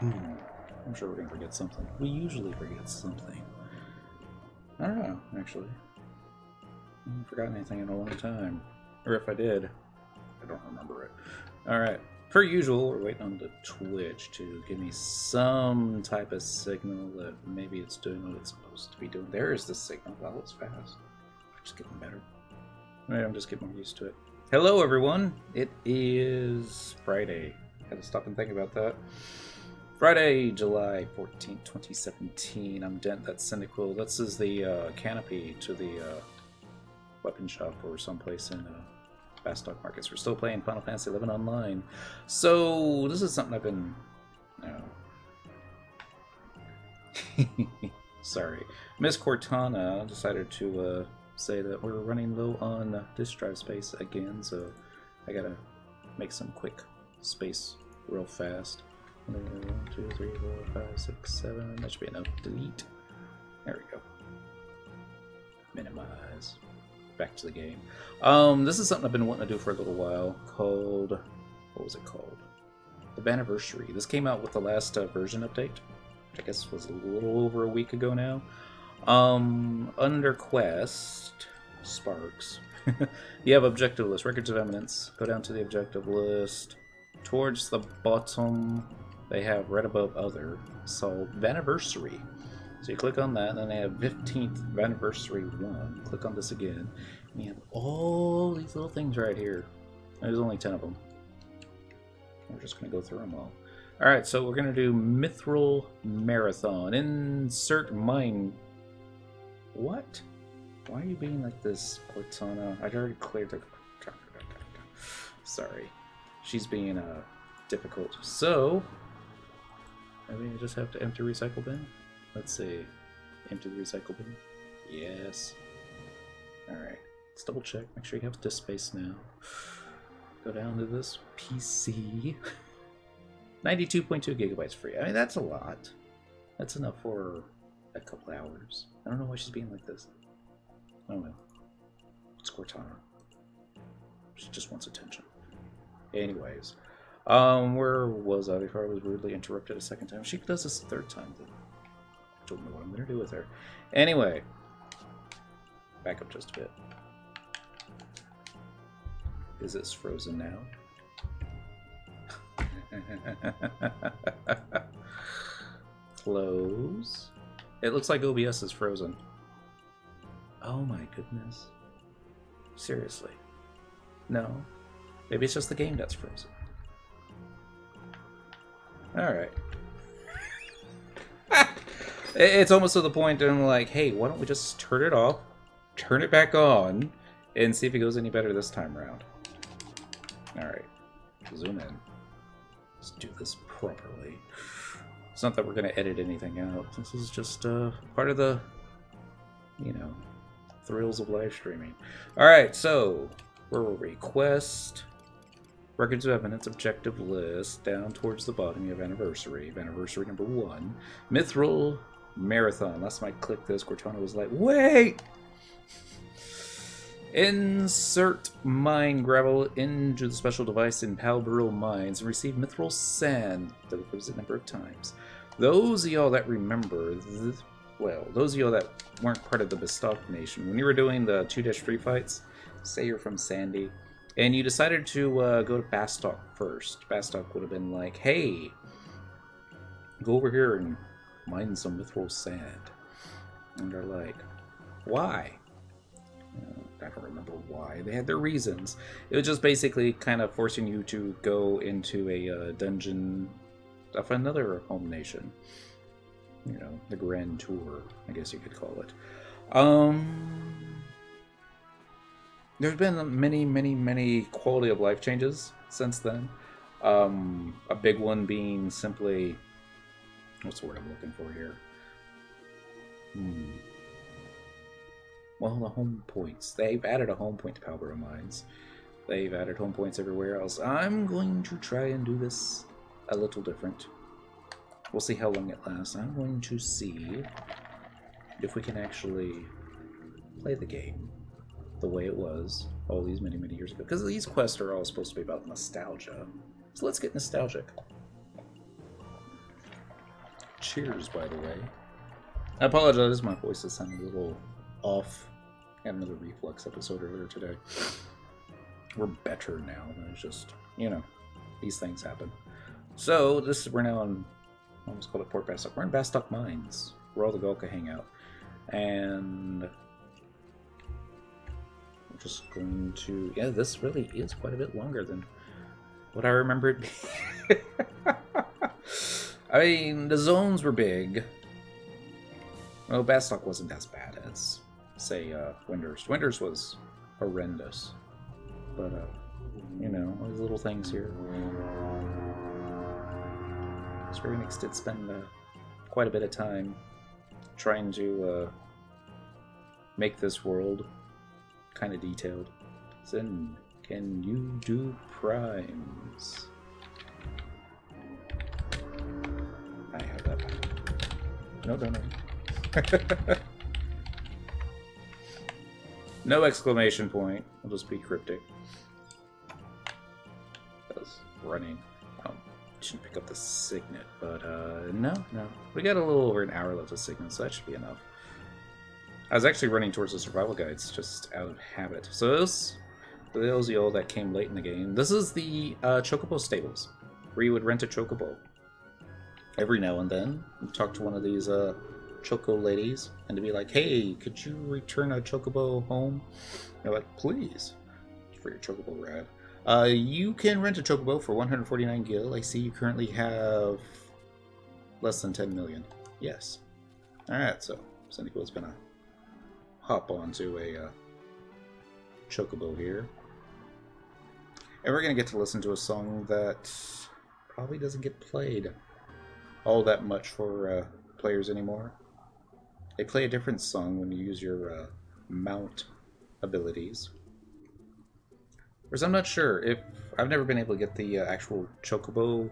I'm sure we're gonna forget something. We usually forget something. I don't know, actually. I haven't forgotten anything in a long time. Or if I did, I don't remember it. Alright. Per usual, we're waiting on the Twitch to give me some type of signal that maybe it's doing what it's supposed to be doing. There is the signal. Wow, it's fast. Just getting better. Alright, I'm just getting more used to it. Hello, everyone. It is Friday. Had to stop and think about that. Friday, July 14th, 2017. I'm Dent. That's Cynical. This is the canopy to the weapon shop or someplace in Fast Stock Markets. We're still playing Final Fantasy XI Online. So, this is something I've been... Sorry. Miss Cortana decided to say that we're running low on disk drive space again, so I gotta make some quick space real fast. 1, 2, 3, 4, 5, 6, 7. That should be enough. Delete. There we go. Minimize. Back to the game. This is something I've been wanting to do for a little while, called... What was it called? The Vana'versary. This came out with the last version update, which I guess was a little over a week ago now. Under Quest, Sparks, you have objective list, Records of Eminence. Go down to the objective list. Towards the bottom, they have right above Other, so Vana'versary. So you click on that, and then they have 15th Vana'versary 1. Click on this again, and you have all these little things right here. There's only 10 of them. We're just going to go through them all. Alright, so we're going to do Mithril Marathon. Insert mine... What? Why are you being like this, Cortana? I'd already cleared the... Sorry. She's being difficult. So, maybe I just have to empty recycle bin? Let's see. Empty the recycle bin. Yes. Alright. Let's double check. Make sure you have disk space now. Go down to this PC. 92.2 gigabytes free. I mean, that's a lot. That's enough for a couple hours. I don't know why she's being like this. Oh well. It's Cortana. She just wants attention. Anyways. Where was I before I was rudely interrupted a second time? She does this a third time. I don't know what I'm going to do with her. Anyway. Back up just a bit. Is this frozen now? Close. It looks like OBS is frozen. Oh my goodness. Seriously. No. Maybe it's just the game that's frozen. Alright. It's almost to the point where I'm like, hey, why don't we just turn it off, turn it back on, and see if it goes any better this time around. Alright. Zoom in. Let's do this properly. It's not that we're going to edit anything out. This is just part of the, you know, thrills of live streaming. Alright, so, where were we? Quest, Records of Eminence, objective list, down towards the bottom you have Vana'versary. Vana'versary number 1. Mithril Marathon. Last time I clicked this, Cortana was like, wait! Insert mine gravel into the special device in Palborough Mines and receive mithril sand the requisite number of times. Those of y'all that remember, well, those of y'all that weren't part of the Bestock Nation, when you were doing the 2-3 fights, say you're from Sandy, and you decided to go to Bastock first. Bastock would have been like, hey, go over here and mine some mithril sand. And they're like, why? I don't remember why. They had their reasons. It was just basically kind of forcing you to go into a dungeon of another home nation. You know, the Grand Tour, I guess you could call it. There's been many quality of life changes since then. A big one being simply... What's the word I'm looking for here? Well, the home points. They've added a home point to Palborough Mines. They've added home points everywhere else. I'm going to try and do this a little different. We'll see how long it lasts. I'm going to see if we can actually play the game the way it was all these many years ago. Because these quests are all supposed to be about nostalgia. So let's get nostalgic. Cheers, by the way. I apologize, my voice is sounding a little off. I had another reflux episode earlier today. We're better now. It's just, you know, these things happen. So, we're now on, I almost called it Port Bastock. We're in Bastock Mines, where all the Gulka hang out. And we're just going to, yeah, this really is quite a bit longer than what I remember it being. I mean, the zones were big. Well, Bastock wasn't as bad as, say, Winders. Winders was horrendous. But, you know, all these little things here. Square Enix did spend quite a bit of time trying to make this world kind of detailed. Zen, can you do primes? I have that. No, no, no. No exclamation point. I'll just be cryptic. That was running. Shouldn't pick up the Signet, but no. We got a little over an hour left of Signet, so that should be enough. I was actually running towards the survival guides just out of habit. So this, for those of you that came late in the game, this is the Chocobo stables, where you would rent a Chocobo. Every now and then, you talk to one of these Choco ladies, and to be like, hey, could you return a Chocobo home? They're like, please, for your Chocobo rad. You can rent a Chocobo for 149 gil. I see you currently have less than 10 million. Yes. Alright, so Syndico's gonna hop onto a Chocobo here. And we're gonna get to listen to a song that probably doesn't get played all that much for players anymore. They play a different song when you use your mount abilities. Whereas I'm not sure if I've never been able to get the actual Chocobo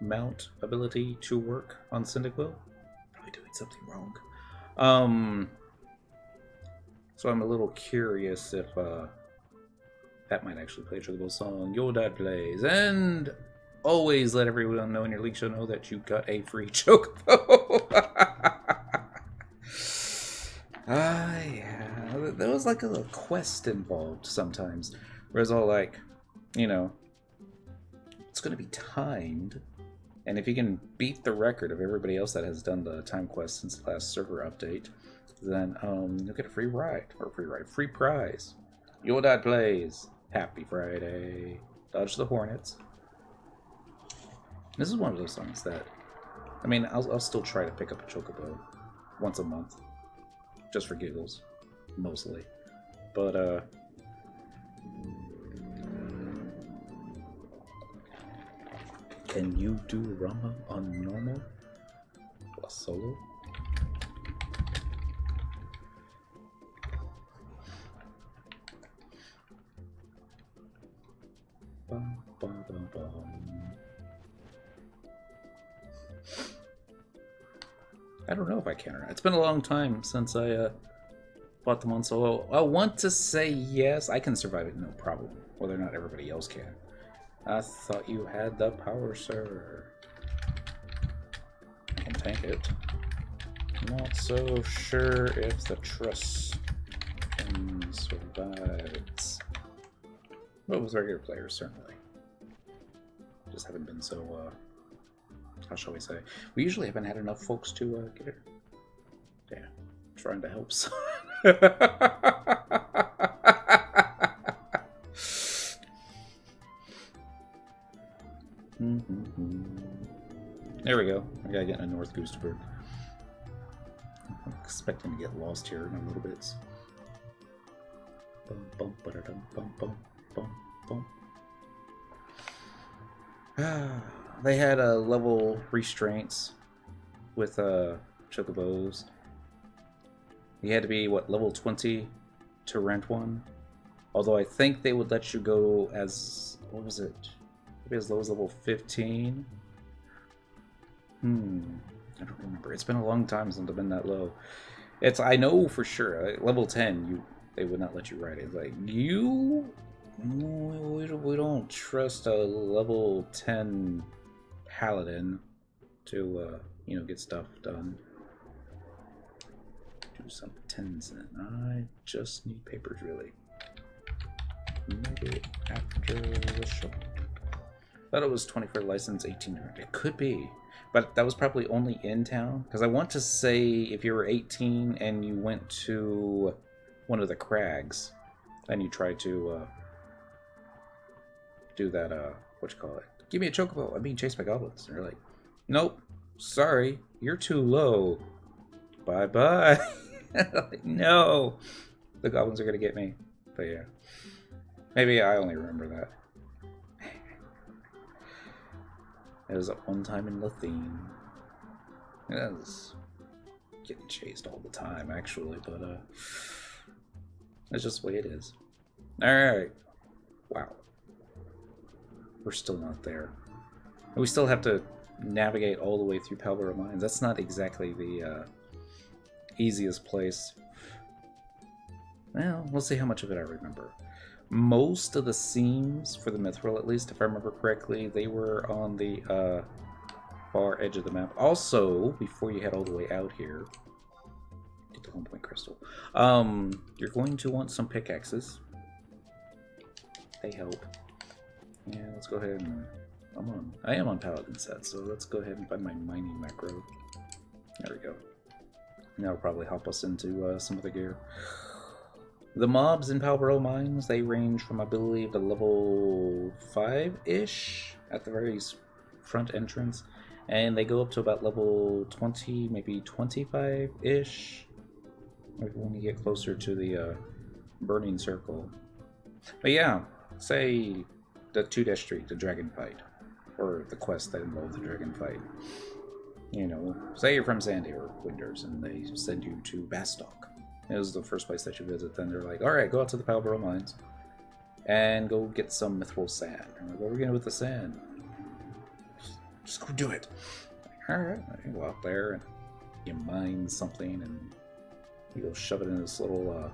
mount ability to work on Cyndaquil. Probably doing something wrong. So I'm a little curious if that might actually play a Chocobo song. Your dad plays, and always let everyone know in your league show know that you got a free Chocobo. Yeah, there was like a little quest involved sometimes. Whereas all like, you know, it's going to be timed, and if you can beat the record of everybody else that has done the time quest since the last server update, then you'll get a free ride, or free prize. Your dad plays. Happy Friday. Dodge the Hornets. This is one of those songs that, I mean, I'll still try to pick up a Chocobo once a month, just for giggles, mostly. But can you do Rama on normal? Plus solo? Bum, bum, bum, bum. I don't know if I can or not. It's been a long time since I bought them on solo. I want to say yes. I can survive it, no problem. Whether or not everybody else can. I thought you had the power, sir. I can tank it. Not so sure if the truss can survive it. But with regular players, certainly. Just haven't been so, how shall we say? We usually haven't had enough folks to get it. Yeah, trying to help. There we go. I gotta get in a North Goosterberg. I'm expecting to get lost here in a little bit. Bum, bum, ba-da-dum, bum, bum, bum, bum. They had level restraints with Chocobos. You had to be, what, level 20 to rent one? Although I think they would let you go as, what was it? Maybe as low as level 15? I don't remember. It's been a long time since I've been that low. It's, I know for sure, level 10, they would not let you ride it. It's like, we don't trust a level 10 paladin to, you know, get stuff done. Do some tins in. I just need papers, really. Maybe after the show. Thought it was 20 for the license, 1800. It could be, but that was probably only in town. Because I want to say if you were 18 and you went to one of the crags, and you tried to do that, what you call it? Give me a chocobo. I'm being chased by goblins. And they're like, nope, sorry, you're too low. Bye bye. Like, no, the goblins are gonna get me. But yeah, maybe I only remember that. It was at one time in Lithene. I was getting chased all the time, actually, but that's just the way it is. Alright. Wow. We're still not there. And we still have to navigate all the way through Palborough Mines. That's not exactly the easiest place. Well, we'll see how much of it I remember. Most of the seams, for the Mithril at least, if I remember correctly, they were on the far edge of the map. Also, before you head all the way out here, get the 1 point crystal, you're going to want some pickaxes. They help. Yeah, let's go ahead and... I am on Paladin set, so let's go ahead and find my mining macro. There we go. And that'll probably help us into some of the gear. The mobs in Palborough Mines, they range from, I believe, to level 5-ish at the very front entrance. And they go up to about level 20, maybe 25-ish. When you get closer to the Burning Circle. But yeah, say the 2-3, the dragon fight. Or the quest that involved the dragon fight. You know, say you're from Sandy or Winders and they send you to Bastok. It was the first place that you visit. Then they're like, alright, go out to the Palborough Mines and go get some mithril sand. I'm like, what are we going to do with the sand? Just go do it. Alright, you go out there and you mine something and you go shove it in this little,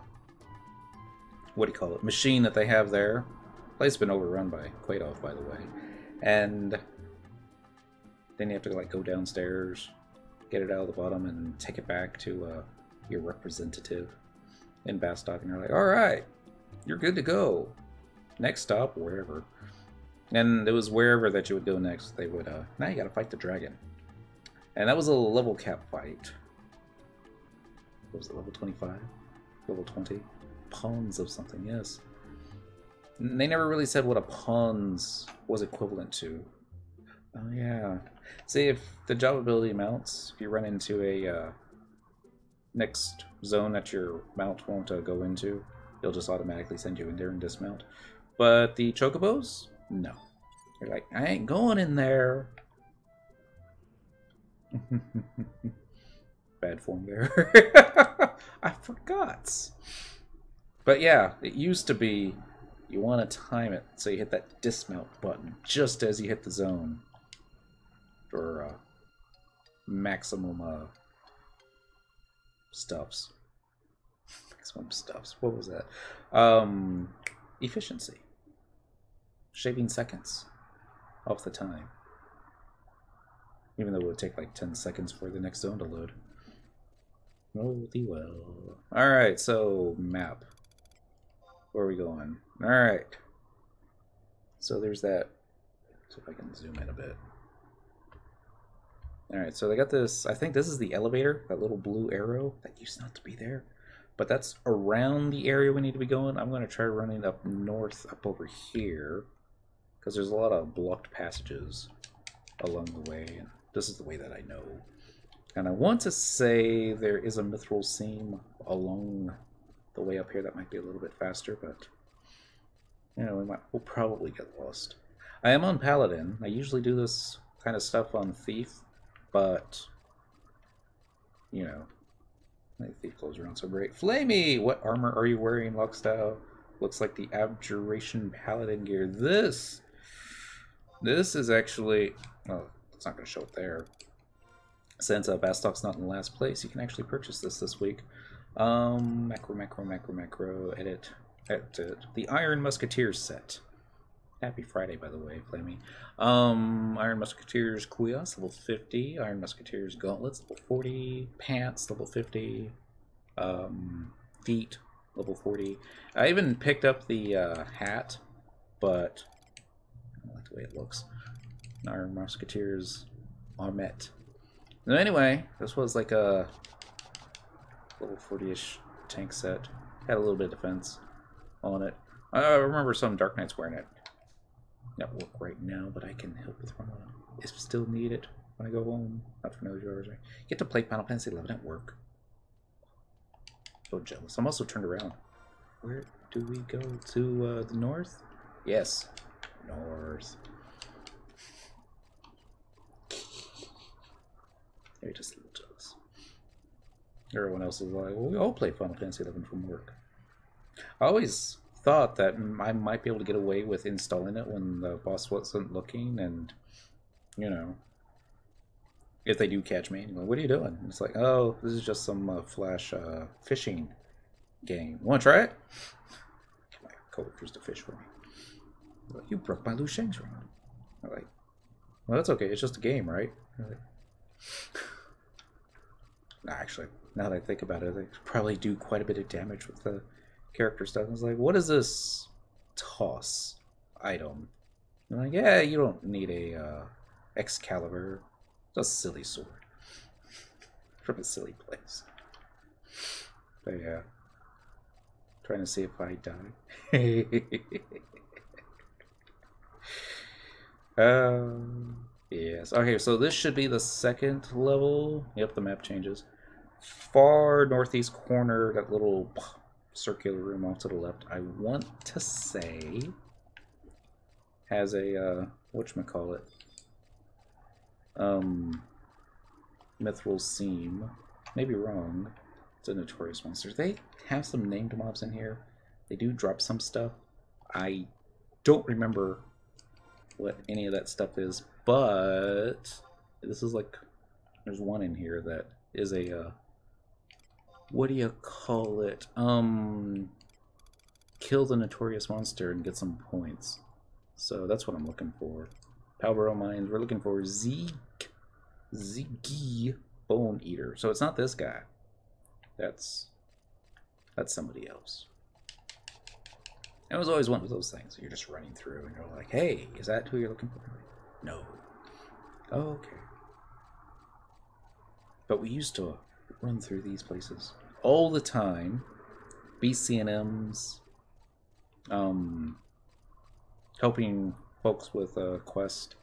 what do you call it, machine that they have there. The place has been overrun by Quaidov, by the way. And then you have to like go downstairs, get it out of the bottom, and take it back to your representative in Bastok, and you're like, alright, you're good to go. Next stop, wherever. And it was wherever that you would go next, they would, now you gotta fight the dragon. And that was a level cap fight. What was it, level 25? Level 20? Pawns of something, yes. They never really said what a pawns was equivalent to. Oh yeah. See, if the job ability mounts, if you run into a next zone that your mount won't go into, you'll just automatically send you in there and dismount. But the chocobos, no. You're like, I ain't going in there. Bad form there. I forgot. But yeah, it used to be you want to time it so you hit that dismount button just as you hit the zone for maximum stuffs. Maximum stuffs. What was that? Efficiency. Shaving seconds off the time. Even though it would take like 10 seconds for the next zone to load. Oh, the well. Alright, so map. Where are we going? Alright. So there's that. See if I can zoom in a bit. Alright, so they got this, I think this is the elevator, that little blue arrow. That used not to be there. But that's around the area we need to be going. I'm going to try running up north, up over here. Because there's a lot of blocked passages along the way. And this is the way that I know. And I want to say there is a mithril seam along the way up here that might be a little bit faster, but you know, we'll probably get lost. I am on Paladin. I usually do this kind of stuff on Thief, but you know, my Thief clothes around so great. Flamey! What armor are you wearing, Lockstyle? Looks like the Abjuration Paladin gear. This is actually, oh, it's not going to show it there. Since Bastok's not in the last place, you can actually purchase this week. Macro, edit. The Iron Musketeers set. Happy Friday, by the way, Flammy. Iron Musketeers Cuirass, level 50. Iron Musketeers Gauntlets, level 40. Pants, level 50. Feet, level 40. I even picked up the hat, but I don't like the way it looks. Iron Musketeers Armet. Now, anyway, this was like a level 40-ish tank set. Had a little bit of defense on it. I remember some Dark Knights wearing it. Not work right now, but I can help with one. If still need it when I go home. Not for another hours. Get to play Final Fantasy 11 at work. So jealous. I'm also turned around. Where do we go? To the north? Yes. North. Maybe just a little jealous. Everyone else is like, well, we all play Final Fantasy 11 from work. I always thought that I might be able to get away with installing it when the boss wasn't looking, and you know, if they do catch me, like, what are you doing? And it's like, oh, this is just some flash fishing game. Want to try it? Get my coworkers to fish for me. Like, you broke my Lu Sheng's ring. I'm like, well, that's okay. It's just a game, right? Like, actually, now that I think about it, they probably do quite a bit of damage with the character stuff. I was like, what is this toss item? I'm like, yeah, you don't need a Excalibur. It's a silly sword from a silly place. But yeah, trying to see if I die. Yes. Okay, so this should be the second level. Yep, the map changes. Far northeast corner, that little circular room off to the left, I want to say has a whatchamacallit, mithril seam. Maybe wrong. It's a notorious monster. They have some named mobs in here. They do drop some stuff. I don't remember what any of that stuff is, but this is like, there's one in here that is a what do you call it? Kill the notorious monster and get some points. So that's what I'm looking for. Palbaro Mines. We're looking for Ziggy Bone Eater. So it's not this guy. That's somebody else. It was always one of those things. You're just running through and you're like, hey, is that who you're looking for? No. Oh, okay. But we used to run through these places all the time. BCNMs, helping folks with quest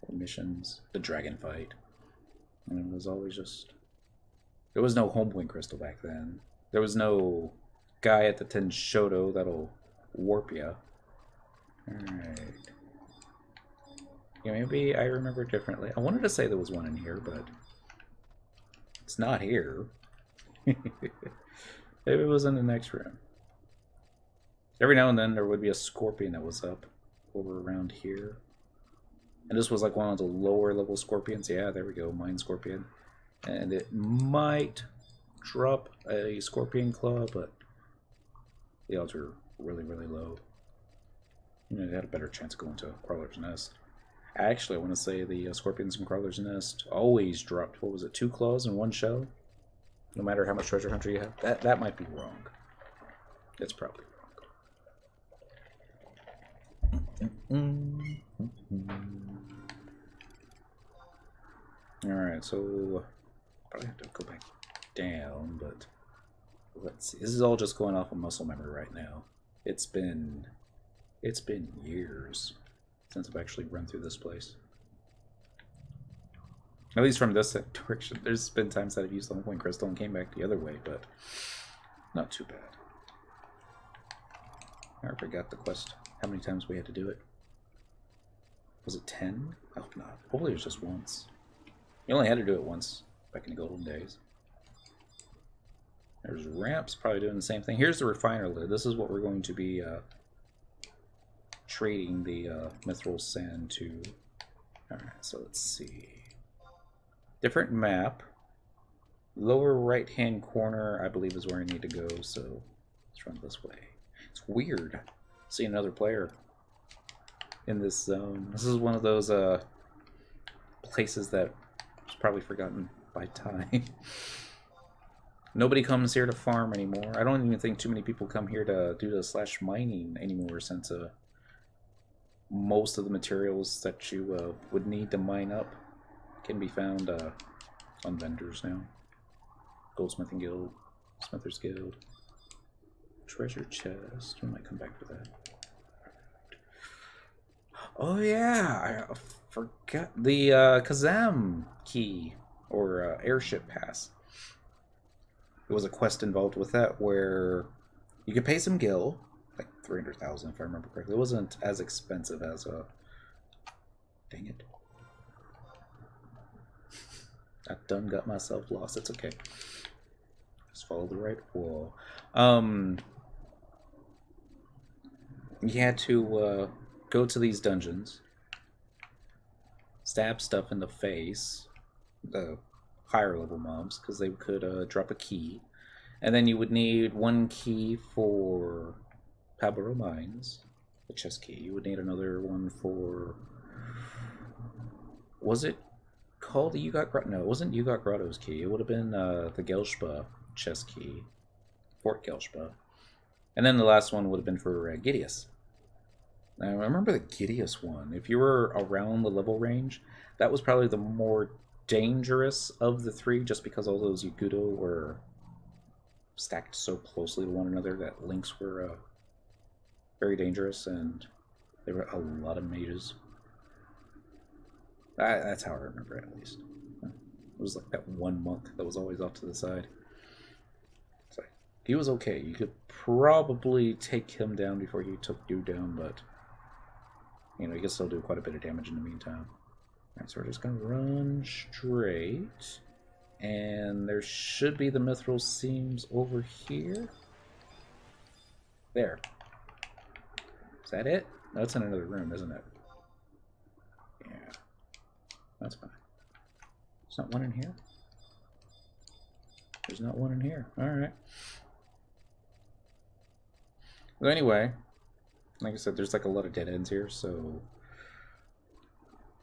or missions, the dragon fight. And it was always just, there was no Homepoint crystal back then. There was no guy at the Tenshoto that'll warp you. Alright. Yeah, maybe I remember differently. I wanted to say there was one in here, but it's not here. Maybe it was in the next room. Every now and then there would be a scorpion that was up over around here. And this was like one of the lower level scorpions. Yeah, there we go, mine scorpion. And it might drop a scorpion claw, but the odds are really, really low. You know, they had a better chance of going to a crawler's nest. Actually, I want to say the scorpions in crawler's nest always dropped, what was it, 2 claws and 1 shell? No matter how much treasure hunter you have. That might be wrong. It's probably wrong. Alright, so probably have to go back down, but let's see. This is all just going off of muscle memory right now. It's been years since I've actually run through this place. At least from this direction. There's been times that I've used the Homepoint crystal and came back the other way, but not too bad. I forgot the quest. How many times we had to do it? Was it 10? I hope not. Hopefully it was just once. You only had to do it once back in the golden days. There's ramps, probably doing the same thing. Here's the refiner lid. This is what we're going to be trading the mithril sand to. Alright, so let's see. Different map. Lower right hand corner, I believe, is where I need to go, so let's run this way. It's weird seeing another player in this zone. This is one of those places that was probably forgotten by time. Nobody comes here to farm anymore. I don't even think too many people come here to do the slash mining anymore, since most of the materials that you would need to mine up can be found on vendors now. Goldsmithing Guild, Smithers Guild, treasure chest. We might come back to that. Oh yeah, I forgot the Kazam key, or airship pass. There was a quest involved with that where you could pay some gil, like 300,000 if I remember correctly. It wasn't as expensive as dang it. I done got myself lost. It's okay. Just follow the right wall. You had to go to these dungeons, stab stuff in the face, the higher level mobs, because they could drop a key, and then you would need one key for Pablo Mines, the chest key. You would need another one for, was it called the Ugot Grotto? No, it wasn't Ugot Grotto's key. It would have been the Gelshpa chest key, Fort Gelshpa, and then the last one would have been for Gideus. Now, I remember the Gideus one. If you were around the level range, that was probably the more dangerous of the three, just because all those Yagudo were stacked so closely to one another that links were very dangerous, and there were a lot of mages. That's how I remember it, at least. It was like that one monk that was always off to the side. It's like, he was okay. You could probably take him down before he took you down, but you know, you can still do quite a bit of damage in the meantime. Alright, so we're just going to run straight. And there should be the mithril seams over here. There. Is that it? No, that's in another room, isn't it? Yeah. That's fine. There's not one in here? There's not one in here. Alright. Well, anyway, like I said, there's like a lot of dead ends here, so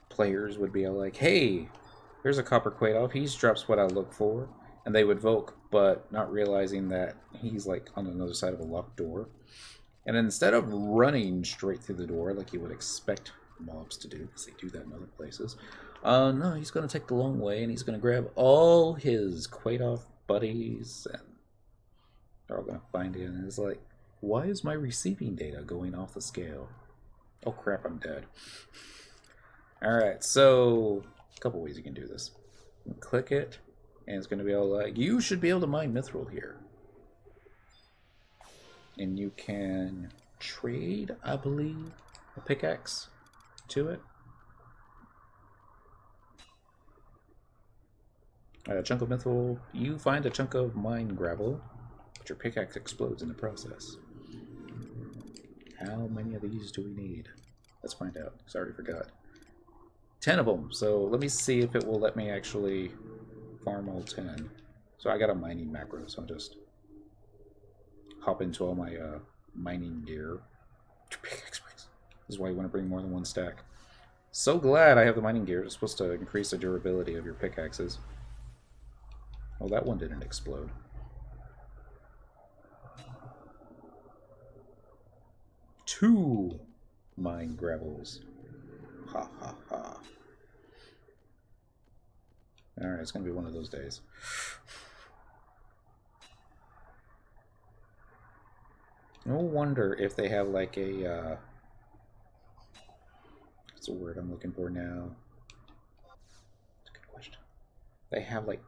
players would be like, hey, there's a copper Quadoff, he drops what I look for, and they would vote, but not realizing that he's like on another side of a locked door. And instead of running straight through the door like you would expect mobs to do, because they do that in other places, no, he's going to take the long way, and he's going to grab all his Quadoff buddies, and they're all going to find it, and it's like, why is my receiving data going off the scale? Oh crap, I'm dead. Alright, so a couple ways you can do this. You can click it, and it's going to be all like, you should be able to mine mithril here. And you can trade, I believe, a pickaxe to it. A chunk of mithril, you find a chunk of mine gravel, but your pickaxe explodes in the process. How many of these do we need? Let's find out, because I already forgot. 10 of them, so let me see if it will let me actually farm all 10. So I got a mining macro, so I'll just hop into all my mining gear. Pickaxe, please. This is why you want to bring more than one stack. So glad I have the mining gear. It's supposed to increase the durability of your pickaxes. Oh, that one didn't explode. Two mine gravels. Ha ha ha. Alright, it's gonna be one of those days. No wonder if they have like a what's the word I'm looking for now? That's a good question. They have like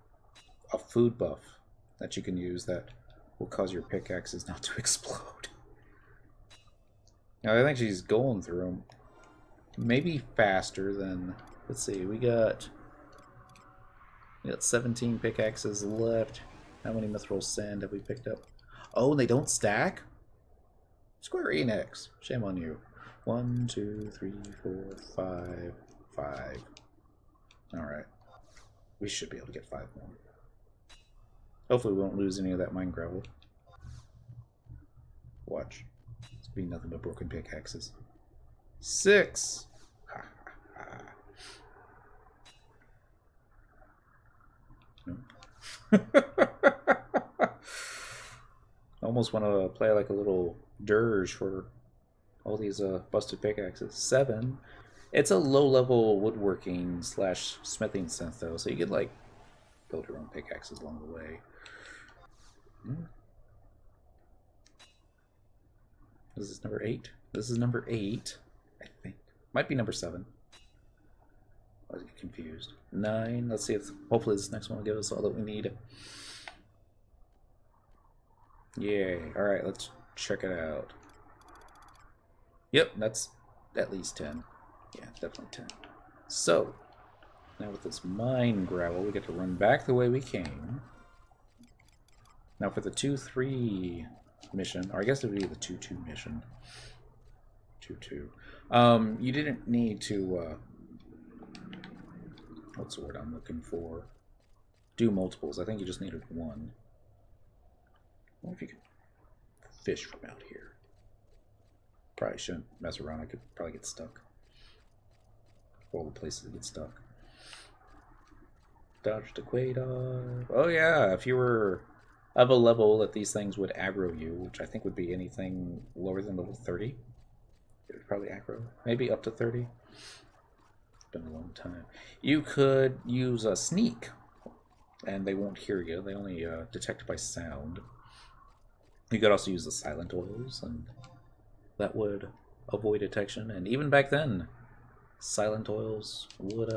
a food buff that you can use that will cause your pickaxes not to explode. Now I think she's going through them maybe faster than, let's see, we got 17 pickaxes left. How many mithril sand have we picked up? Oh, and they don't stack? Square Enix, shame on you. 1, 2, 3, 4, 5, 5. Alright. We should be able to get 5 more. Hopefully we won't lose any of that mine gravel. Watch. It's be nothing but broken pickaxes. 6. Almost want to play like a little dirge for all these busted pickaxes. 7. It's a low-level woodworking slash smithing synth though, so you could like build your own pickaxes along the way. This is number 8. This is number 8, I think. Might be number 7. I get confused. 9. Let's see if hopefully this next one will give us all that we need. Yay. Alright, let's check it out. Yep, that's at least 10. Yeah, definitely 10. So, now with this mine gravel, we get to run back the way we came. Now for the 2-3 mission, or I guess it would be the 2-2 mission. 2-2. You didn't need to, what's the word I'm looking for? Do multiples. I think you just needed 1. I wonder if you could fish from out here. Probably shouldn't mess around. I could probably get stuck. All the places to get stuck. Dodge the Quaidar. Oh yeah, if you were of a level that these things would aggro you, which I think would be anything lower than level 30. It would probably aggro. Maybe up to 30. It's been a long time. You could use a sneak, and they won't hear you. They only detect by sound. You could also use the silent oils, and that would avoid detection. And even back then, silent oils would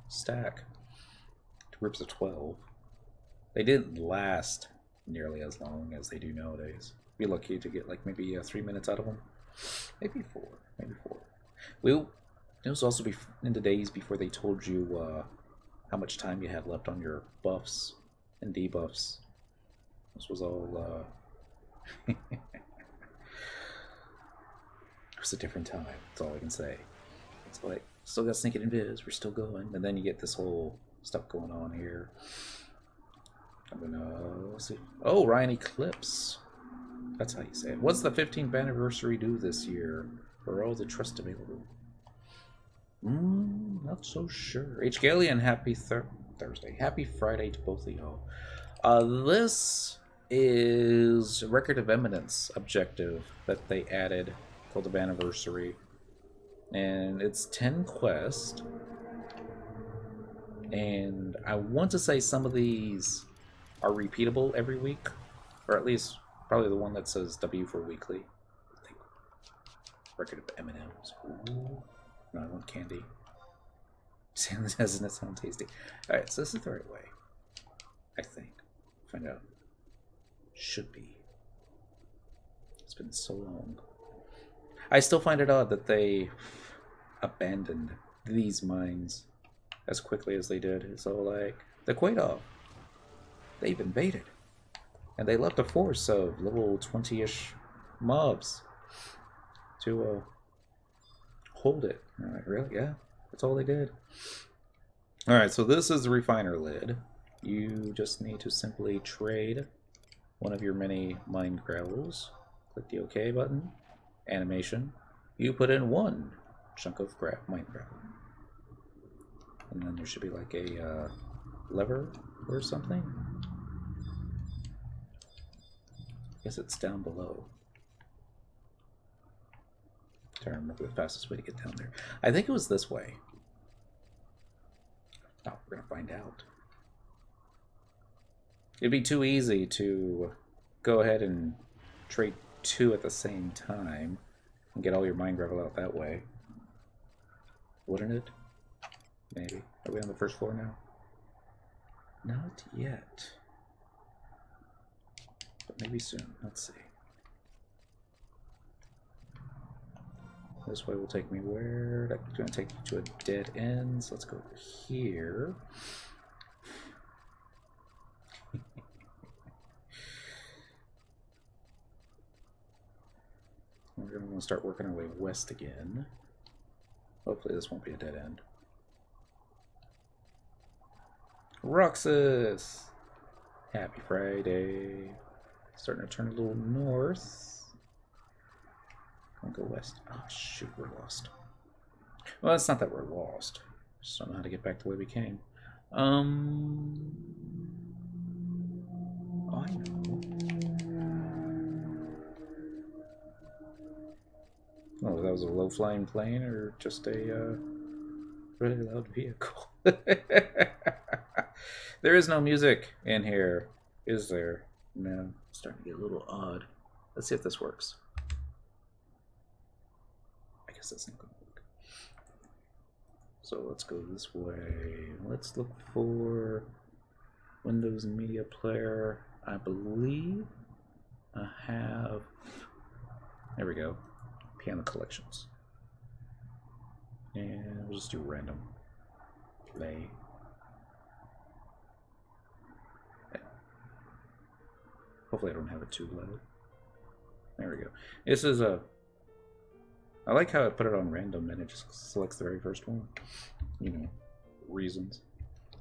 stack to groups of 12. They didn't last nearly as long as they do nowadays. Be lucky to get like maybe 3 minutes out of them. Maybe 4. Maybe 4. Well, it was also in the days before they told you how much time you had left on your buffs and debuffs. This was all it was a different time. That's all I can say. It's like, still got sneaking invis, we're still going, and then you get this whole stuff going on here. I'm gonna let's see. Oh, Ryan Eclipse. That's how you say it. What's the 15th anniversary do this year? For all the trust available? Not so sure. H. Galleon, happy Thursday. Happy Friday to both of y'all. This is Record of Eminence objective that they added called the Vana'versary. And it's 10 quests. And I want to say some of these are repeatable every week. Or at least probably the one that says W for weekly. I think. Record of Eminence. Ooh. No, I want candy. Doesn't it sound tasty? Alright, so this is the right way. I think. Find out. Should be. It's been so long. I still find it odd that they abandoned these mines as quickly as they did. So, like, the Quaidar, they've invaded. And they left a force of level 20-ish mobs to hold it. Alright, really? Yeah, that's all they did. Alright, so this is the refiner lid. You just need to simply trade one of your many mine gravels. Click the OK button. Animation. You put in 1 chunk of mine gravel. And then there should be like a lever or something. I guess it's down below. Trying to remember the fastest way to get down there. I think it was this way. Oh, we're gonna find out. It'd be too easy to go ahead and trade 2 at the same time and get all your mine gravel out that way. Wouldn't it? Maybe. Are we on the first floor now? Not yet. But maybe soon. Let's see. This way will take me where? That's going to take you to a dead end. So let's go here. We're going to start working our way west again. Hopefully this won't be a dead end. Roxas! Happy Friday. Starting to turn a little north. I'll go west. Oh shoot, we're lost. Well, it's not that we're lost. Just don't know how to get back the way we came. Oh, I know. Oh, that was a low-flying plane or just a really loud vehicle? There is no music in here, is there? No. It's starting to get a little odd. Let's see if this works. I guess that's not going to work. So let's go this way. Let's look for Windows Media Player. I believe I have... There we go. Piano Collections. And we'll just do random play. Hopefully I don't have it too loud. There we go. This is a... I like how I put it on random and it just selects the very first one. You know, reasons.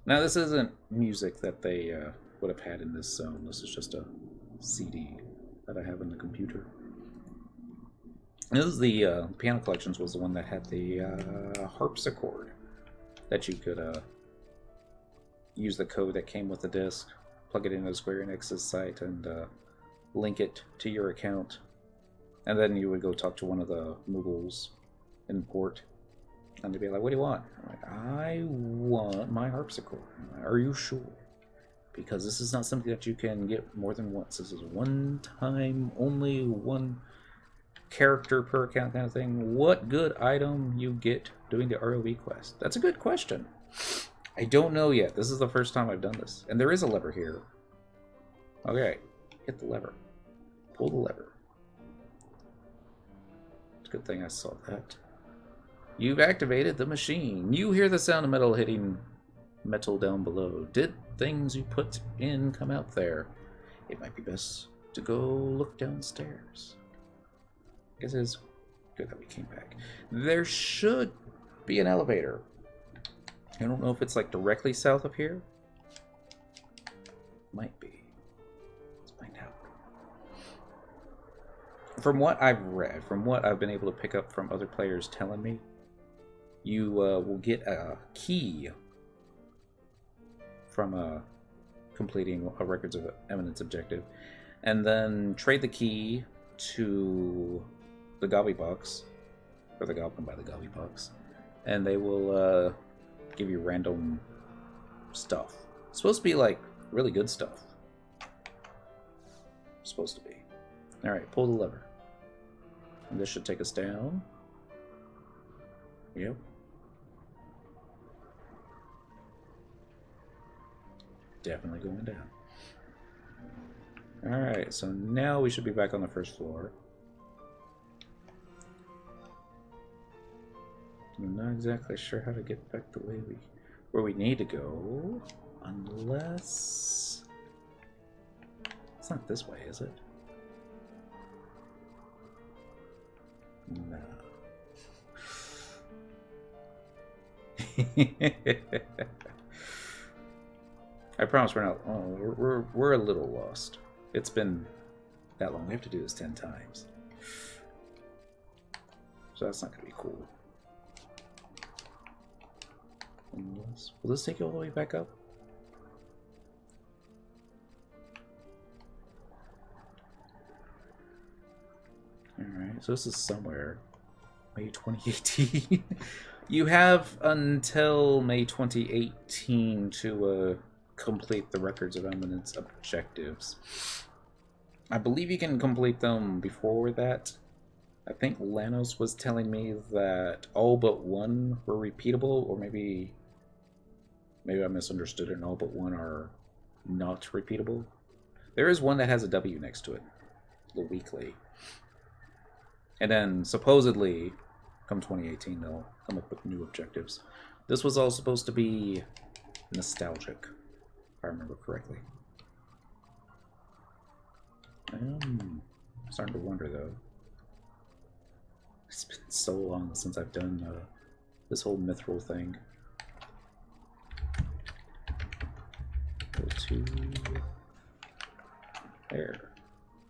Now this isn't music that they would have had in this zone. This is just a CD that I have in the computer. This is the Piano Collections was the one that had the harpsichord that you could use the code that came with the disc, plug it into Square Enix's site, and link it to your account. And then you would go talk to one of the Moogles in port, and they'd be like, "What do you want?" I'm like, "I want my harpsichord." Like, "Are you sure? Because this is not something that you can get more than once. This is one time, only one character per account kind of thing. What good item you get doing the RoE quest?" That's a good question. I don't know yet. This is the first time I've done this. And there is a lever here. Okay, hit the lever. Pull the lever. It's a good thing I saw that. You've activated the machine. You hear the sound of metal hitting metal down below. Did things you put in come out there? It might be best to go look downstairs. I guess it's good that we came back. There should be an elevator. I don't know if it's like directly south of here. Might be. Let's find out. From what I've read, from what I've been able to pick up from other players telling me, you will get a key from completing a Records of Eminence objective, and then trade the key to the Gobbybox, or the Goblin by the Gobbybox, and they will give you random stuff. It's supposed to be like really good stuff. It's supposed to be. Alright, pull the lever. And this should take us down. Yep. Definitely going down. Alright, so now we should be back on the first floor. I'm not exactly sure how to get back the way where we need to go, unless it's not this way, is it? No. I promise we're not. Oh, we're a little lost. It's been that long. We have to do this 10 times, so that's not gonna be cool. Will this take you all the way back up? Alright, so this is somewhere. May 2018. You have until May 2018 to complete the Records of Eminence objectives. I believe you can complete them before that. I think Lanos was telling me that all but one were repeatable, or maybe I misunderstood it, and all but one are not repeatable. There is one that has a W next to it, the weekly. And then, supposedly, come 2018, they'll come up with new objectives. This was all supposed to be nostalgic, if I remember correctly. I'm starting to wonder, though. It's been so long since I've done this whole mithril thing. Go to... there.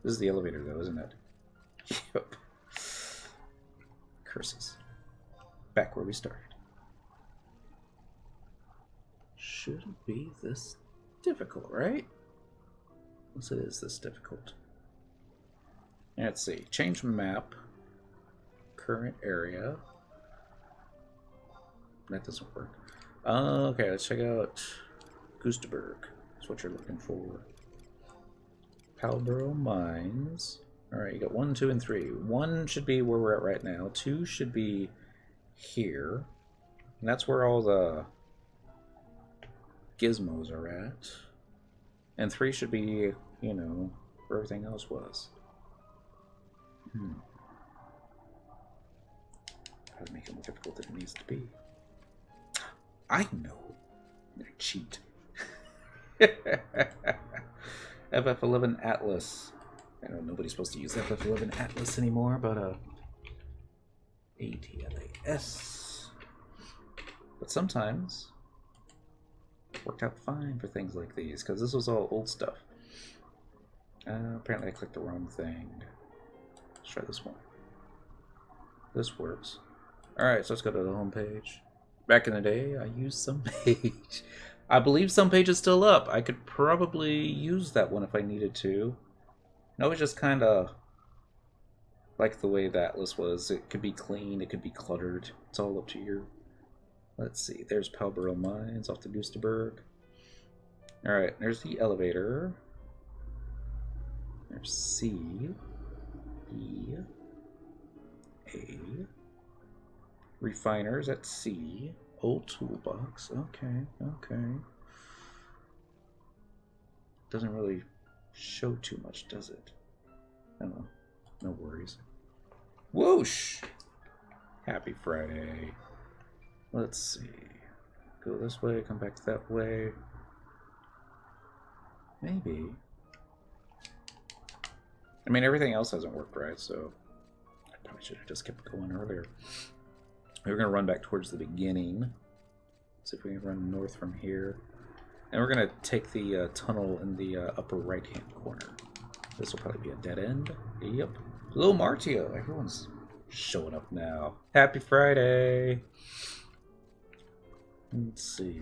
This is the elevator, though, isn't it? Yep. Curses. back where we started. Shouldn't be this difficult, right? Unless it is this difficult. Let's see. Change map. Current area. That doesn't work. Okay, let's check out Gustaberg. That's what you're looking for. Palborough Mines. Alright, you got 1, 2, and 3. 1 should be where we're at right now. 2 should be here. And that's where all the gizmos are at. And 3 should be, you know, where everything else was. How to make it more difficult than it needs to be. I know. I'm gonna cheat. FF11 Atlas. I know nobody's supposed to use FF11 Atlas anymore, but ATLAS. But sometimes it worked out fine for things like these, because this was all old stuff. Apparently I clicked the wrong thing. Let's try this one. This works. Alright, so let's go to the home page. Back in the day, I used some page. I believe some page is still up. I could probably use that one if I needed to. No, it's just kind of like the way the Atlas was. It could be clean, it could be cluttered. It's all up to you. Let's see. There's Palborough Mines off the Gustaberg. Alright, there's the elevator. There's C, B, A. Refiners at C. Old toolbox. Okay, okay. Doesn't really show too much, does it? I don't know. No worries. Whoosh! Happy Friday. Let's see. Go this way, come back that way. Maybe. I mean, everything else hasn't worked right, so I probably should have just kept going earlier. We're going to run back towards the beginning. See if we can run north from here. And we're going to take the tunnel in the upper right-hand corner. This will probably be a dead end. Yep. Hello, Martio. Everyone's showing up now. Happy Friday. Let's see.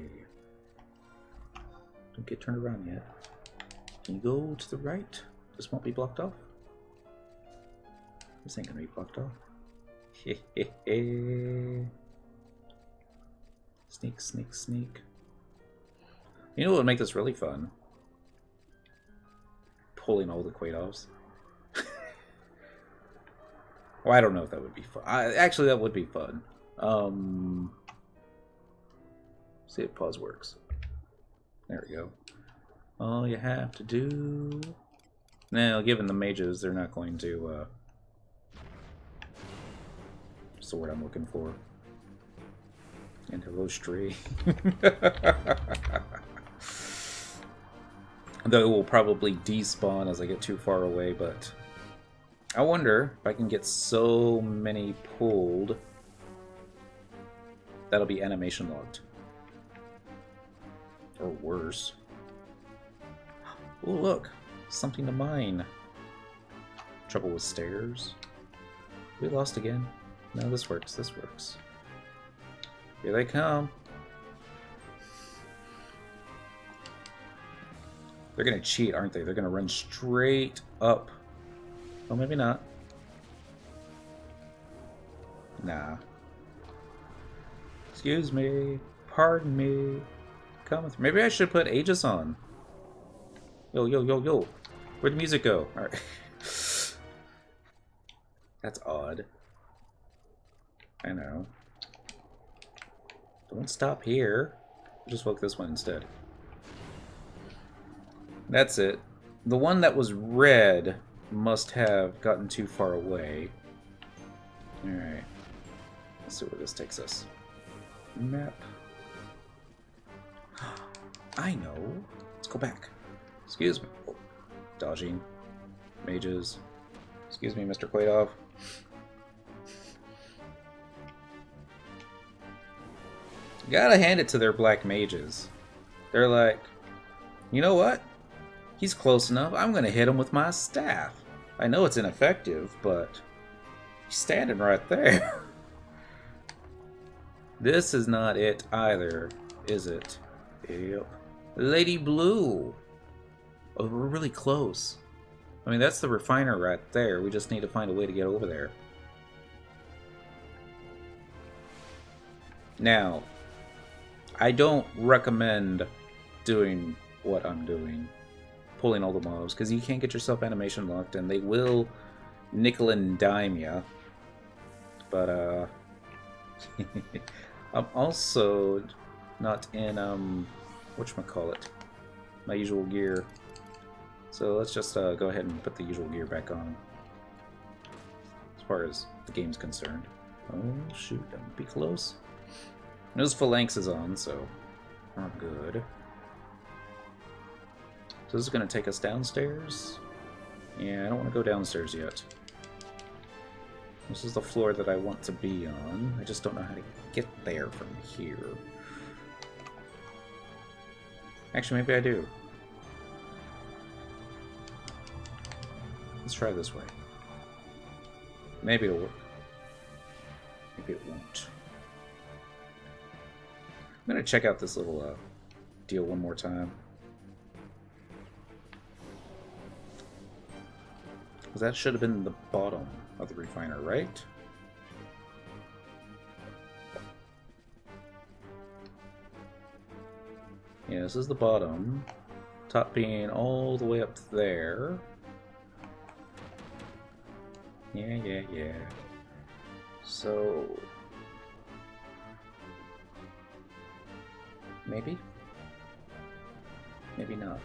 Don't get turned around yet. Can you go to the right? This won't be blocked off. This ain't going to be blocked off. Sneak, sneak, sneak. You know what would make this really fun? Pulling all the Quaid-offs. Well, I don't know if that would be fun. Actually, that would be fun. See if pause works. There we go. All you have to do... Now, given the mages, they're not going to... What's the word I'm looking for? And hello, Stray. Though it will probably despawn as I get too far away, but I wonder if I can get so many pulled that'll be animation logged. Or worse. Oh, look! Something to mine. Trouble with stairs. We lost again. No, this works. This works. Here they come. They're gonna cheat, aren't they? They're gonna run straight up. Oh, maybe not. Nah. Excuse me. Pardon me. Come with me. Maybe I should put Aegis on. Yo, yo, yo, yo. Where'd the music go? Alright. That's odd. I know. Don't stop here. Just woke this one instead. That's it. The one that was red must have gotten too far away. Alright. Let's see where this takes us. Map. I know. Let's go back. Excuse me. Oh, dodging. Mages. Excuse me, Mr. Quaid-off. Gotta hand it to their black mages. They're like, you know what? He's close enough. I'm gonna hit him with my staff. I know it's ineffective, but he's standing right there. This is not it either, is it? Yep. Lady Blue! Oh, we're really close. I mean, that's the refiner right there. We just need to find a way to get over there. Now, I don't recommend doing what I'm doing. Pulling all the mobs, because you can't get yourself animation locked, and they will nickel and dime ya. But, I'm also not in, whatchamacallit, my usual gear. So let's just go ahead and put the usual gear back on, as far as the game's concerned. Oh shoot, that would be close. Those phalanx is on, so we're good. So this is going to take us downstairs. Yeah, I don't want to go downstairs yet. This is the floor that I want to be on. I just don't know how to get there from here. Actually, maybe I do. Let's try this way. Maybe it'll work. Maybe it won't. I'm going to check out this little deal one more time. Because that should have been the bottom of the refiner, right? Yeah, this is the bottom. Top being all the way up there. Yeah. So... maybe? Maybe not.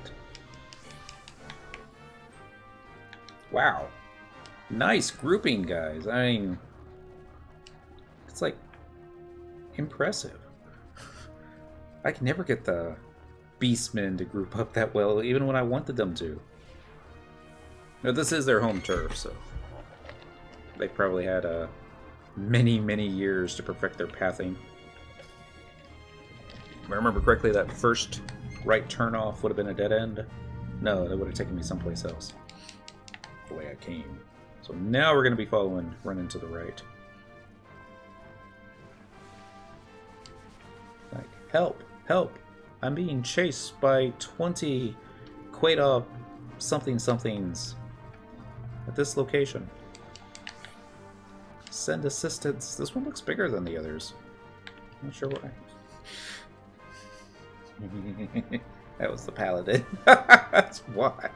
Wow. Nice grouping, guys. I mean... it's like... impressive. I can never get the Beastmen to group up that well, even when I wanted them to. Now, this is their home turf, so... they probably had many years to perfect their pathing. If I remember correctly, that first right turn-off would have been a dead end. No, that would have taken me someplace else. The way I came. So now we're going to be following, running to the right. Like, help! Help! I'm being chased by 20 Quaidop something-somethings at this location. Send assistance. This one looks bigger than the others. Not sure why. That was the paladin. That's why.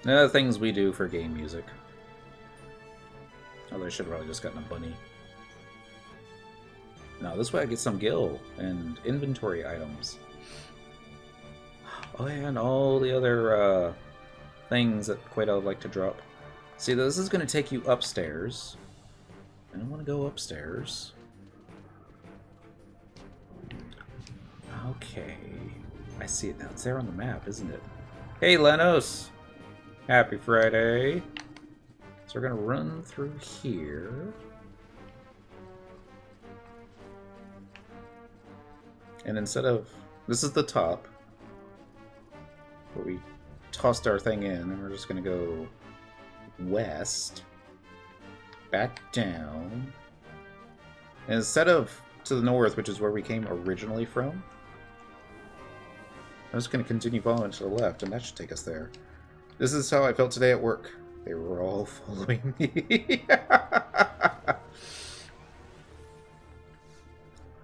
Now, the things we do for game music. Although I should have probably just gotten a bunny. No, this way I get some gil and inventory items. Oh, and all the other things that Quaidop would like to drop. See, this is going to take you upstairs. I don't want to go upstairs. Okay. I see it now. It's there on the map, isn't it? Hey, Lenos! Happy Friday! So we're going to run through here. And instead of... this is the top. Where we tossed our thing in, and we're just going to go west. Back down. And instead of to the north, which is where we came originally from, I'm just going to continue following to the left, and that should take us there. This is how I felt today at work. They were all following me.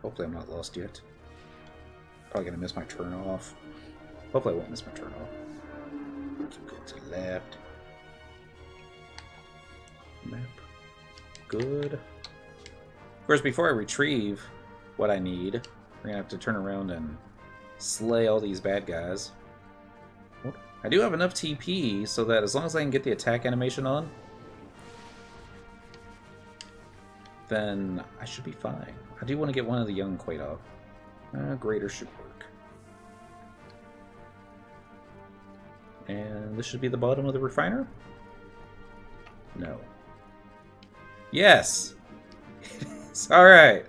Hopefully I'm not lost yet. Probably going to miss my turn off. Hopefully I won't miss my turn off. Keep going to the left. Map. Good. Of course, before I retrieve what I need, we're going to have to turn around and slay all these bad guys. I do have enough TP so that as long as I can get the attack animation on, then I should be fine. I do want to get one of the young Quaidop. Greater should work. And this should be the bottom of the refiner? No. Yes! Alright.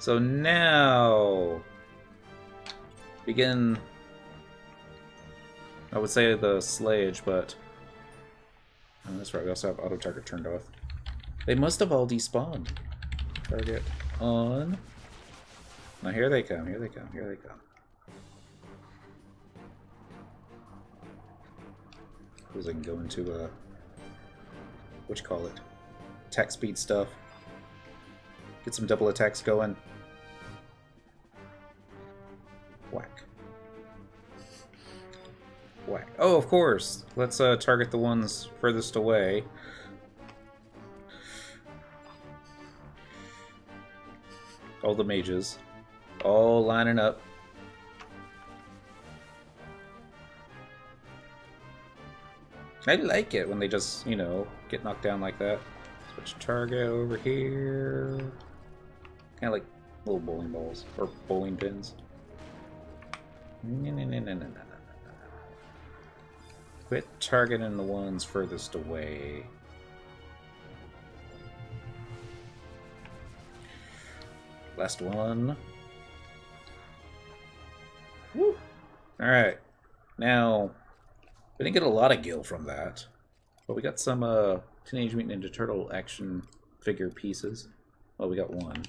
So now... begin... I would say the slayage, but... oh, that's right, we also have auto-target turned off. They must have all despawned. Target on. Now here they come, here they come, here they come. Suppose I can go into what you call it? Attack speed stuff. Get some double attacks going. Whack. Whack. Oh, of course. Let's target the ones furthest away. All the mages. All lining up. I like it when they just, you know, get knocked down like that. Switch target over here. Kind of like little bowling balls. Or bowling pins. Quit targeting the ones furthest away. Last one. Woo! Alright. Now, we didn't get a lot of gil from that. But we got some Teenage Mutant Ninja Turtle action figure pieces. Well, we got one.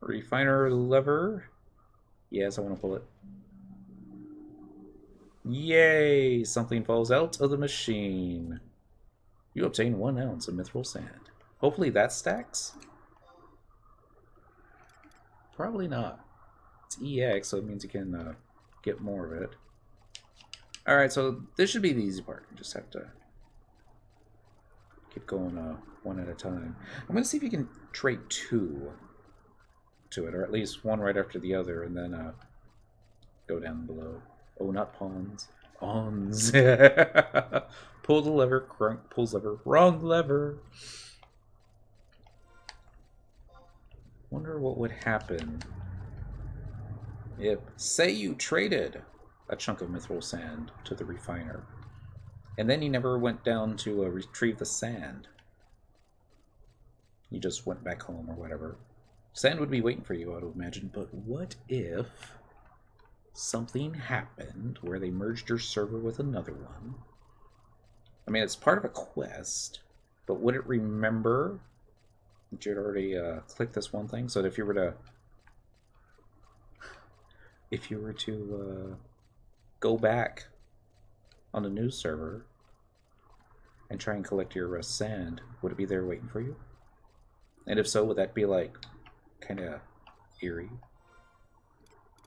Refiner lever. Yes, I want to pull it. Yay! Something falls out of the machine. You obtain 1 ounce of mithril sand. Hopefully that stacks? Probably not. It's EX, so it means you can get more of it. Alright, so this should be the easy part. You just have to keep going one at a time. I'm going to see if you can trade 2 to it, or at least one right after the other, and then go down below. Oh, not pawns. Pawns. Pull the lever. Crunk pulls lever. Wrong lever. Wonder what would happen if, say, you traded a chunk of mithril sand to the refiner, and then you never went down to retrieve the sand. You just went back home or whatever. Sand would be waiting for you, I would imagine, but what if something happened where they merged your server with another one? I mean, it's part of a quest, but would it remember that you'd already clicked this one thing? So that if you were to go back on the new server and try and collect your sand, would it be there waiting for you? And if so, would that be like kind of eerie?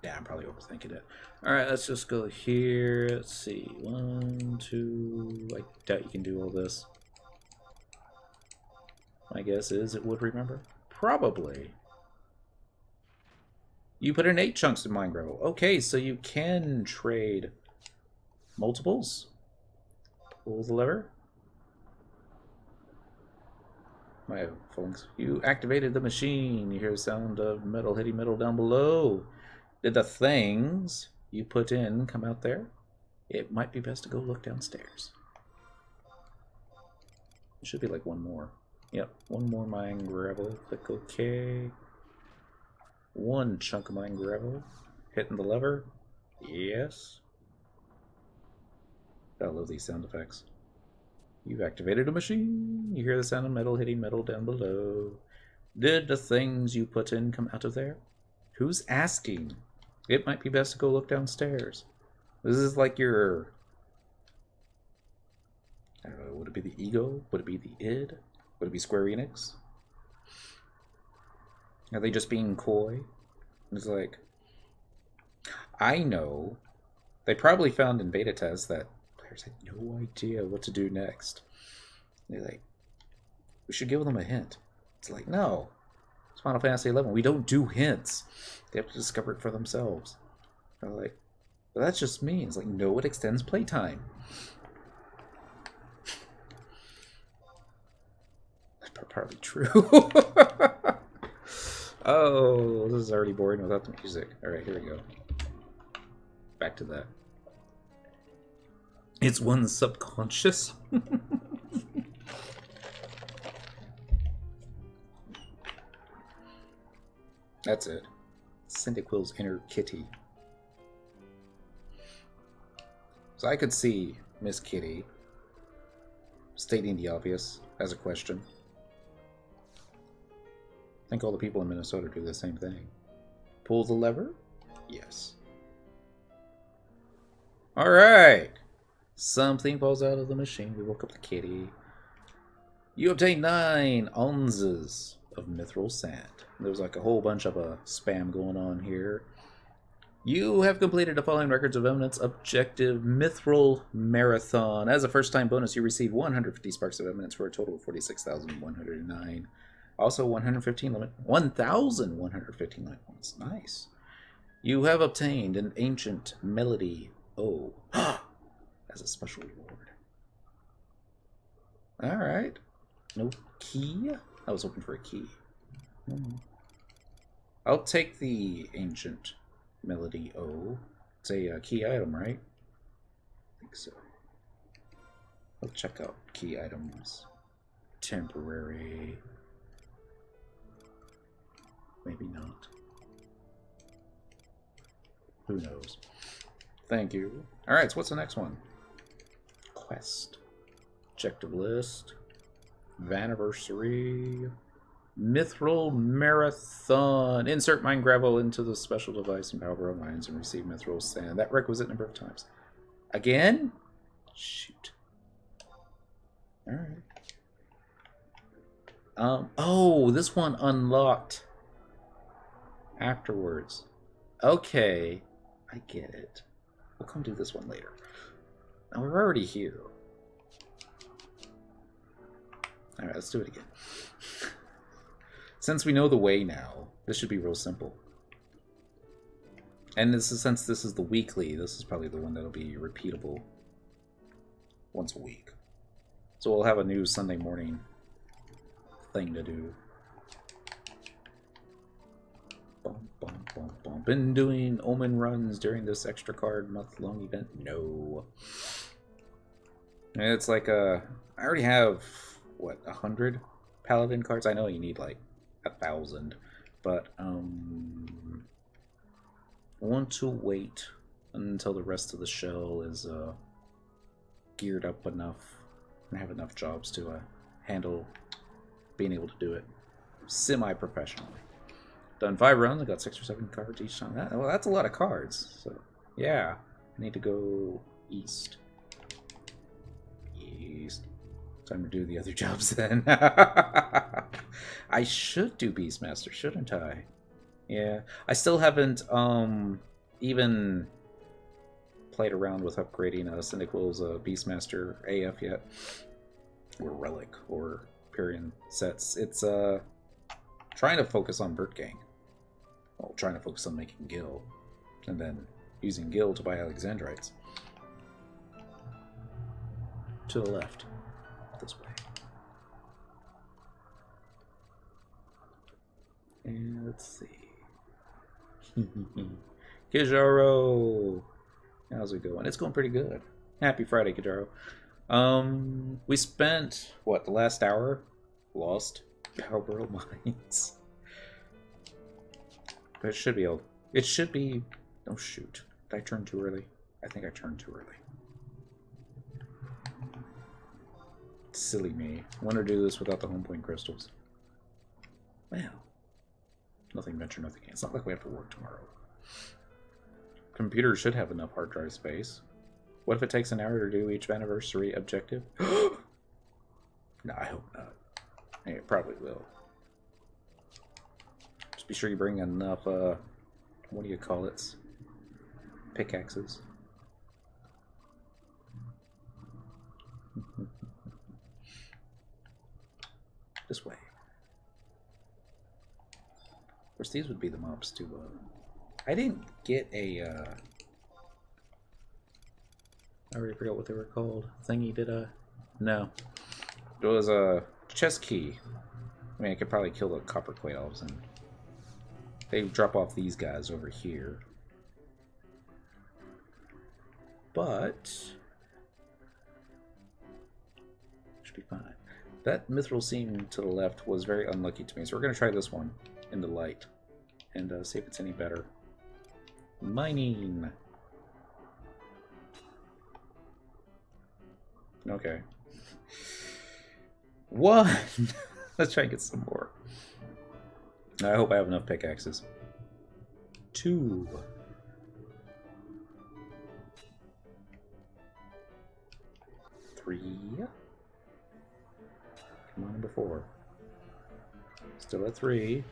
Yeah, I'm probably overthinking it. Alright, let's just go here. Let's see. 1, 2. I doubt you can do all this. My guess is it would remember. Probably. You put in 8 chunks in mine gravel. Okay, so you can trade multiples. Pull the lever. My phones. You activated the machine. You hear the sound of metal hitting metal down below. Did the things you put in come out there? It might be best to go look downstairs. It should be like one more. Yep, one more mine gravel. Click OK. 1 chunk of mine gravel. Hitting the lever. Yes. I love these sound effects. You've activated a machine. You hear the sound of metal hitting metal down below. Did the things you put in come out of there? Who's asking? It might be best to go look downstairs. This is like your... I don't know, would it be the ego? Would it be the id? Would it be Square Enix? Are they just being coy? It's like... I know. They probably found in beta tests that players had no idea what to do next. They're like, we should give them a hint. It's like, no. It's Final Fantasy XI. We don't do hints. They have to discover it for themselves. They're like, but that's just me. It's like, no, it extends playtime. That's partly true. Oh, this is already boring without the music. Alright, here we go. Back to that. It's one's subconscious. That's it. Cyndaquil's inner kitty. So I could see Miss Kitty stating the obvious as a question. I think all the people in Minnesota do the same thing. Pull the lever? Yes. Alright! Something falls out of the machine. We woke up the kitty. You obtain 9 ounces of mithril sand. There's like a whole bunch of spam going on here. You have completed the following Records of Eminence objective mithril marathon. As a first-time bonus, you receive 150 sparks of eminence for a total of 46,109. Also, 1,115 limit points. Nice. You have obtained an ancient melody O as a special reward. All right. No key. I was hoping for a key. I'll take the ancient melody O. It's a key item, right? I think so. Let's check out key items. Temporary. Maybe not. Who knows? Thank you. Alright, so what's the next one? Quest. Objective list. Vana'versary. Mithril Marathon. Insert mine gravel into the special device and power mines and receive mithril sand. That requisite number of times. Again? Shoot. Alright. Oh, this one unlocked afterwards. Okay. I get it. We'll come do this one later. Now we're already here. Alright, let's do it again. Since we know the way now, this should be real simple. And this is, since this is the weekly, this is probably the one that'll be repeatable once a week. So we'll have a new Sunday morning thing to do. Bum, bum, bum, bum. Been doing Omen runs during this extra card month-long event? No. It's like I already have, what, 100 Paladin cards? I know you need like 1,000, but I want to wait until the rest of the shell is geared up enough and have enough jobs to handle being able to do it semi-professionally. Done 5 runs, I got 6 or 7 cards each time. Well, that's a lot of cards. So, yeah, I need to go east. East. Time to do the other jobs then. I should do Beastmaster, shouldn't I? Yeah, I still haven't even played around with upgrading Cynical's Beastmaster AF yet, or Relic, or Pyrian sets. It's trying to focus on Burt Gang. Well, trying to focus on making Gil, and then using Gil to buy Alexandrites. To the left. This way. And let's see. Kijaro! How's it going? It's going pretty good. Happy Friday, Kijaro. We spent, what, the last hour? Lost Cowgirl Mines. But it should be, it should be, oh shoot. Did I turn too early? I think I turned too early. Silly me. Want to do this without the home point crystals. Well, nothing venture, nothing gain. It's not like we have to work tomorrow. Computer should have enough hard drive space. What if it takes an hour to do each Vana'versary objective? No, I hope not. Hey, it probably will. Just be sure you bring enough, what do you call it? Pickaxes. This way. Of course, these would be the mobs to, I didn't get a, I already forgot what they were called. Thingy did no. It was a chest key. I mean, I could probably kill the copper clay elves and they drop off these guys over here. But should be fine. That mithril seam to the left was very unlucky to me, so we're going to try this one in the light and see if it's any better. Mining. Okay. One! Let's try and get some more. I hope I have enough pickaxes. 2. 3. Come on, number 4. Still at 3.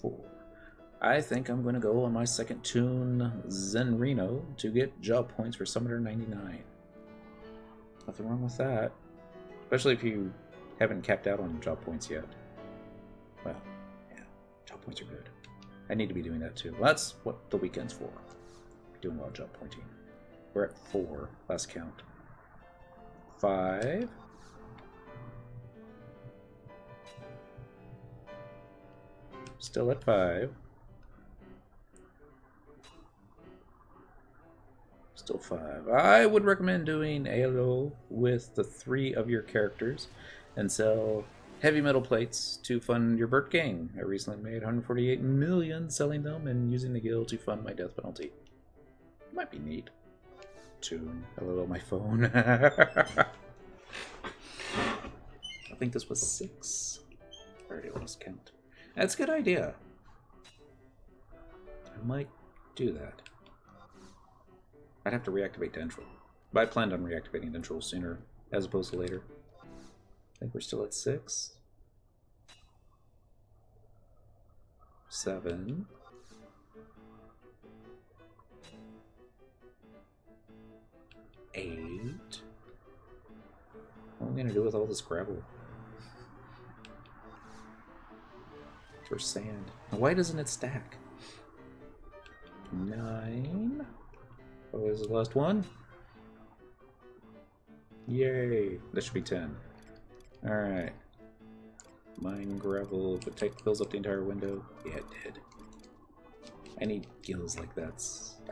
4. I think I'm going to go on my second tune, Zenreno, to get job points for Summoner 99. Nothing wrong with that. Especially if you haven't capped out on job points yet. Well, yeah, job points are good. I need to be doing that too. Well, that's what the weekend's for. Doing a lot of job pointing. We're at 4, last count. 5. Still at 5. Still 5. I would recommend doing ALO with the 3 of your characters and sell heavy metal plates to fund your Burt gang. I recently made 148 million selling them and using the guild to fund my death penalty. Might be neat. Tune ALO on my phone. I think this was 6. I already lost count. That's a good idea. I might do that. I'd have to reactivate Dendril. But I planned on reactivating Dendril sooner, as opposed to later. I think we're still at 6. 7. 8. What am I going to do with all this gravel? For sand. Why doesn't it stack? 9. What was the last one? Yay! That should be 10. Alright. Mine gravel, but tech fills up the entire window. Yeah, it did. I need gills like that.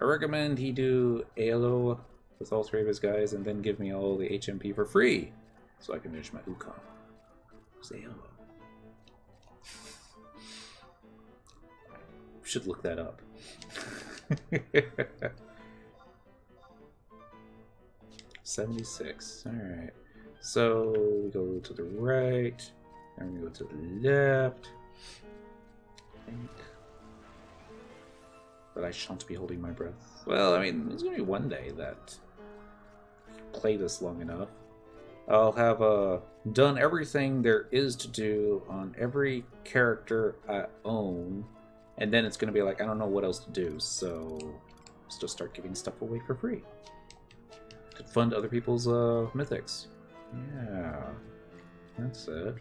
I recommend he do ALO with all 3 of his guys and then give me all the HMP for free so I can finish my Ukon. It's ALO. Should look that up. 76. Alright. So we go to the right, and we go to the left. I think. But I shan't be holding my breath. Well, I mean, there's gonna be one day that play this long enough. I'll have done everything there is to do on every character I own. And then it's going to be like, I don't know what else to do, so let's just start giving stuff away for free. To fund other people's mythics. Yeah, that's it.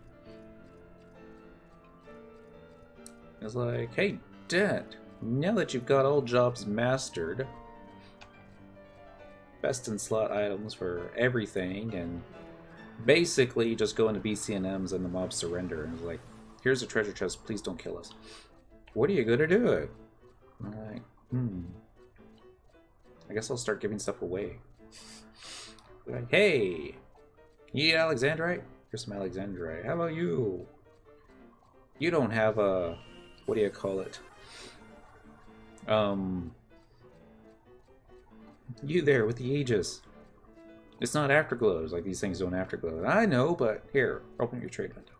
It's like, hey, Dad, now that you've got all jobs mastered, best in slot items for everything, and basically just go into BCNMs and the mobs surrender, and it's like, here's a treasure chest, please don't kill us. What are you gonna do? I'm like, I guess I'll start giving stuff away. Like, hey, you need Alexandrite? Here's some Alexandrite. How about you? You don't have a, what do you call it? You there with the Aegis. It's not afterglows, like these things don't afterglow. I know, but here, open your trade window.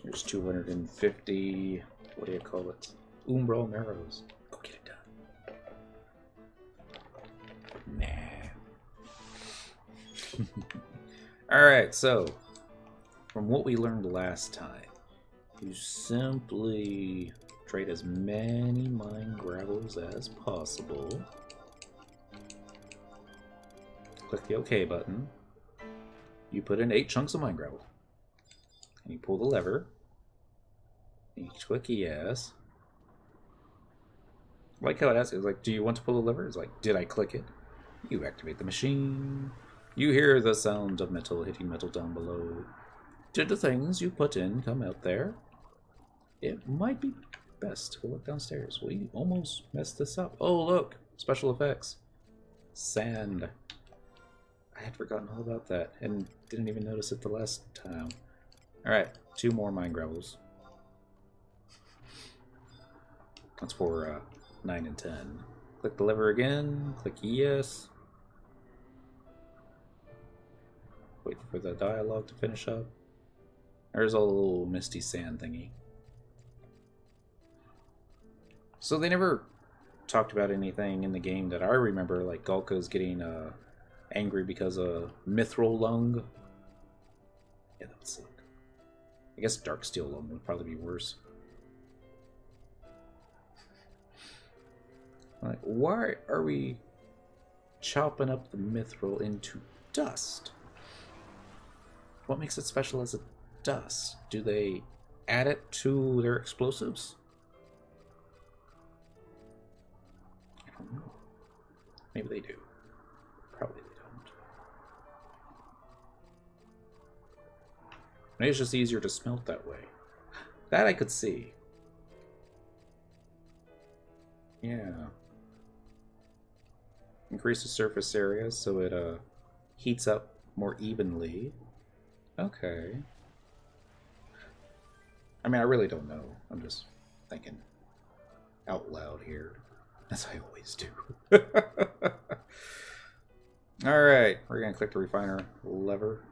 There's 250, what do you call it? Umbral marrows. Go get it done. Nah. Alright, so, from what we learned last time, you simply trade as many mine gravels as possible. Click the OK button. You put in 8 chunks of mine gravel. And you pull the lever. And you click yes. I like how it asks, it's like, do you want to pull the lever? It's like, did I click it? You activate the machine. You hear the sound of metal hitting metal down below. Did the things you put in come out there? It might be best to look downstairs. We almost messed this up. Oh, look! Special effects. Sand. I had forgotten all about that and didn't even notice it the last time. Alright, 2 more mine gravels. That's for 9 and 10. Click the lever again, click yes. Wait for the dialogue to finish up. There's a little misty sand thingy. So they never talked about anything in the game that I remember, like Galka's getting angry because of mithril lung. Yeah, that would suck. I guess dark steel lung would probably be worse. Like, why are we chopping up the mithril into dust? What makes it special as a dust? Do they add it to their explosives? I don't know. Maybe they do. Probably they don't. Maybe it's just easier to smelt that way. That I could see. Yeah. Increase the surface area so it heats up more evenly. Okay. I mean, I really don't know. I'm just thinking out loud here, as I always do. Alright, we're going to click the refiner lever.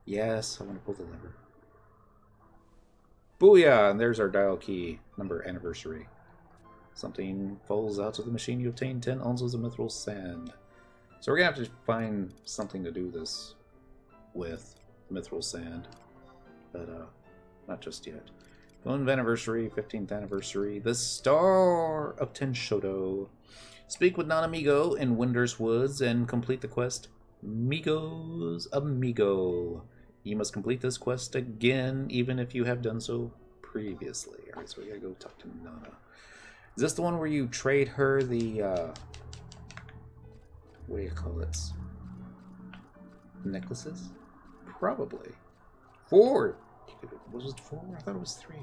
Yes, I want to pull the lever. Booyah! And there's our dial key, number anniversary. Something falls out of the machine. You obtain 10 ounces of mithril sand. So we're going to have to find something to do this with mithril sand. But, not just yet. Vana'versary, 15th anniversary. The Star of Tenshoto. Speak with Non-Amigo in Winder's Woods and complete the quest Migos Amigo. You must complete this quest again, even if you have done so previously. Alright, so we gotta go talk to Nana. Is this the one where you trade her the, what do you call it? Necklaces? Probably. 4! Was it 4? I thought it was 3.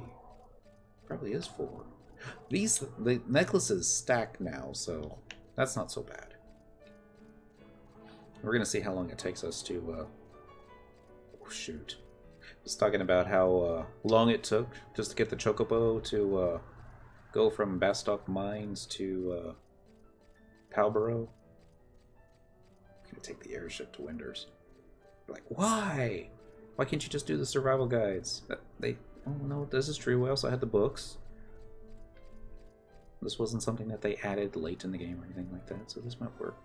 Probably is 4. The necklaces stack now, so that's not so bad. We're gonna see how long it takes us to, oh shoot. I was talking about how long it took just to get the Chocobo to, go from Bastock Mines to Palborough. I'm gonna take the airship to Winders. Like, why? Why can't you just do the survival guides? Oh no, this is true. We also had the books. This wasn't something that they added late in the game or anything like that, so this might work.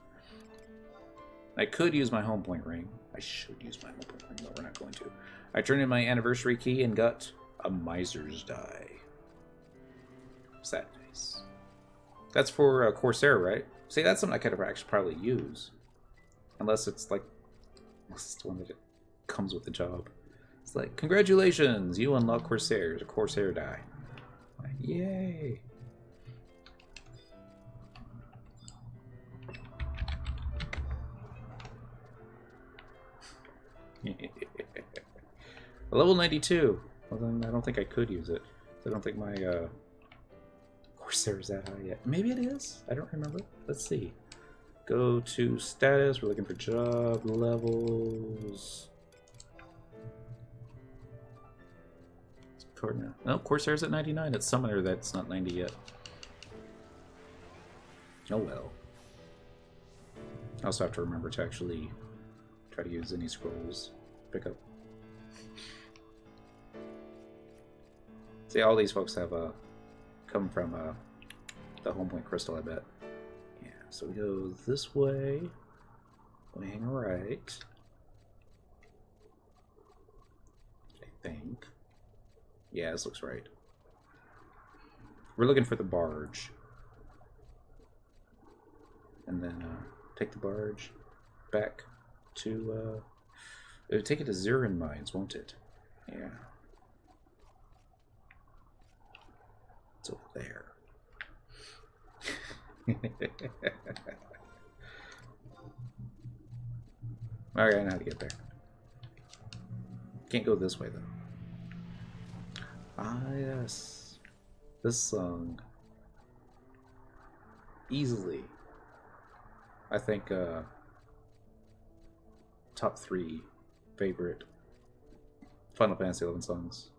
I could use my home point ring. I should use my home point ring, but we're not going to. I turned in my anniversary key and got a miser's die. Sad face. That's for Corsair, right? See, that's something I could actually probably use. Unless it's like... Unless it's the one that comes with the job. It's like, congratulations! You unlock Corsairs, a Corsair die. Like, yay! Level 92. Well, then I don't think I could use it. I don't think my Corsair is that high yet. Maybe it is. I don't remember. Let's see. Go to status. We're looking for job levels. No, Corsair's at 99. It's Summoner that's not 90 yet. Oh well. I also have to remember to actually try to use any scrolls. Pick up. See, all these folks have come from the home point crystal, I bet. Yeah, so we go this way. We hang right. I think. Yeah, this looks right. We're looking for the barge. And then take the barge back to... it'll take it to Zurin Mines, won't it? Yeah. It's over there. Alright, I know how to get there. Can't go this way, though. Ah, yes. This song. Easily. I think, top 3 favorite Final Fantasy XI songs.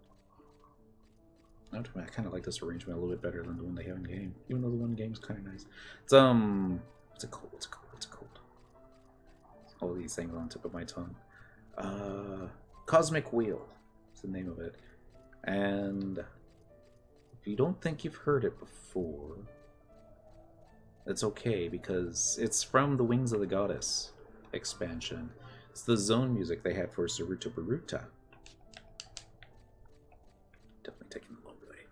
I kind of like this arrangement a little bit better than the one they have in the game, even though the one in the game is kind of nice. It's what's it called? What's it called? What's it called? All these things on the tip of my tongue. Cosmic Wheel is the name of it. And if you don't think you've heard it before, that's okay, because it's from the Wings of the Goddess expansion. It's the zone music they had for Saruta Baruta. Definitely taking the long way.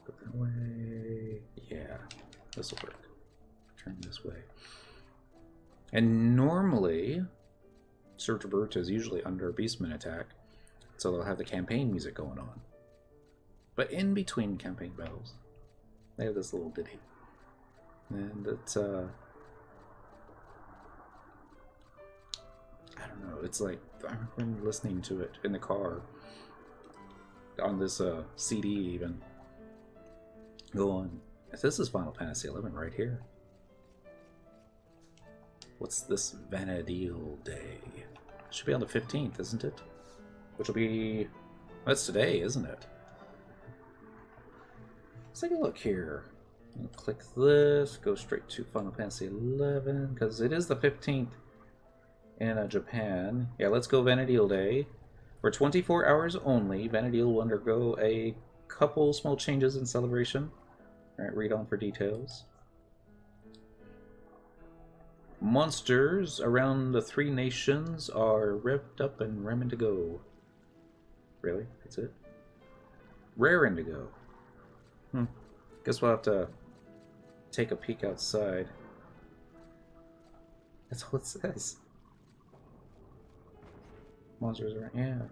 Go that way. Yeah, this will work. Turn this way. And normally, Saruta Baruta is usually under a Beastman attack, so they'll have the campaign music going on. But in between campaign battles, they have this little ditty. And it's, I don't know, it's like, I remember listening to it in the car, on this CD even, go on. This is Final Fantasy XI right here. What's this Vana'versary Day? It should be on the 15th, isn't it? Which will be... That's today, isn't it? Let's take a look here. I'll click this, go straight to Final Fantasy XI, because it is the 15th in Japan. Yeah, let's go Vana'versary Day. For 24 hours only, Vana'versary will undergo a couple small changes in celebration. Alright, read on for details. Monsters around the 3 nations are revved up and ramming to go. Really? That's it? Raring to go. Guess we'll have to take a peek outside. That's all it says. Monsters around, yeah.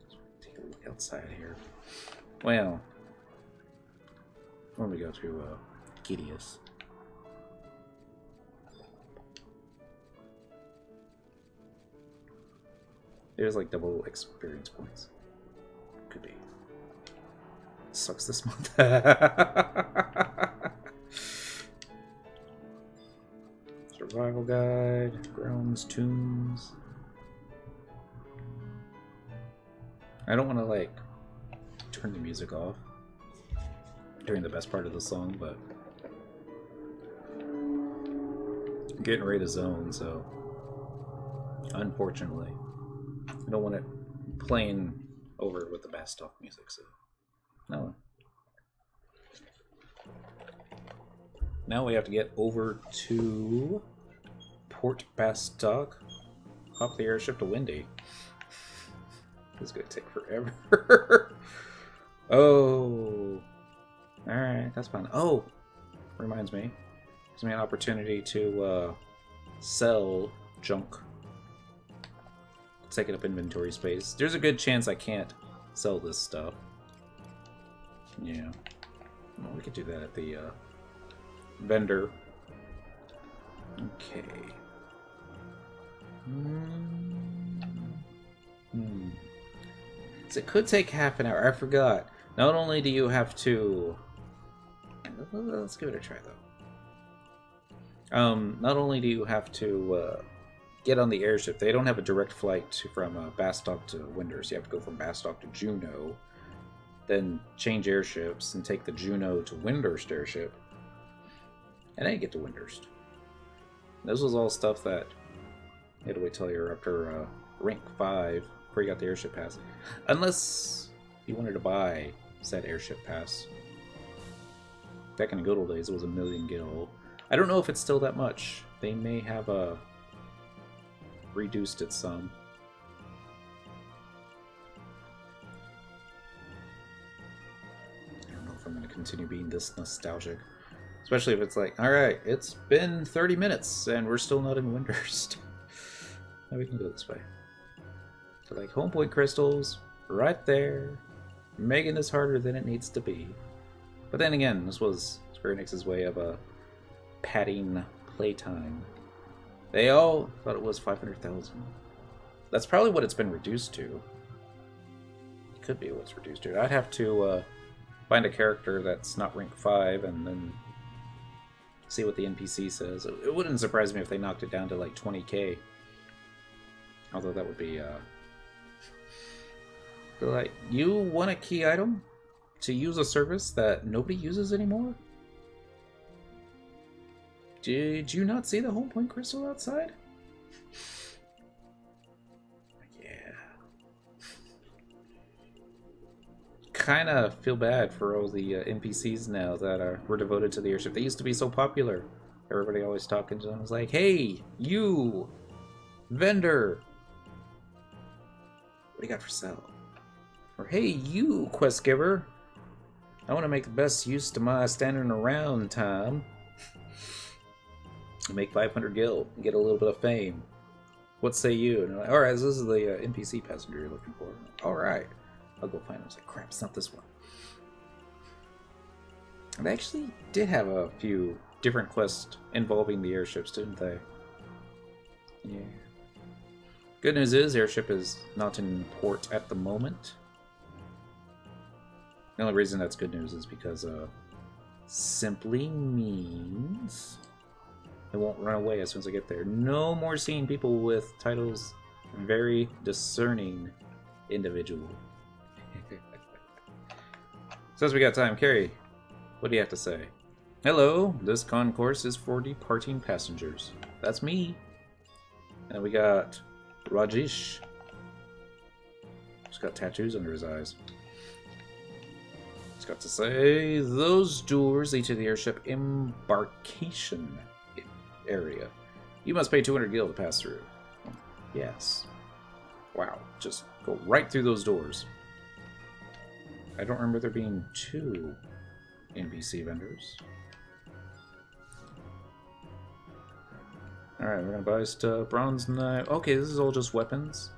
Let's take a look outside here. Well, when we go to Gideus. There's like double experience points. Could be. Sucks this month. Survival guide, grounds, tombs. I don't want to like turn the music off during the best part of the song, but I'm getting ready to zone, so unfortunately. I don't want it playing over with the Bastock music, so no. Now we have to get over to Port Bastock, hop the airship to Windy. This is gonna take forever. Oh, alright, that's fine. Oh, reminds me, gives me an opportunity to sell junk. Taking up inventory space. There's a good chance I can't sell this stuff. Yeah. Well, we could do that at the vendor. Okay. So it could take half an hour. I forgot. Not only do you have to... Let's give it a try, though. Not only do you have to... get on the airship. They don't have a direct flight from Bastock to Windurst. You have to go from Bastock to Juneau, then change airships and take the Juneau to Windurst airship, and then you get to Windurst. This was all stuff that you had to wait till you're up to rank 5 before you got the airship pass. Unless you wanted to buy said airship pass. Back in the good old days, it was 1,000,000 gil. I don't know if it's still that much. They may have reduced it some. I don't know if I'm going to continue being this nostalgic. Especially if it's like, alright, it's been 30 minutes and we're still not in Windurst. Now we can go this way. So like, home point crystals, right there. Making this harder than it needs to be. But then again, this was Square Enix's way of padding playtime. They all thought it was 500,000. That's probably what it's been reduced to. It could be what it's reduced to. I'd have to find a character that's not rank 5 and then see what the NPC says. It wouldn't surprise me if they knocked it down to like 20k. Although that would be... like, you want a key item to use a service that nobody uses anymore? Did you not see the home point crystal outside? Yeah. Kind of feel bad for all the NPCs now that were devoted to the airship. They used to be so popular. Everybody always talking to them was like, "Hey, you, vendor, what do you got for sale?" Or, "Hey, you, quest giver, I want to make the best use of my standing around time. Make 500 gil and get a little bit of fame. What say you?" And they're like, "Alright, so this is the NPC passenger you're looking for." Alright. I'll go find him. I was like, crap, it's not this one. And they actually did have a few different quests involving the airships, didn't they? Yeah. Good news is, airship is not in port at the moment. The only reason that's good news is because simply means it won't run away as soon as I get there. No more seeing people with titles very discerning individual. Says we got time. Carrie, what do you have to say? Hello, this concourse is for departing passengers. That's me. And we got Rajesh. He's got tattoos under his eyes. He's got to say, those doors lead to the airship embarkation area. You must pay 200 gil to pass through. Yes. Wow, just go right through those doors. I don't remember there being 2 NPC vendors. Alright, we're gonna buy stuff. Bronze knife. Okay, this is all just weapons.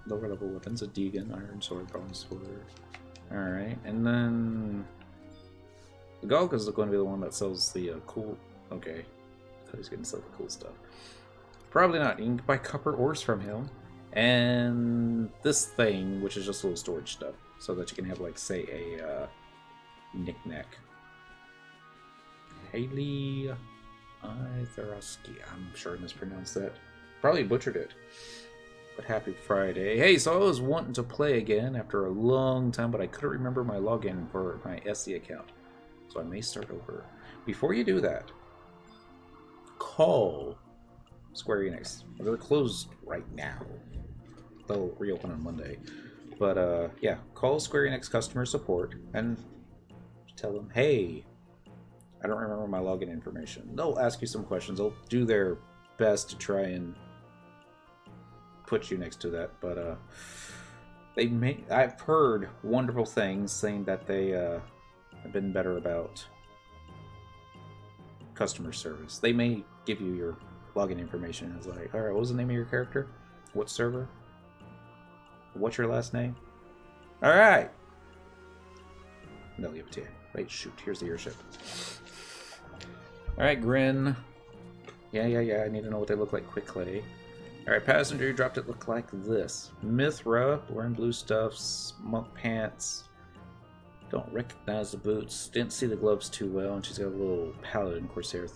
Lower level weapons. A Deegan, iron sword, bronze sword. Alright, and then the Galk is going to be the one that sells the cool... Okay, I thought he was going to sell the cool stuff. Probably not. You can buy copper ores from him. And this thing, which is just a little storage stuff, so that you can have, like, say, a knick-knack. Haley Itharaski. I'm sure I mispronounced that. Probably butchered it. But happy Friday. Hey, so I was wanting to play again after a long time, but I couldn't remember my login for my SC account. So I may start over. Before you do that, call Square Enix. They're closed right now. They'll reopen on Monday. But, yeah, call Square Enix customer support and tell them, hey, I don't remember my login information. They'll ask you some questions. They'll do their best to try and put you next to that. But, I've heard wonderful things saying that they have been better about customer service. They may give you your login information. It's like, alright, what was the name of your character? What server? What's your last name? Alright! They'll give it to you. Wait, shoot, here's the airship. Alright, Grin. Yeah, I need to know what they look like quickly. Alright, passenger, you dropped it look like this. Mithra, wearing blue stuffs, monk pants. Don't recognize the boots. Didn't see the gloves too well, and she's got a little paladin corsair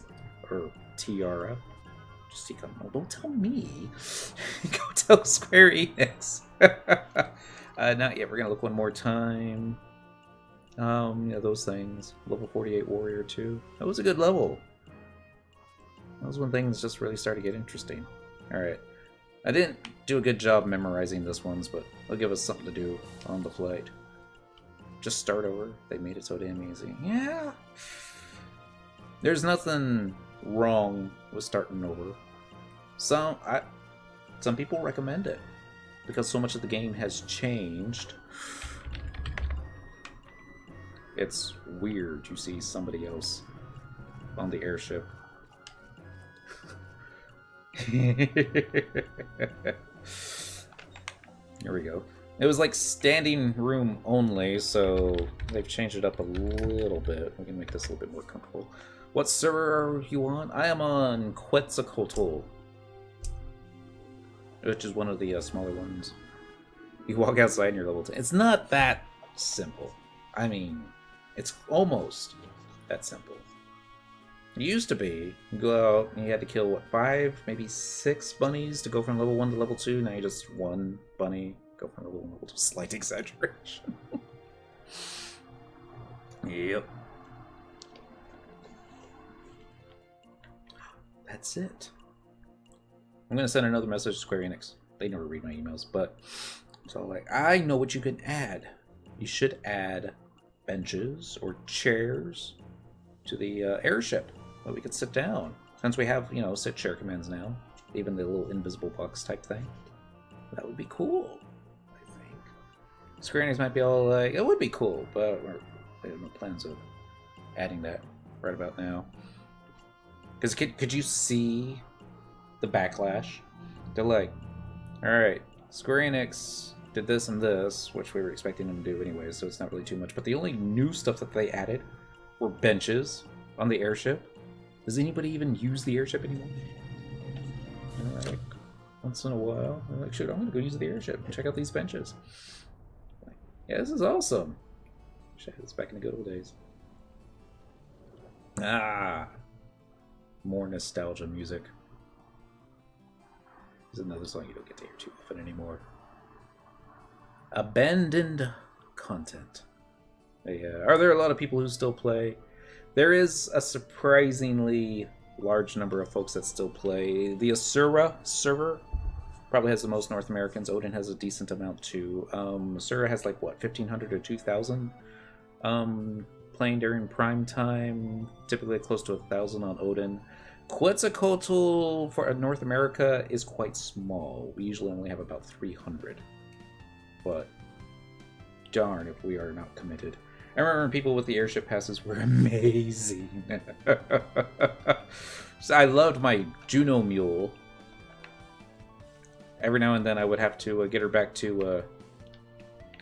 or tiara. Just oh, don't tell me. Go tell Square Enix. Not yet. We're gonna look one more time. Yeah, those things. Level 48 warrior 2. That was a good level. That was when things just really started to get interesting. Alright. I didn't do a good job memorizing this ones, but they'll give us something to do on the flight. Just start over. They made it so damn easy. Yeah. There's nothing wrong with starting over. Some people recommend it because so much of the game has changed. It's weird you see somebody else on the airship. Here we go. It was like standing room only, so they've changed it up a little bit. We can make this a little bit more comfortable. What server are you on? I am on Quetzalcoatl, which is one of the smaller ones. You walk outside and you're level 10. It's not that simple. I mean, it's almost that simple. It used to be, you go out and you had to kill, what, 5, maybe 6 bunnies to go from level 1 to level 2. Now you just 1 bunny, go from level 1 to level 2. Slight exaggeration. Yep. that's it. I'm gonna send another message to Square Enix. They never read my emails, but so like, I know what you can add. You should add benches or chairs to the airship that we could sit down. Since we have, you know, sit chair commands now, even the little invisible box type thing. That would be cool, I think. Square Enix might be all like, it would be cool, but they have no plans of adding that right about now. Because could you see the backlash? They're like, alright, Square Enix did this and this, which we were expecting them to do anyway, so it's not really too much. But the only new stuff that they added were benches on the airship. Does anybody even use the airship anymore? You know, like, once in a while, I'm like, shoot, I'm gonna go use the airship and check out these benches. Like, yeah, this is awesome. Shit, it's back in the good old days. Ah, more nostalgia music. There's another song you don't get to hear too often anymore. Abandoned content. Are there a lot of people who still play? There is a surprisingly large number of folks that still play. The Asura server probably has the most North Americans. Odin has a decent amount too. Asura has like, what, 1,500 or 2,000 playing during prime time. Typically close to 1,000 on Odin. Quetzalcoatl for North America is quite small. We usually only have about 300. But darn if we are not committed. I remember people with the airship passes were amazing. So I loved my Juno mule. Every now and then I would have to get her back to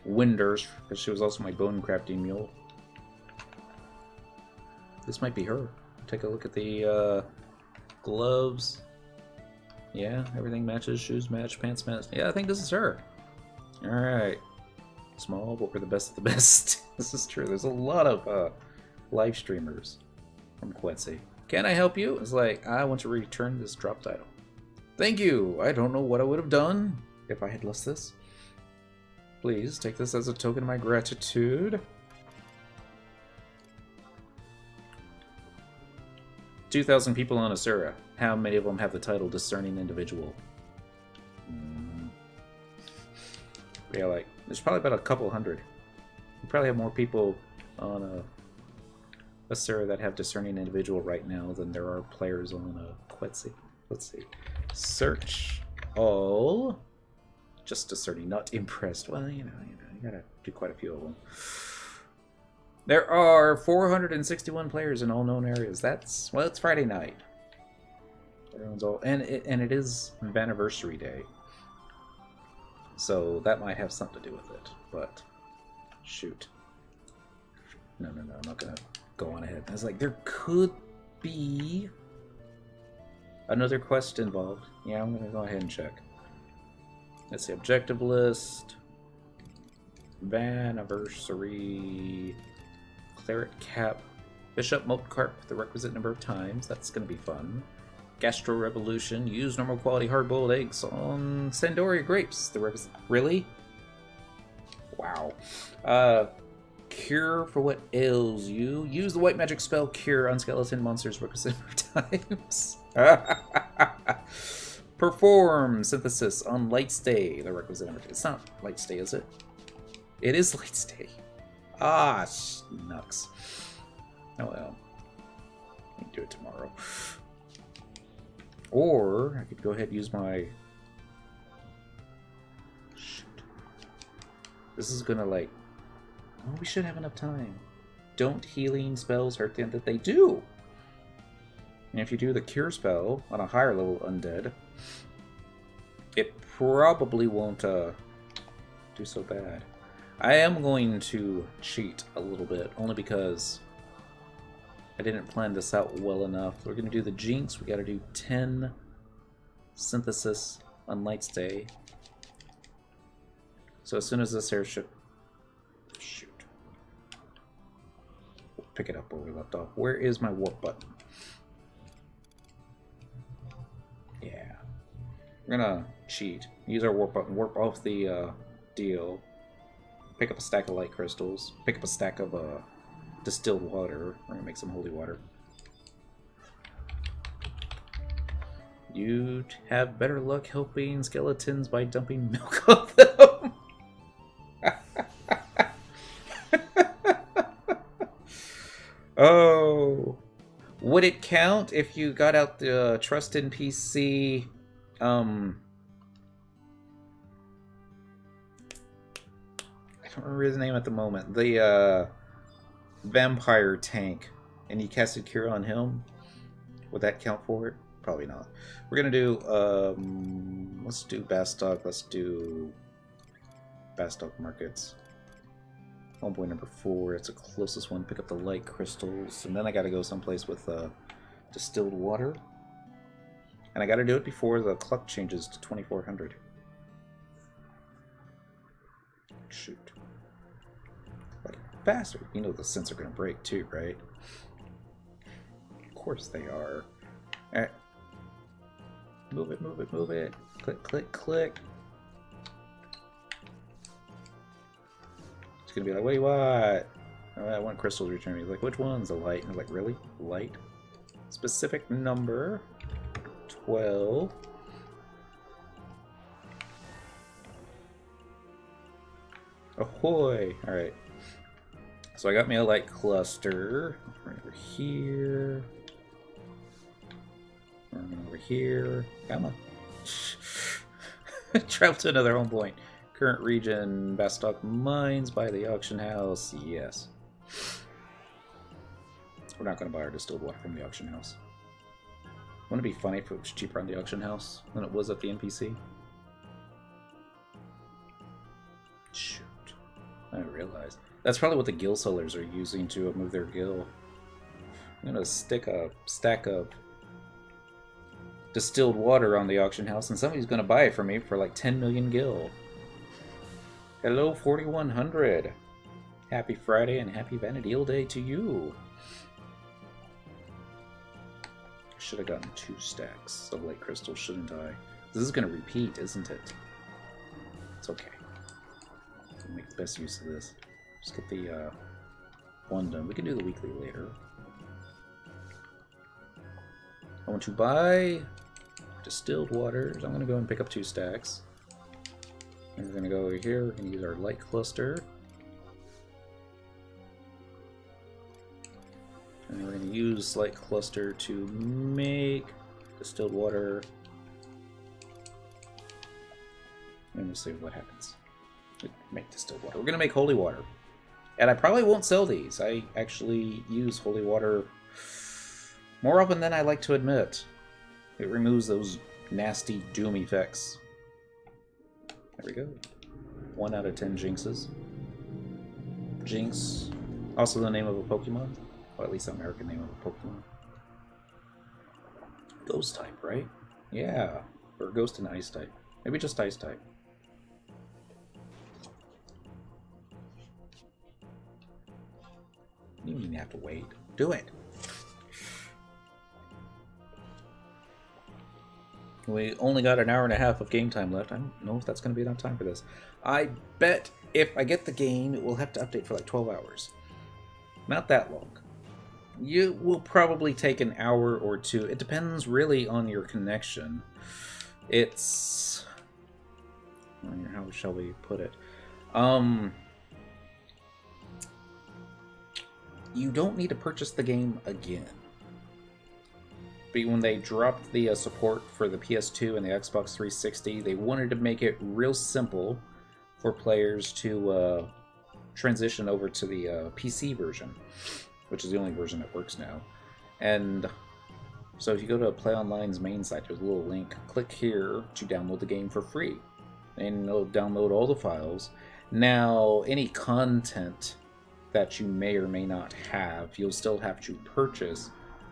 Winders, because she was also my bone crafting mule. This might be her. Take a look at the gloves. Yeah, everything matches. Shoes match, pants match. Yeah, I think this is her. Alright. Small, but we're the best of the best. This is true. There's a lot of live streamers from Quetzy. Can I help you? It's like, I want to return this drop title. Thank you! I don't know what I would have done if I had lost this. Please take this as a token of my gratitude. 2,000 people on Asura. How many of them have the title Discerning Individual? Yeah, like, there's probably about a couple hundred. You probably have more people on Asura that have Discerning Individual right now than there are players on Quetzy. Let's see. Search all. Just Discerning, not Impressed. Well, you gotta do quite a few of them. There are 461 players in all known areas. That's, well, it's Friday night. Everyone's all, and it is Vana'versary Day. So that might have something to do with it, but shoot. No, I'm not gonna go on ahead. I was like, there could be another quest involved. Yeah, I'm gonna go ahead and check. Let's see, objective list. Vana'versary. Claret Cap. Bishop Moat Carp the requisite number of times. That's gonna be fun. Gastro Revolution. Use normal quality hard-boiled eggs on Sandoria grapes. The requisite. Really? Wow. Cure for what ails you. Use the white magic spell Cure on skeleton monsters requisite number of times. Perform synthesis on Lightstay. The requisite number. It's not Lightstay, is it? It is Lightstay. Ah, schnucks. Oh well. I can do it tomorrow. Or I could go ahead and use my... Shoot. This is gonna like... Oh, we should have enough time. Don't healing spells hurt them that they do? And if you do the cure spell on a higher level undead, it probably won't do so bad. I am going to cheat a little bit, only because I didn't plan this out well enough. We're going to do the Jinx. We got to do 10 synthesis on Lightstay. So as soon as this airship... Shoot. We'll pick it up where we left off. Where is my warp button? Yeah. We're going to cheat. Use our warp button. Warp off the deal. Pick up a stack of light crystals. Pick up a stack of distilled water. We're gonna make some holy water. You'd have better luck helping skeletons by dumping milk on them. Oh. Would it count if you got out the Trust NPC, I don't remember his name at the moment. The, vampire tank, and you casted Cure on him? Would that count for it? Probably not. We're gonna do, let's do Bastock. Let's do Bastock Markets. Homeboy number 4, it's the closest one. Pick up the light crystals, and then I gotta go someplace with distilled water. And I gotta do it before the clock changes to 2400. Shoot. Like faster. You know the scents are gonna break too, right? Of course they are. Alright. Move it, move it, move it. Click, click, click. Gonna be like, what do you want? Oh, I want crystals returned. He's like, which one's a light? And I'm like, really? Light? Specific number 12. Ahoy! Alright. So I got me a light cluster. Right over here. Right over here. Come on. Travel to another home point. Current region, Bastock Mines by the auction house. Yes. We're not going to buy our distilled water from the auction house. Wouldn't it be funny if it was cheaper on the auction house than it was at the NPC? Shoot. I didn't realize. That's probably what the gill sellers are using to move their gill. I'm going to stick a stack of distilled water on the auction house, and somebody's going to buy it from me for like 10 million gill. Hello, 4100. Happy Friday and happy Vana'versary Day to you. Should have gotten 2 stacks of light crystals, shouldn't I? This is going to repeat, isn't it? It's okay. We'll make the best use of this. Just get the one done. We can do the weekly later. I want to buy distilled waters. I'm going to go and pick up 2 stacks. And we're going to go over here, we're going to use our light cluster. And we're going to use light cluster to make distilled water. And we'll see what happens. Make distilled water. We're going to make holy water. And I probably won't sell these. I actually use holy water more often than I like to admit. It removes those nasty doom effects. There we go. 1 out of 10 jinxes. Jinx. Also the name of a Pokemon. Or at least the American name of a Pokemon. Ghost type, right? Yeah. Or Ghost and Ice type. Maybe just Ice type. You don't even have to wait. Do it! We only got an hour and a half of game time left. I don't know if that's going to be enough time for this. I bet if I get the game, it will have to update for like 12 hours. Not that long. You will probably take an hour or 2. It depends really on your connection. It's... how shall we put it? You don't need to purchase the game again. But when they dropped the support for the PS2 and the Xbox 360, they wanted to make it real simple for players to transition over to the PC version, which is the only version that works now. And so if you go to Play Online's main site, there's a little link. Click here to download the game for free. And it'll download all the files. Now, any content that you may or may not have, you'll still have to purchase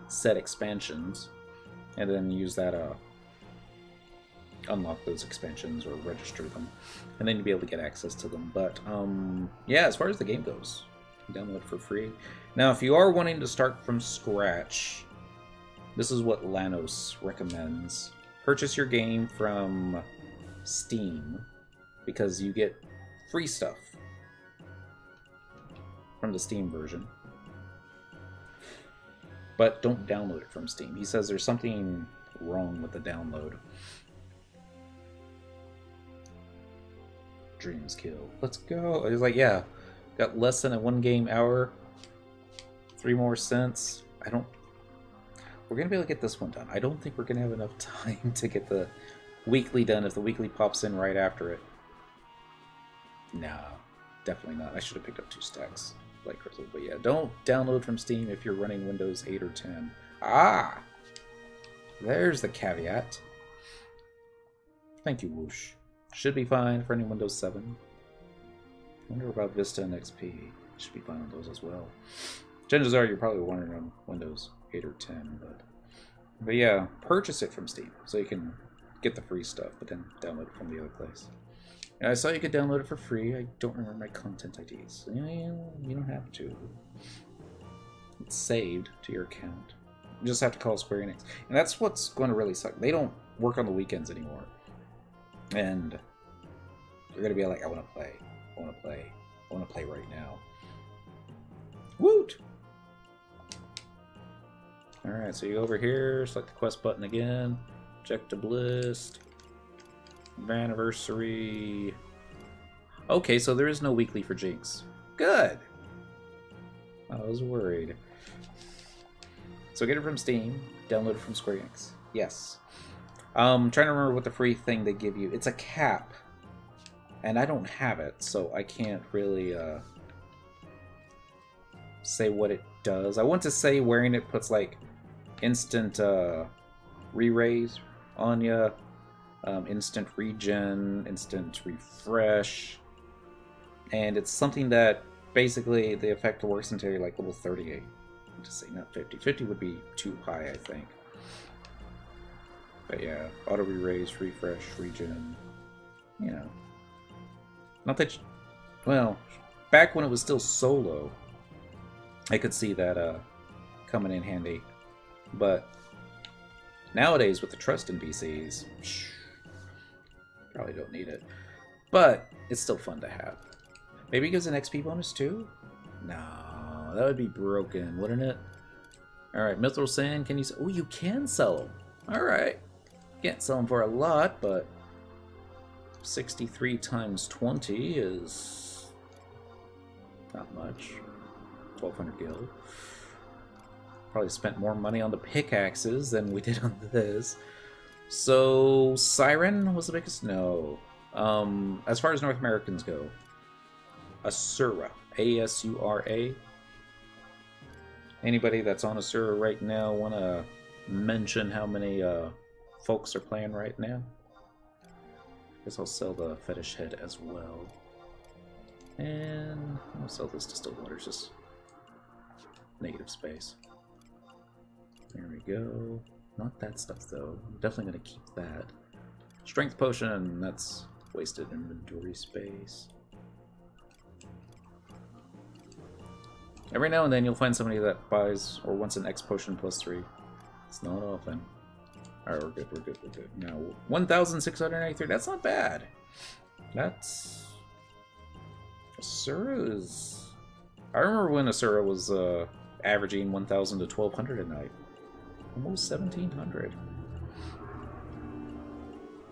set expansions and then use that unlock those expansions or register them, and then you'll be able to get access to them. But yeah, as far as the game goes, you download it for free. Now if you are wanting to start from scratch, this is what Lanos recommends. Purchase your game from Steam because you get free stuff from the Steam version. But don't download it from Steam. He says there's something wrong with the download. Dreams kill. Let's go. I was like, yeah, got less than a 1 game hour. 3 more cents. We're gonna be able to get this one done. I don't think we're gonna have enough time to get the weekly done if the weekly pops in right after it. Nah, definitely not. I should have picked up 2 stacks like Crystal. But yeah, don't download from Steam if you're running Windows 8 or 10. Ah! There's the caveat. Thank you, Whoosh. Should be fine for any Windows 7. I wonder about Vista and XP. Should be fine on those as well. Chances are you're probably wondering on Windows 8 or 10, but yeah, purchase it from Steam so you can get the free stuff, but then download it from the other place. And I saw you could download it for free. I don't remember my content IDs. You don't have to. It's saved to your account. You just have to call Square Enix. And that's what's going to really suck. They don't work on the weekends anymore. And you're going to be like, I want to play. I want to play. I want to play right now. Woot! Alright, so you go over here, select the quest button again, Objective list, Vana'versary. Okay, so there is no weekly for Jinx. Good! I was worried. So get it from Steam, download it from Square Enix. Yes. Trying to remember what the free thing they give you. It's a cap. And I don't have it, so I can't really say what it does. I want to say wearing it puts like instant re-raise on ya, instant regen, instant refresh, and it's something that basically the effect works until you're like level 38. I'm just saying, not 50. 50 would be too high, I think. But yeah, auto re-raise, refresh, regen, you know. Not that, well, back when it was still solo, I could see that coming in handy. But nowadays, with the trust in PCs, probably don't need it. But it's still fun to have. Maybe it gives an XP bonus too? No, that would be broken, wouldn't it? Alright, Mithril Sand, can you sell? Oh, you can sell them. Alright. Can't sell them for a lot, but 63 times 20 is not much. 1200 gil. Probably spent more money on the pickaxes than we did on this. So, Siren was the biggest? No. As far as North Americans go, Asura. A-S-U-R-A. Anybody that's on Asura right now want to mention how many folks are playing right now? Guess I'll sell the fetish head as well. And I'll sell this distilled water, just negative space. There we go. Not that stuff though. I'm definitely going to keep that. Strength potion, that's wasted inventory space. Every now and then you'll find somebody that buys or wants an X potion +3. It's not often. Alright, we're good, we're good, we're good. Now, 1,693, that's not bad. That's... Asura's... I remember when Asura was averaging 1,000 to 1,200 a night. Almost 1,700.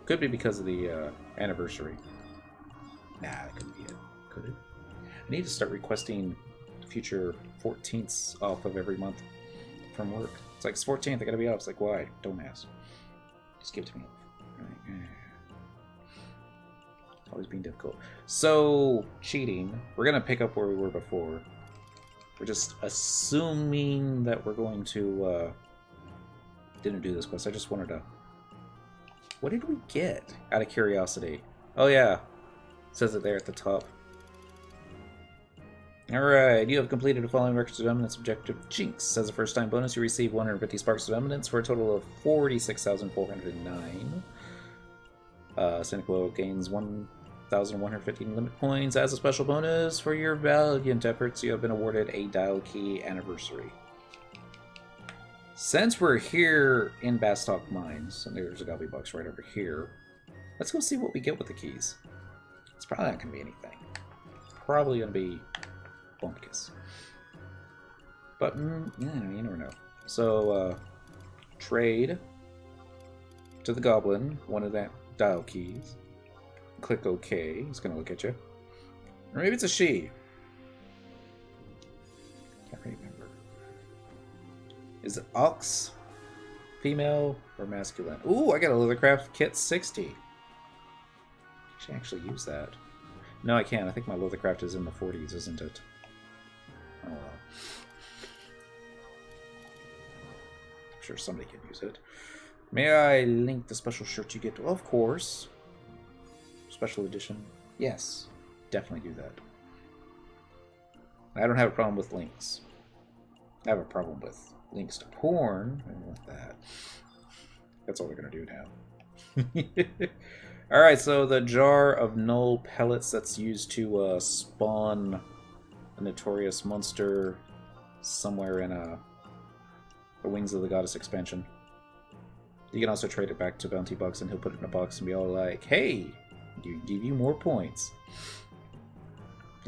Could be because of the anniversary. Nah, that couldn't be it. Could it? I need to start requesting future 14ths off of every month from work. It's like, it's 14th, I gotta be off. It's like, why? Don't ask. Just give it to me. Right. Always being difficult. So, cheating. We're gonna pick up where we were before. We're just assuming that we're going to, didn't do this quest. I just wanted to... What did we get? Out of curiosity. Oh yeah. It says it there at the top. Alright, you have completed the following Records of Eminence objective. Jinx. As a first-time bonus, you receive 150 Sparks of Eminence for a total of 46,409. Cynical gains 1,150 limit points. As a special bonus, for your valiant efforts, you have been awarded a Dial Key Anniversary. Since we're here in Bastok Mines, and there's a Gobby box right over here, let's go see what we get with the keys. It's probably not going to be anything. Probably going to be Bumpkus. But, yeah, you never know. So, trade. to the goblin, one of the dial keys. Click OK. He's gonna look at you. Or maybe it's a she. Can't remember. Is it ox? Female or masculine? Ooh, I got a leathercraft kit 60. I should actually use that. No, I can't. I think my leathercraft is in the 40s, isn't it? Oh well. I'm sure somebody can use it. May I link the special shirt you get? Of course. Special edition. Yes. Definitely do that. I don't have a problem with links. I have a problem with links to porn. I don't want that. That's all they're going to do now. Alright, so the jar of null pellets that's used to spawn a notorious monster somewhere in the Wings of the Goddess expansion. You can also trade it back to Bounty Box and he'll put it in a box and be all like, hey, you give you more points.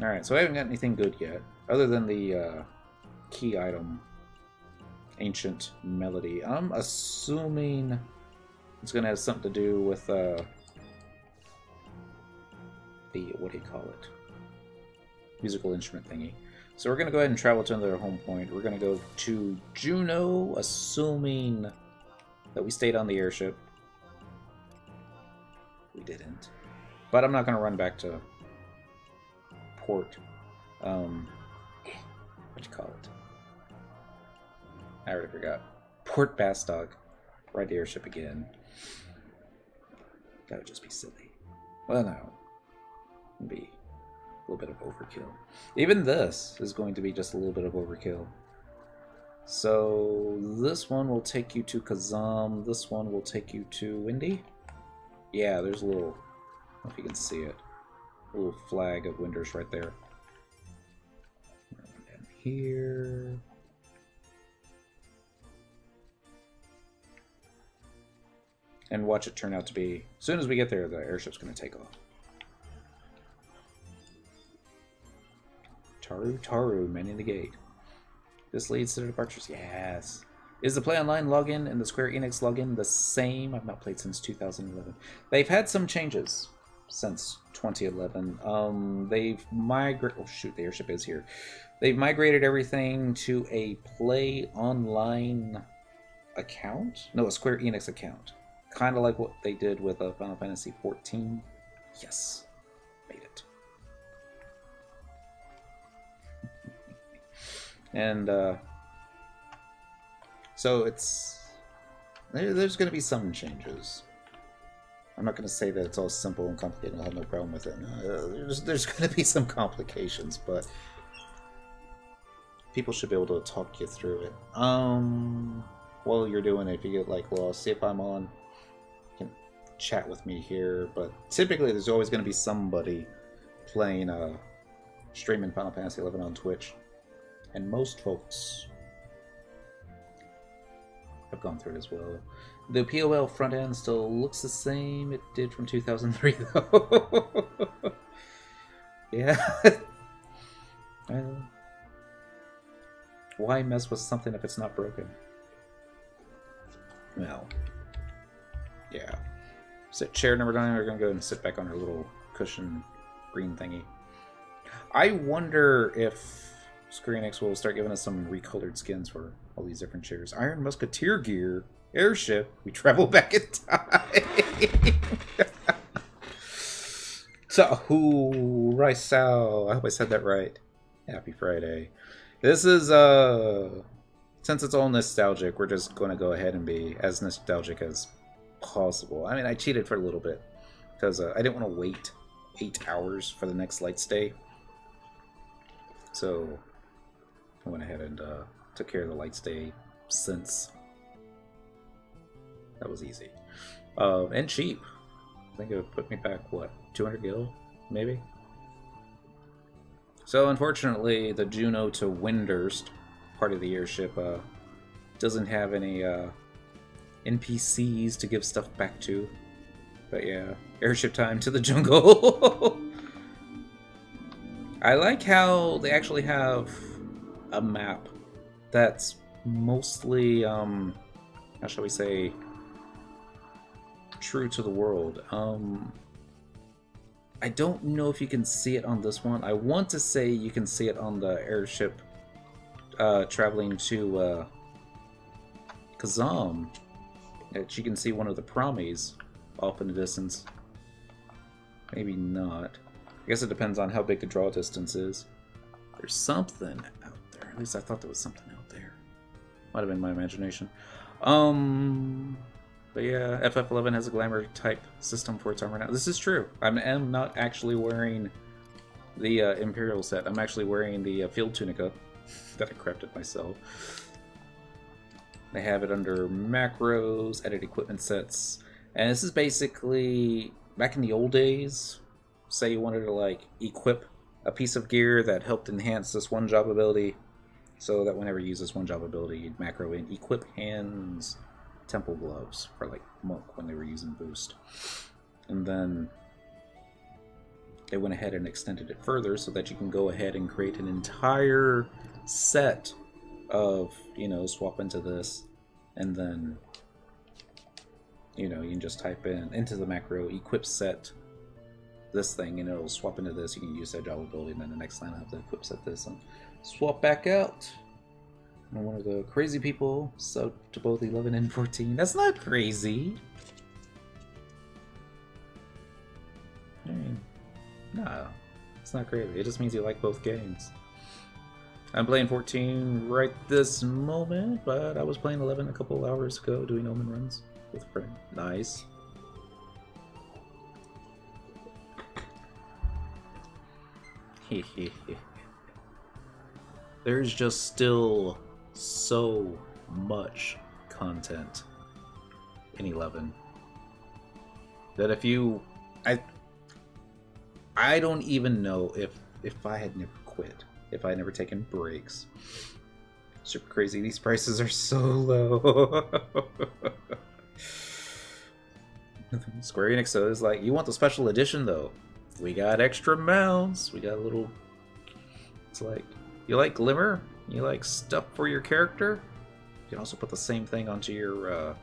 Alright, so I haven't got anything good yet, other than the key item, Ancient Melody. I'm assuming it's going to have something to do with the, what do you call it? Musical instrument thingy. So we're going to go ahead and travel to another home point. We're going to go to Juneau, assuming that we stayed on the airship. We didn't. But I'm not going to run back to Port. What you call it? I already forgot. Port Bastock. Ride the airship again. That would just be silly. Well, no. It'd be a little bit of overkill. Even this is going to be just a little bit of overkill. So this one will take you to Kazam. This one will take you to Windy. Yeah, there's a little, I don't know if you can see it, a little flag of Winders right there. Down here. And watch it turn out to be, as soon as we get there, the airship's going to take off. Taru, mending the gate. This leads to the departures. Yes. Is the Play Online login and the Square Enix login the same? I've not played since 2011. They've had some changes since 2011. They've migrated... Oh, shoot, the airship is here. They've migrated everything to a Play Online account? No, a Square Enix account. Kind of like what they did with Final Fantasy XIV. Yes. Made it. And, so it's... There's going to be some changes. I'm not going to say that it's all simple and complicated and I'll have no problem with it. No, there's going to be some complications, but people should be able to talk you through it. While you're doing it, if you get, like, lost, see if I'm on, you can chat with me here, but typically there's always going to be somebody playing, streaming Final Fantasy XI on Twitch. And most folks have gone through it as well. The POL front end still looks the same it did from 2003, though. Yeah. Why mess with something if it's not broken? Well, yeah. So chair number 9, we're going to go and sit back on our little cushion green thingy. I wonder if Square Enix will start giving us some recolored skins for all these different chairs. Iron Musketeer gear, airship, we travel back in time. Tahu Raisao. I hope I said that right. Happy Friday. This is, since it's all nostalgic, we're just going to go ahead and be as nostalgic as possible. I mean, I cheated for a little bit, because I didn't want to wait 8 hours for the next light stay. So I went ahead and took care of the light stay since. That was easy. And cheap. I think it would put me back, what, 200 gil, maybe? So unfortunately, the Juneau to Windurst part of the airship doesn't have any NPCs to give stuff back to. But yeah, airship time to the jungle. I like how they actually have a map that's mostly, how shall we say, true to the world. I don't know if you can see it on this one. I want to say you can see it on the airship traveling to Kazam. That you can see one of the promies off in the distance. Maybe not. I guess it depends on how big the draw distance is. There's something out there. At least I thought there was something out there. Might have been my imagination. But yeah, FF11 has a glamour type system for its armor now. This is true. I am not actually wearing the Imperial set. I'm actually wearing the field tunica that I crafted myself. They have it under macros, edit equipment sets, and this is basically back in the old days. Say you wanted to like equip a piece of gear that helped enhance this one job ability, so that whenever you use this one job ability, you'd macro in equip hands temple gloves for like monk when they were using boost, and then they went ahead and extended it further so that you can go ahead and create an entire set of, you know, swap into this, and then, you know, you can just type in into the macro equip set this thing and it'll swap into this. You can use that job ability, and then the next line I have to equip set this and swap back out. I'm one of the crazy people, so to both 11 and 14. That's not crazy. I mean, no, it's not crazy. It just means you like both games. I'm playing 14 right this moment, but I was playing 11 a couple hours ago doing omen runs with a friend. Nice. There's just still so much content in 11 that if you I don't even know if I had never quit, if I had never taken breaks. Super crazy, these prices are so low. Square Enix so is like, you want the special edition though, we got extra mounts, we got a little, it's like, you like glimmer? You like stuff for your character? You can also put the same thing onto your,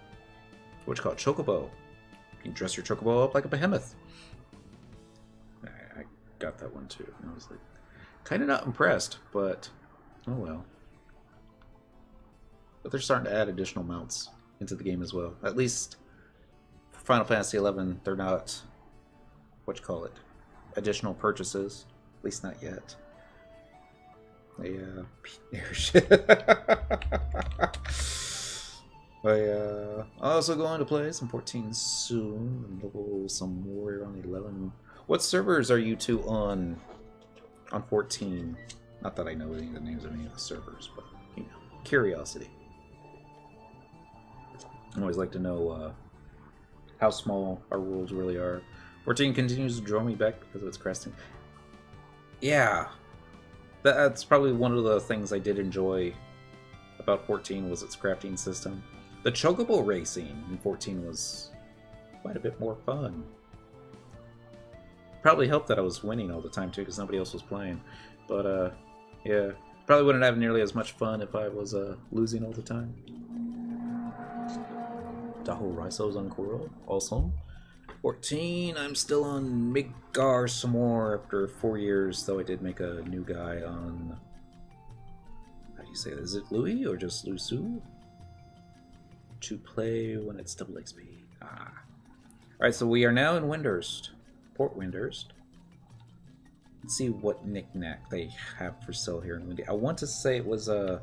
what you call it, chocobo. You can dress your chocobo up like a behemoth. I got that one too. I was like, kind of not impressed, but oh well. But they're starting to add additional mounts into the game as well. At least for Final Fantasy XI, they're not, what you call it, additional purchases. At least not yet. I'm also going to play some 14 soon and level some more on 11. What servers are you two on 14? Not that I know any of the names of any of the servers, but you know, curiosity. I always like to know how small our worlds really are. 14 continues to draw me back because of its cresting. Yeah. That's probably one of the things I did enjoy about 14 was its crafting system. The chocobo racing in 14 was quite a bit more fun. Probably helped that I was winning all the time too, because nobody else was playing. But yeah, probably wouldn't have nearly as much fun if I was losing all the time. Daho Raiso's on Coral, awesome. 14, I'm still on Midgar some more after 4 years, though I did make a new guy on, how do you say that? Is it Louis or just Lusu? To play when it's double XP. Ah. Alright, so we are now in Windhurst. Port Windhurst. Let's see what knick-knack they have for sale here in Windy. I want to say it was the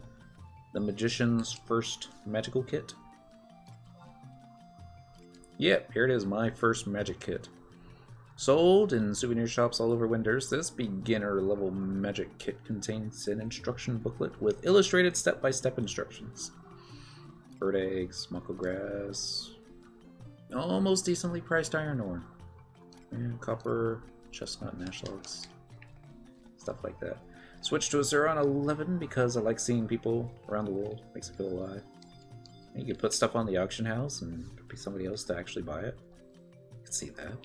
Magician's first magical kit. Yep, here it is, my first magic kit. Sold in souvenir shops all over Windhurst. This beginner level magic kit contains an instruction booklet with illustrated step-by-step instructions. Bird eggs, muckle grass, almost decently priced iron ore, and copper, chestnut, and ash logs, stuff like that. Switched to a Zeron 11 because I like seeing people around the world. Makes it feel alive. You can put stuff on the auction house and be somebody else to actually buy it. You can see that.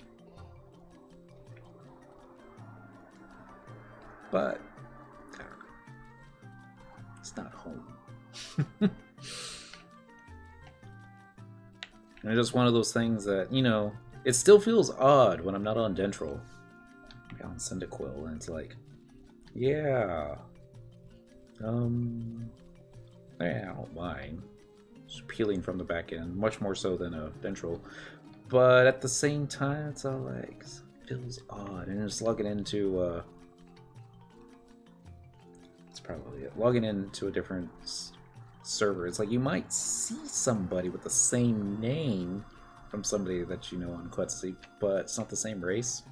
But I don't know. It's not home. And it's just one of those things that, you know, it still feels odd when I'm not on Dentral. I'm on Cyndaquil, and it's like, yeah. Yeah, I don't mind. Just peeling from the back end, much more so than a Dentral. But at the same time, it's all like, it feels odd. And just logging into, it's probably it. Logging into a different server. It's like you might see somebody with the same name from somebody that you know on Quetzy, but it's not the same race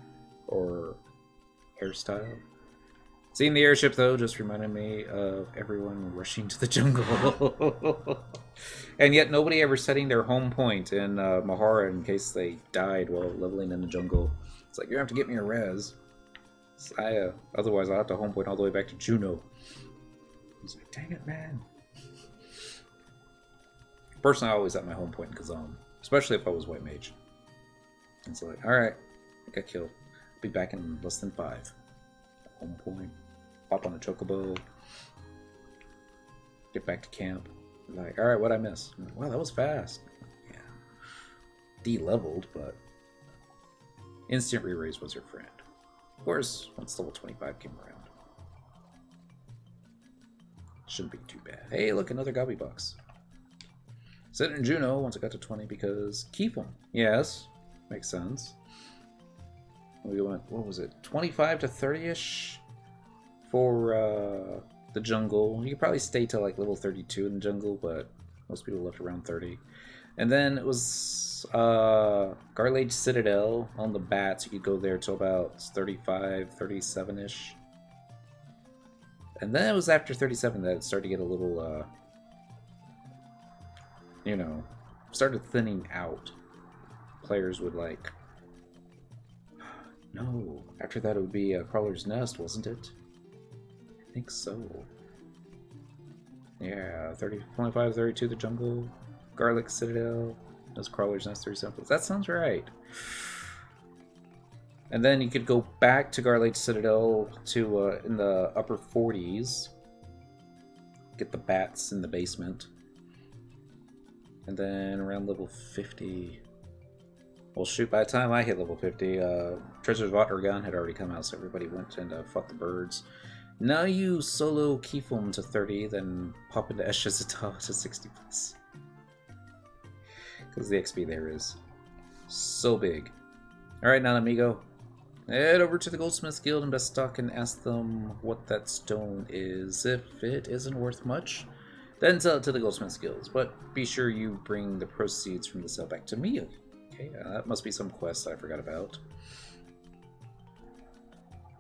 or hairstyle. Seeing the airship, though, just reminded me of everyone rushing to the jungle. And yet nobody ever setting their home point in Mahara in case they died while leveling in the jungle. It's like, you have to get me a res. Otherwise I'll have to home point all the way back to Juno. It's like, dang it, man. Personally, I always at my home point in Kazam, especially if I was White Mage. It's like, alright, I got killed. Be back in less than 5. Home point. Hop on a chocobo. Get back to camp. Like, alright, what'd I miss? Like, wow, that was fast. Yeah. De-leveled, but instant re-raise was your friend. Of course, once level 25 came around. Shouldn't be too bad. Hey, look, another Gobby box. Set in Juno once I got to 20 because Keefum. Yes, makes sense. We went, what was it, 25 to 30-ish for the jungle. You could probably stay till like level 32 in the jungle, but most people left around 30. And then it was Garlage Citadel on the bats. You could go there till about 35, 37-ish. And then it was after 37 that it started to get a little, you know, started thinning out. Players would like... No, after that it would be Crawler's Nest, wasn't it? I think so. Yeah, 25, 32 the jungle, Garlic Citadel, that's Crawler's Nest, 37. That sounds right. And then you could go back to Garlic Citadel to in the upper 40s. Get the bats in the basement. And then around level 50... Well, shoot, by the time I hit level 50, Treasures of Ottergon had already come out, so everybody went and fought the birds. Now you solo Keefum to 30, then pop into Eshizata to 60 plus. Because the XP there is so big. Alright, now amigo. Head over to the Goldsmiths Guild and Bestock and ask them what that stone is. If it isn't worth much, then sell it to the Goldsmiths Guilds. But be sure you bring the proceeds from the sale back to me. Okay, that must be some quest I forgot about.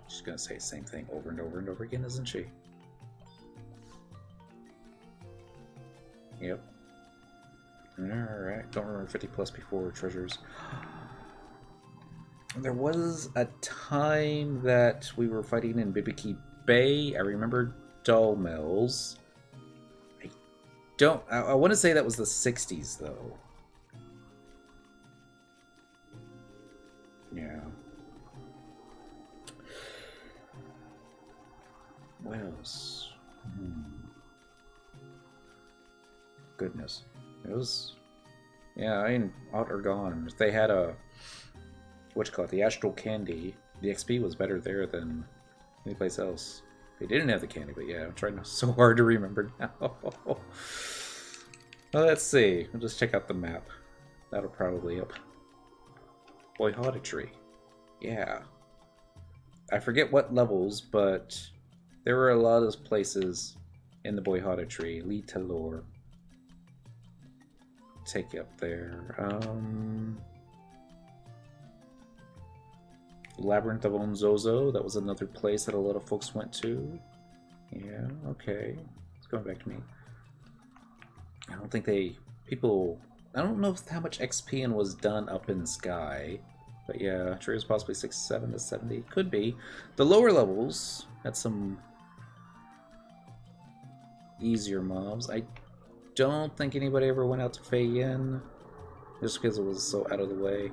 She's gonna say the same thing over and over and over again, isn't she? Yep. Alright, don't remember 50 plus before treasures. There was a time that we were fighting in Bibiki Bay. I remember Dull Mills. I want to say that was the 60s though. Yeah. What else? Goodness. It was... Yeah, I mean, out or gone. If they had a... What you call it? The Astral Candy. The XP was better there than anyplace else. They didn't have the candy, but yeah, I'm trying so hard to remember now. Well, let's see. We'll just check out the map. That'll probably help. Boyhotatry. Yeah. I forget what levels, but there were a lot of places in the Boyhotatry. Lead to lore. Take you up there. Labyrinth of Onzozo. That was another place that a lot of folks went to. Yeah, okay. It's going back to me. I don't think people... I don't know how much XP was done up in Sky. But yeah, tree was possibly 67 to 70. Could be. The lower levels had some easier mobs. I don't think anybody ever went out to Fei Yin, just because it was so out of the way.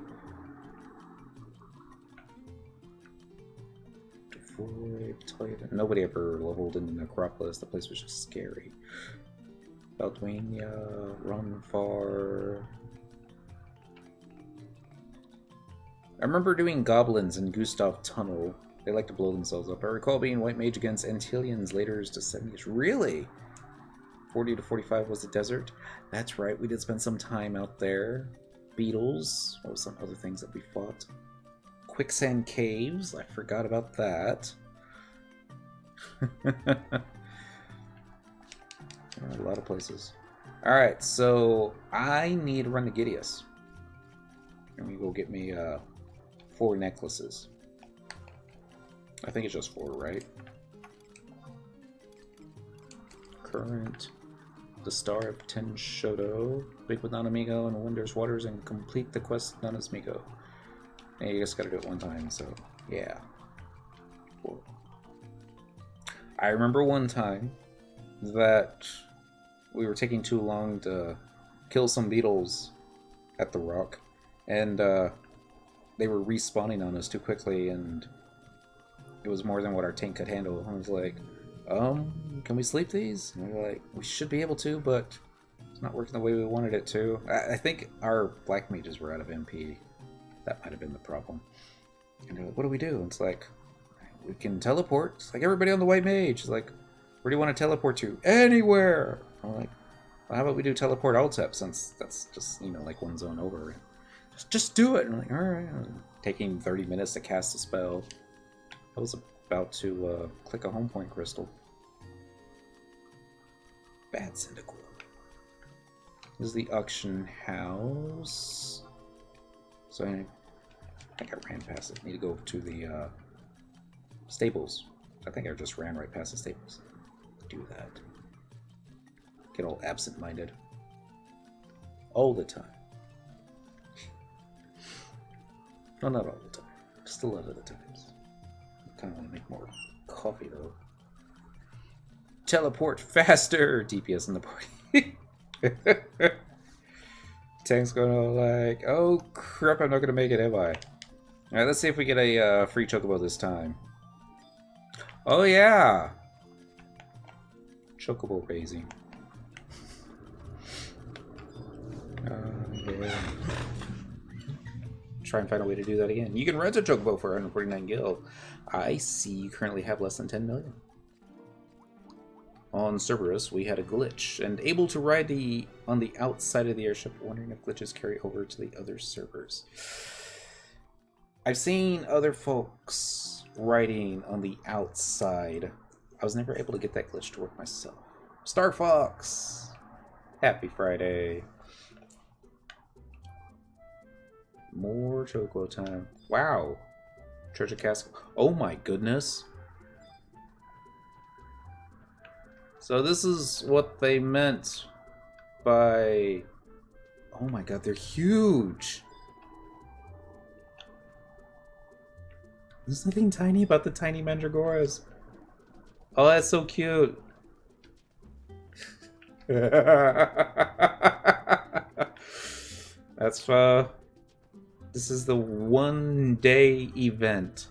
Nobody ever leveled in the Necropolis. The place was just scary. Baldwania, Runfar. I remember doing goblins in Gustav Tunnel. They like to blow themselves up. I recall being white mage against Antillians later to 70s. Really? 40 to 45 was the desert? That's right, we did spend some time out there. Beetles. What was some other things that we fought? Quicksand caves. I forgot about that. A lot of places. Alright, so I need to run to Gideus. Let me go get me 4 necklaces. I think it's just 4, right? Current. The Star of Ten Shoto. Speak with Nanamigo and Winder's Waters and complete the quest of Nanasmigo. And you just gotta do it one time, so yeah. 4. I remember one time that we were taking too long to kill some beetles at the rock, and they were respawning on us too quickly, and it was more than what our tank could handle. I was like, can we sleep these? And they're like, we should be able to, but it's not working the way we wanted it to. I think our black mages were out of MP. That might have been the problem. And they're like, what do we do? And it's like, we can teleport. It's like, everybody on the white mage. It's like, where do you want to teleport to? Anywhere! I'm like, well, how about we do teleport Altep, since that's just, you know, like one zone over. Just do it! And I'm like, alright. Taking 30 minutes to cast a spell. I was about to click a home point crystal. Bad Cyndaquil. This is the auction house. So I think I ran past it. Need to go to the stables. I think I just ran right past the stables. Do that. Get all absent-minded. All the time. No, not all the time. Just a lot of the times. I kind of want to make more coffee, though. Teleport faster! DPS in the party. Tank's going like, oh crap, I'm not going to make it, am I? Alright, let's see if we get a free chocobo this time. Oh yeah! Chocobo raising. Yeah. Try and find a way to do that again. You can rent a chocobo for 149 gil. I see you currently have less than 10 million. On Cerberus, we had a glitch, and able to ride on the outside of the airship, wondering if glitches carry over to the other servers. I've seen other folks riding on the outside. I was never able to get that glitch to work myself. Star Fox! Happy Friday. More choco time. Wow. Treasure cask. Oh my goodness. So this is what they meant by... Oh my god, they're huge! There's nothing tiny about the tiny mandragoras. Oh, that's so cute. That's this is the one-day event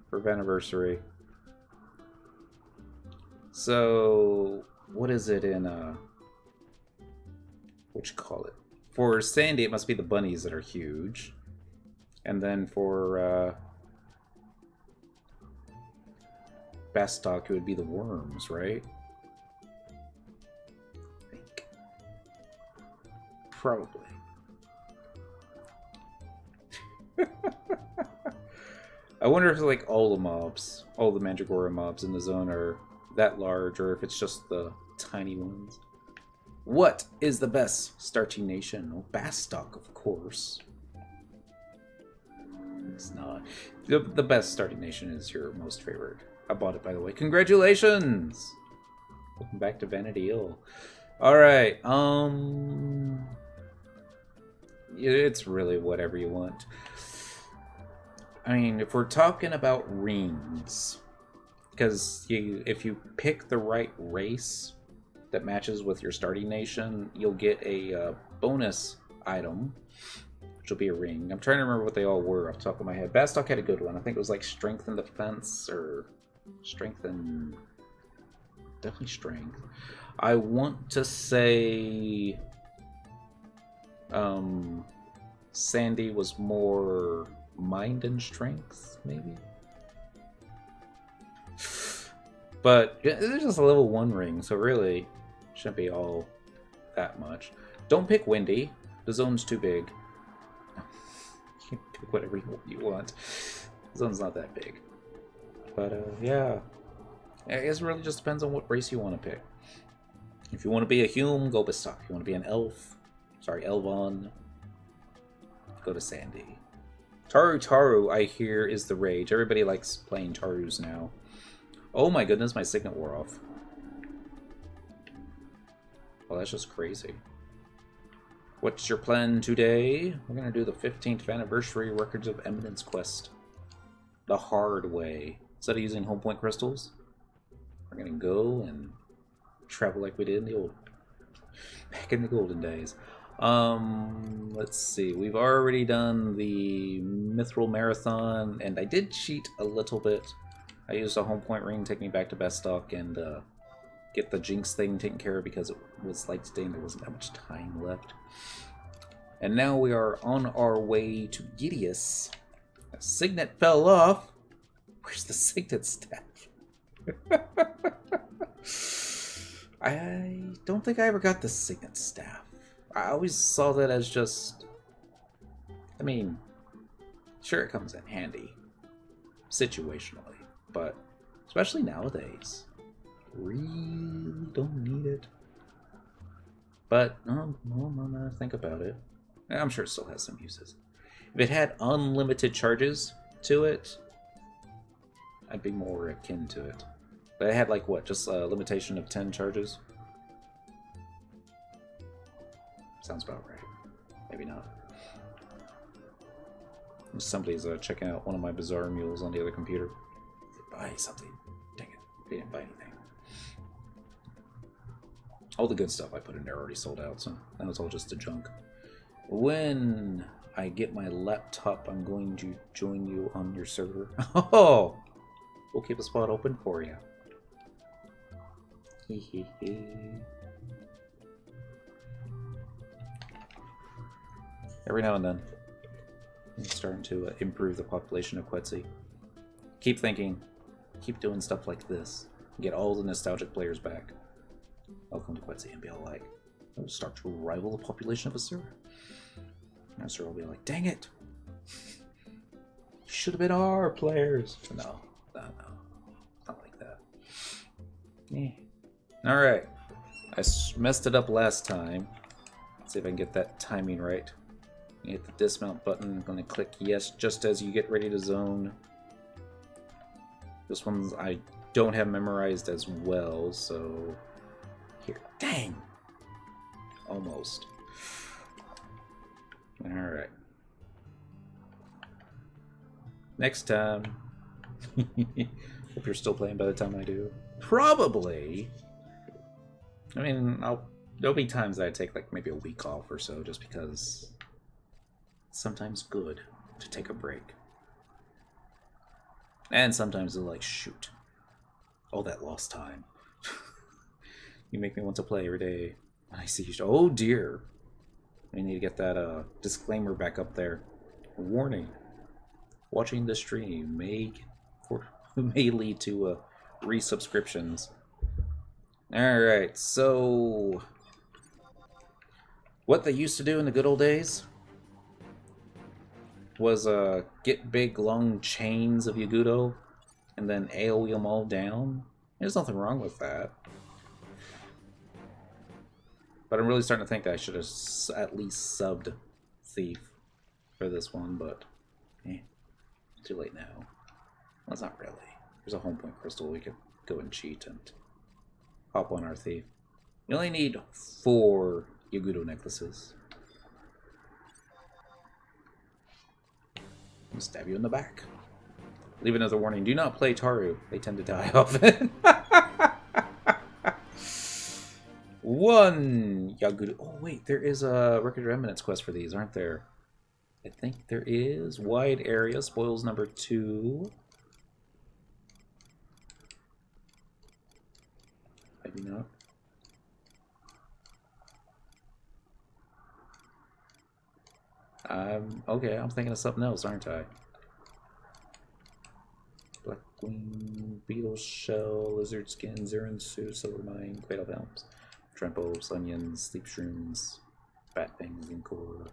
for Vana'versary. So, what is it in, what you call it? For Sandy, it must be the bunnies that are huge. And then for, Bastock, it would be the worms, right? I think. Probably. I wonder if like all the mobs, all the Mandragora mobs in the zone are that large, or if it's just the tiny ones. What is the best starting nation? Well, Bastock, of course. It's not. The best starting nation is your most favorite. I bought it, by the way. Congratulations! Welcome back to Vanity Hill. Alright, it's really whatever you want. I mean, if we're talking about rings, because if you pick the right race that matches with your starting nation, you'll get a bonus item, which will be a ring. I'm trying to remember what they all were off the top of my head. Bastock had a good one. I think it was like Strength and Defense, or Strength and... definitely Strength. I want to say... Sandy was more mind and strength, maybe? But there's just a level 1 ring, so really shouldn't be all that much. Don't pick Windy. The zone's too big. You can pick whatever you want. The zone's not that big. But yeah. I guess it really just depends on what race you want to pick. If you want to be a Hume, go Bestock. If you want to be an Elf, sorry, Elvon, go to Sandy. Taru, I hear, is the rage. Everybody likes playing Tarus now. Oh my goodness, my signet wore off. Well, that's just crazy. What's your plan today? We're going to do the 15th Vana'versary Records of Eminence quest. The hard way. Instead of using home point crystals, we're going to go and travel like we did in the back in the golden days. Let's see. We've already done the Mithril Marathon, and I did cheat a little bit. I used a home point ring, take me back to Bestock, and get the Jinx thing taken care of because it was light today and there wasn't that much time left. And now we are on our way to Gideus. A signet fell off. Where's the signet staff? I don't think I ever got the signet staff. I always saw that as just... I mean, sure it comes in handy, situationally, but especially nowadays, really don't need it. But, I'm gonna think about it. I'm sure it still has some uses. If it had unlimited charges to it, I'd be more akin to it. But it had, like, what, just a limitation of 10 charges? Sounds about right. Maybe not. Somebody's checking out one of my bizarre mules on the other computer. Buy something. Dang it. They didn't buy anything. All the good stuff I put in there already sold out, so that was all just a junk. When I get my laptop, I'm going to join you on your server. Oh! We'll keep a spot open for you. Every now and then, I'm starting to improve the population of Quetzi. Keep thinking, keep doing stuff like this. Get all the nostalgic players back. I'll come to Quetzi and be all like, I'll start to rival the population of a server. And our server will be like, dang it! Should have been our players. No, not like that. Yeah. Alright. I messed it up last time. Let's see if I can get that timing right. You hit the dismount button. I'm going to click yes just as you get ready to zone. This one's I don't have memorized as well, so here. Dang! Almost. Alright. Next time. Hope you're still playing by the time I do. Probably. I mean, there'll be times that I take like maybe a week off or so just because it's sometimes good to take a break. And sometimes they're like, shoot. All that lost time. You make me want to play every day. I see you. Oh dear. We need to get that disclaimer back up there. Warning. Watching the stream may lead to resubscriptions. Alright, so what they used to do in the good old days was get big long chains of Yagudo and then AoE them all down. There's nothing wrong with that. But I'm really starting to think that I should have at least subbed Thief for this one, but too late now. Well, it's not really. There's a home point crystal we could go and cheat and hop on our Thief. You only need 4 Yagudo necklaces. I'll stab you in the back. Leave another warning. Do not play Taru. They tend to die often. 1 Yagudo. Oh wait, there is a Record of Eminence quest for these, aren't there? I think there is. Wide area, spoils number 2. Maybe not. Okay, I'm thinking of something else, aren't I? Queen, beetle shell, lizard skin, Zirin suit, silver mine, cradle helms, tremples, onions, sleep shrooms, bat fangs, and cornet,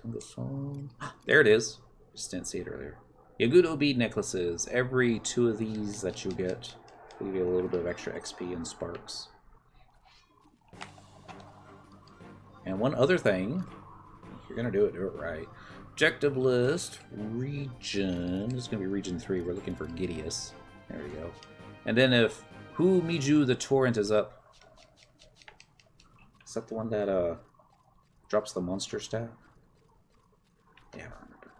tunga song. There it is. Just didn't see it earlier. Yagudo bead necklaces. Every 2 of these that you get will give you a little bit of extra XP and sparks. And one other thing, if you're gonna do it right. Objective list, region. This is gonna be region 3. We're looking for Gideus. There we go. And then if Hu Miju the Torrent is up. Is that the one that drops the monster staff? Yeah, I don't remember.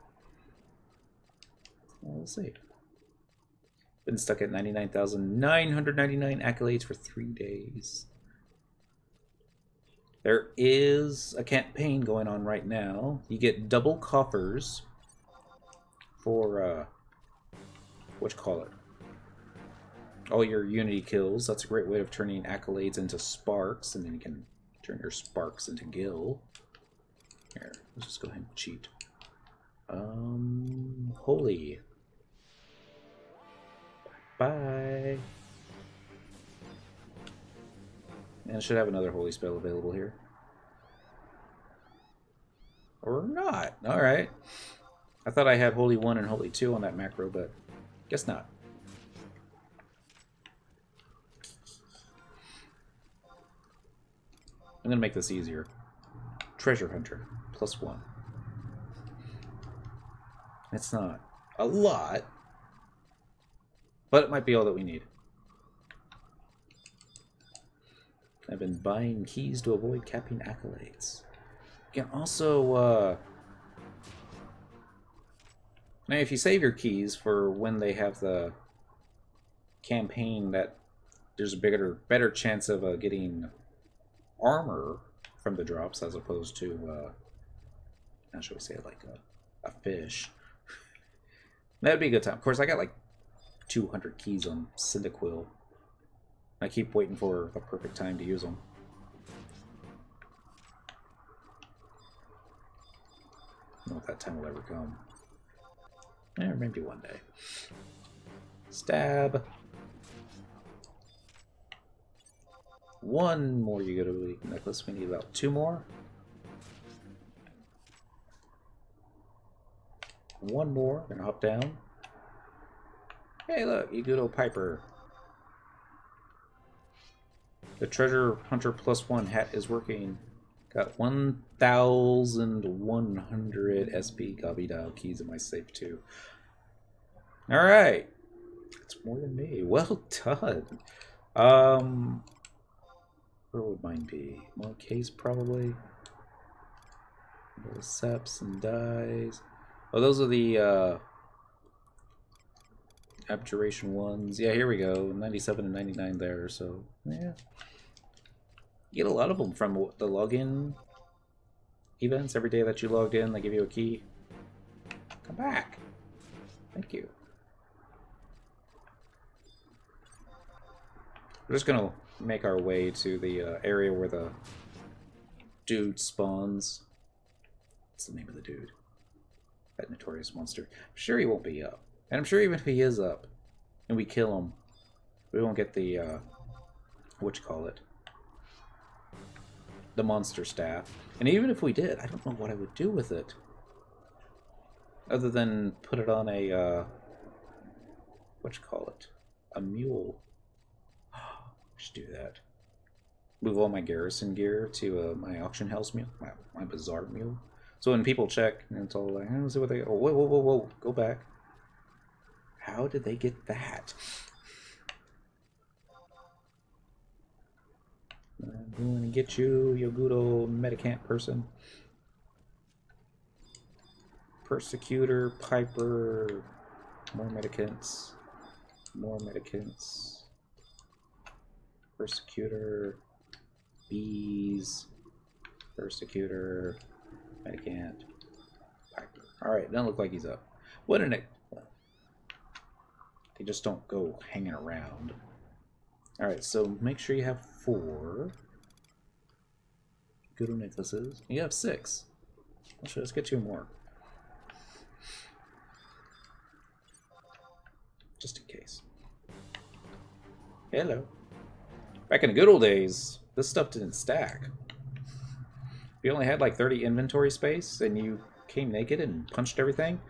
Well, we'll see. Been stuck at 99,999 accolades for 3 days. There is a campaign going on right now. You get double coffers for, whatchamacallit, all your Unity kills. That's a great way of turning accolades into sparks, and then you can turn your sparks into gil. Here, let's just go ahead and cheat. Holy. Bye. And I should have another holy spell available here. Or not. Alright. I thought I had holy 1 and holy 2 on that macro, but guess not. I'm gonna make this easier. Treasure Hunter, +1. It's not a lot, but it might be all that we need. I've been buying keys to avoid capping accolades. You can also, now if you save your keys for when they have the campaign, that there's a better chance of getting armor from the drops as opposed to, how should we say it, like a fish. That'd be a good time. Of course, I got like 200 keys on Cyndaquil. I keep waiting for the perfect time to use them. I don't know if that time will ever come. Or maybe one day. Stab. One more Yagudo necklace. We need about 2 more. One more. Gonna hop down. Hey, look, Yagudo Piper. The Treasure Hunter +1 hat is working. Got 1,100 SP Gobby keys in my safe too. Alright. That's more than me. Well done. Where would mine be? More case probably. Little seps and dies. Oh, those are the abjuration ones. Yeah, here we go. 97 and 99 there, so yeah. You get a lot of them from the login events. Every day that you logged in, they give you a key. Come back. Thank you. We're just gonna make our way to the area where the dude spawns. What's the name of the dude? That notorious monster. I'm sure he won't be up. And I'm sure even if he is up and we kill him, we won't get the, whatchamacallit, the monster staff. And even if we did, I don't know what I would do with it. Other than put it on a, whatchamacallit, a mule. I should do that. Move all my garrison gear to my auction house mule, my bazaar mule. So when people check, and it's all like, let's see what they. Oh, whoa, whoa, whoa, whoa! Go back. How did they get that? I'm going to get you, Yagudo Medicant person. Persecutor, Piper, more medicants, more medicants. Persecutor, bees, Persecutor, Medicant, Piper. Alright, doesn't look like he's up. What an... They just don't go hanging around. Alright, so make sure you have 4 Yagudo necklaces. You have 6. Let's get 2 more. just in case. Hello. Back in the good old days, this stuff didn't stack. If you only had like 30 inventory space and you came naked and punched everything,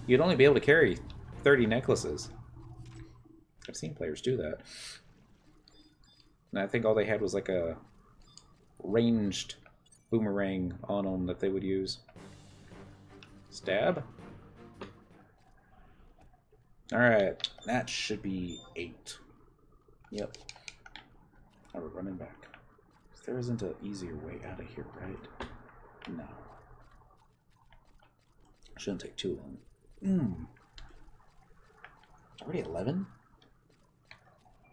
you'd only be able to carry 30 necklaces. I've seen players do that. And I think all they had was like a ranged boomerang on them that they would use. Stab. Alright, that should be 8. Yep. Now we're running back. There isn't an easier way out of here, right? No. Shouldn't take too long. Already 11?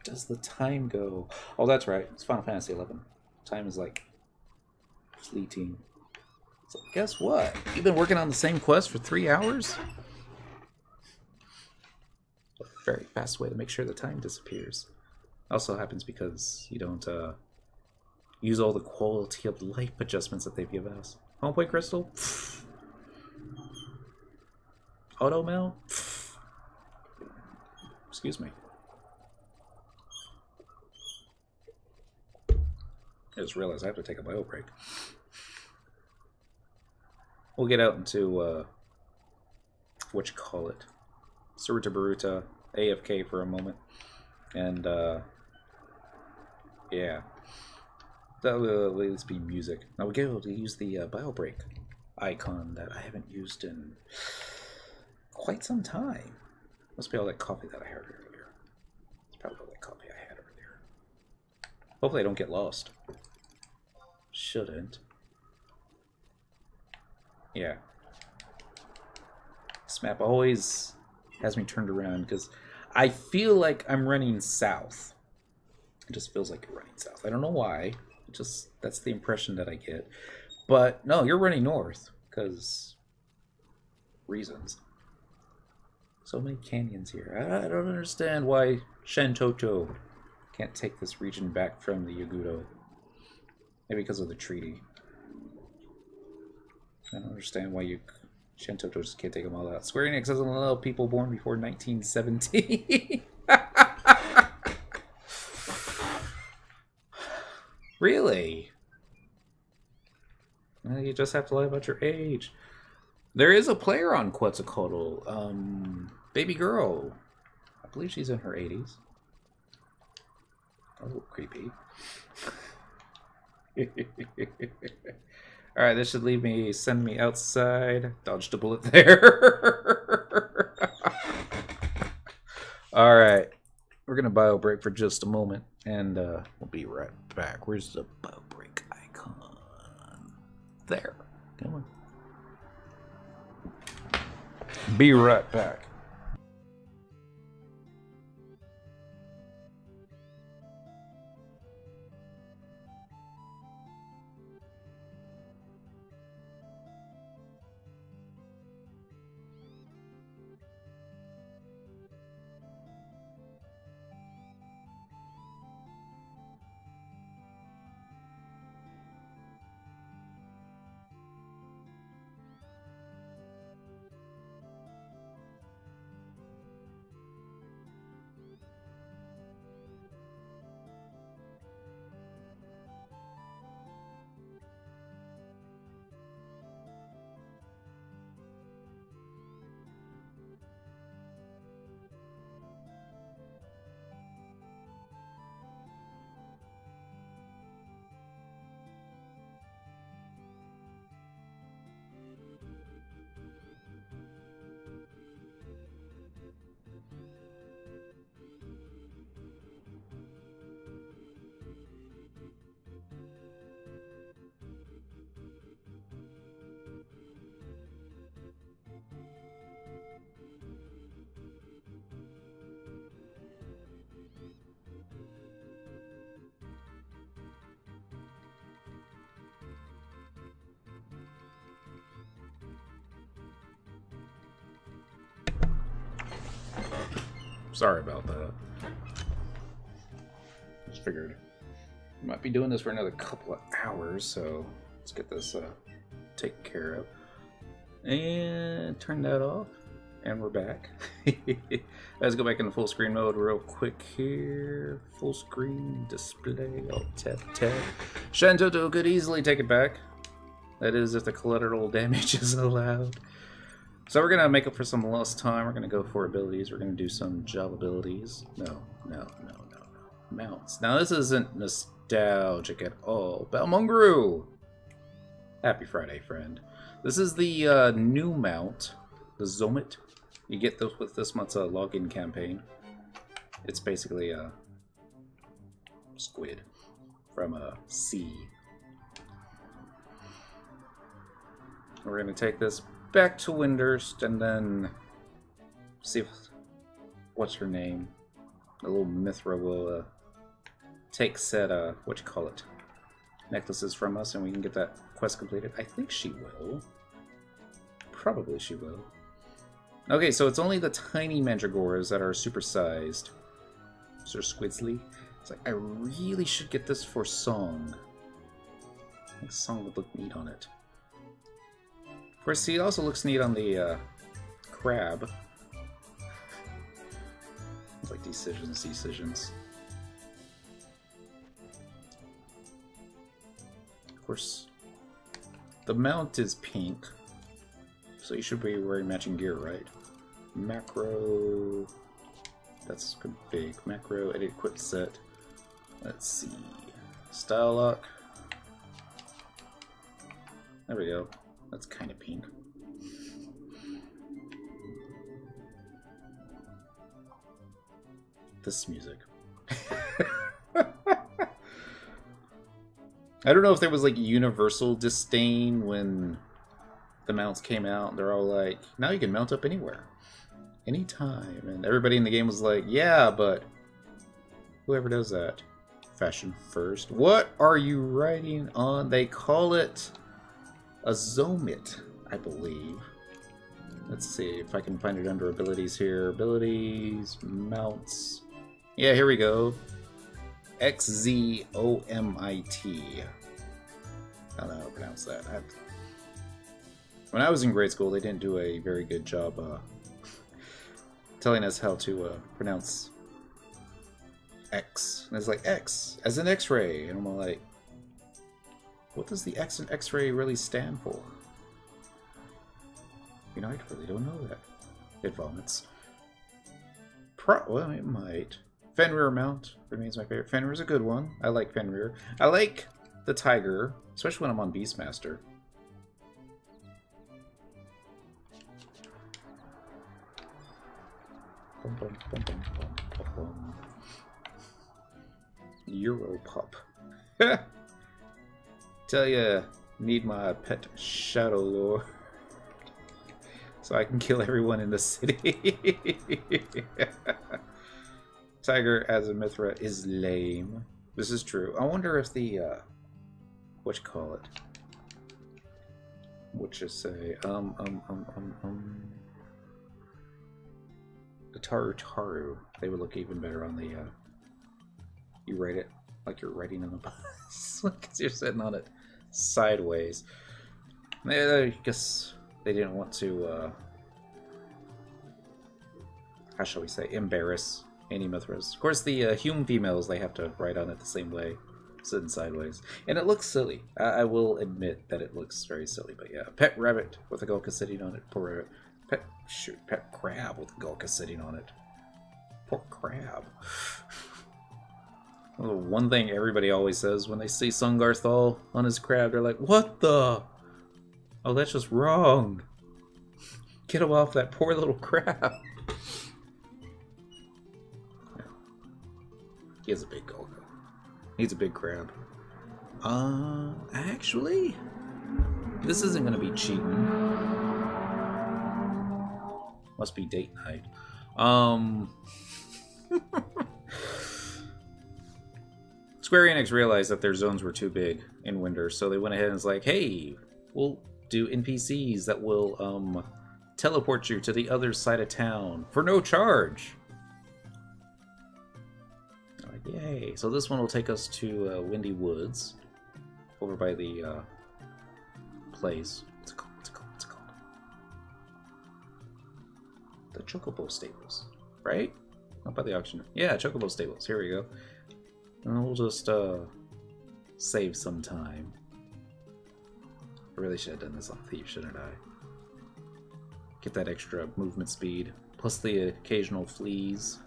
Does the time go? Oh, that's right. It's Final Fantasy 11. Time is like fleeting. So guess what? You've been working on the same quest for 3 hours? A very fast way to make sure the time disappears. Also happens because you don't use all the quality of life adjustments that they've given us. Home point crystal? Pfft. Auto mill? Pfft. Excuse me. I just realized I have to take a bio break. We'll get out into what you call it, Suruta Baruta, AFK for a moment, and yeah, that will at least be music. Now we'll get able to use the bio break icon that I haven't used in quite some time. Must be all that coffee that I had earlier. It's probably all that coffee I had earlier. Hopefully I don't get lost. Shouldn't. Yeah. This map always has me turned around because I feel like I'm running south. It just feels like you're running south. I don't know why. It just, that's the impression that I get. But no, you're running north because reasons. So many canyons here. I don't understand why Shentoto can't take this region back from the Yagudo. Maybe because of the treaty. I don't understand why you Shentoto just can't take them all out. Square Enix doesn't allow people born before 1917. Really? Well, you just have to lie about your age. There is a player on Quetzalcoatl. Baby girl. I believe she's in her 80s. A little creepy. Alright, this should leave me, send me outside. Dodged a bullet there. Alright, we're going to bio break for just a moment, and we'll be right back. Where's the bio break icon? There. Come on. Be right back. Sorry about that. Just figured we might be doing this for another couple of hours, so let's get this taken care of. And turn that off. And we're back. Let's go back into full screen mode real quick here. Full screen display. I'll tap. Shantoto could easily take it back. That is, if the collateral damage is allowed. So we're gonna make up for some lost time. We're gonna go for abilities. We're gonna do some job abilities. No. Mounts. Now this isn't nostalgic at all. Balmungru! Happy Friday, friend. This is the new mount, the Zomit. You get this with this month's login campaign. It's basically a squid from a sea. We're going to take this back to Windurst and then see if, what's her name? The little Mithra will take said, necklaces from us and we can get that quest completed. I think she will. Probably she will. Okay, so it's only the tiny mandragoras that are supersized. Sir Squidsly. It's like, I really should get this for Song. I think Song would look neat on it. Of course, he also looks neat on the crab. It's like decisions. Of course, the mount is pink. So you should be wearing matching gear, right? Macro... That's big. Macro, edit, equip set. Let's see. Style lock. There we go. That's kind of pink. This music. I don't know if there was like universal disdain when the mounts came out. They're all like, now you can mount up anywhere. Anytime. And everybody in the game was like, yeah, but whoever does that. Fashion first. What are you writing on? They call it a Zomit, I believe. Let's see if I can find it under abilities here. Abilities, mounts. Yeah, here we go. XZOMIT. I don't know how to pronounce that. When I was in grade school, they didn't do a very good job telling us how to pronounce X. And it's like, X, as in X-ray. And I'm like, what does the X in X-ray really stand for? You know, I really don't know that. It vomits. Well, it might. Fenrir mount remains my favorite. Fenrir's a good one. I like Fenrir. I like the tiger, especially when I'm on Beastmaster. Europop. Tell ya, need my pet Shadow Lord so I can kill everyone in the city. Tiger as a Mithra is lame. This is true. I wonder if the what you call it? What you say? The Taru. They would look even better on the you write it like you're writing on a bus. Because you're sitting on it sideways. I guess they didn't want to how shall we say, embarrass any Mithras. Of course the human females, they have to write on it the same way, sitting sideways. And it looks silly. I will admit that it looks very silly, but yeah. Pet rabbit with a Gulka sitting on it. Poor rabbit. Pet crab with a Gulka sitting on it. Poor crab. Well, one thing everybody always says when they see Sungarthal on his crab, they're like, what the? Oh, that's just wrong. Get him off that poor little crab. He has a big Gulka. He's a big crab. Actually, this isn't going to be cheating. Must be date night. Square Enix realized that their zones were too big in Winter, so they went ahead and was like, hey, we'll do NPCs that will teleport you to the other side of town for no charge. Like, yay. So this one will take us to Windy Woods, over by the place. What's it called? the Chocobo Stables, right? Not by the auction. Yeah, Chocobo Stables. Here we go. And we'll just save some time. I really should have done this on Thief, shouldn't I? Get that extra movement speed, plus the occasional fleas.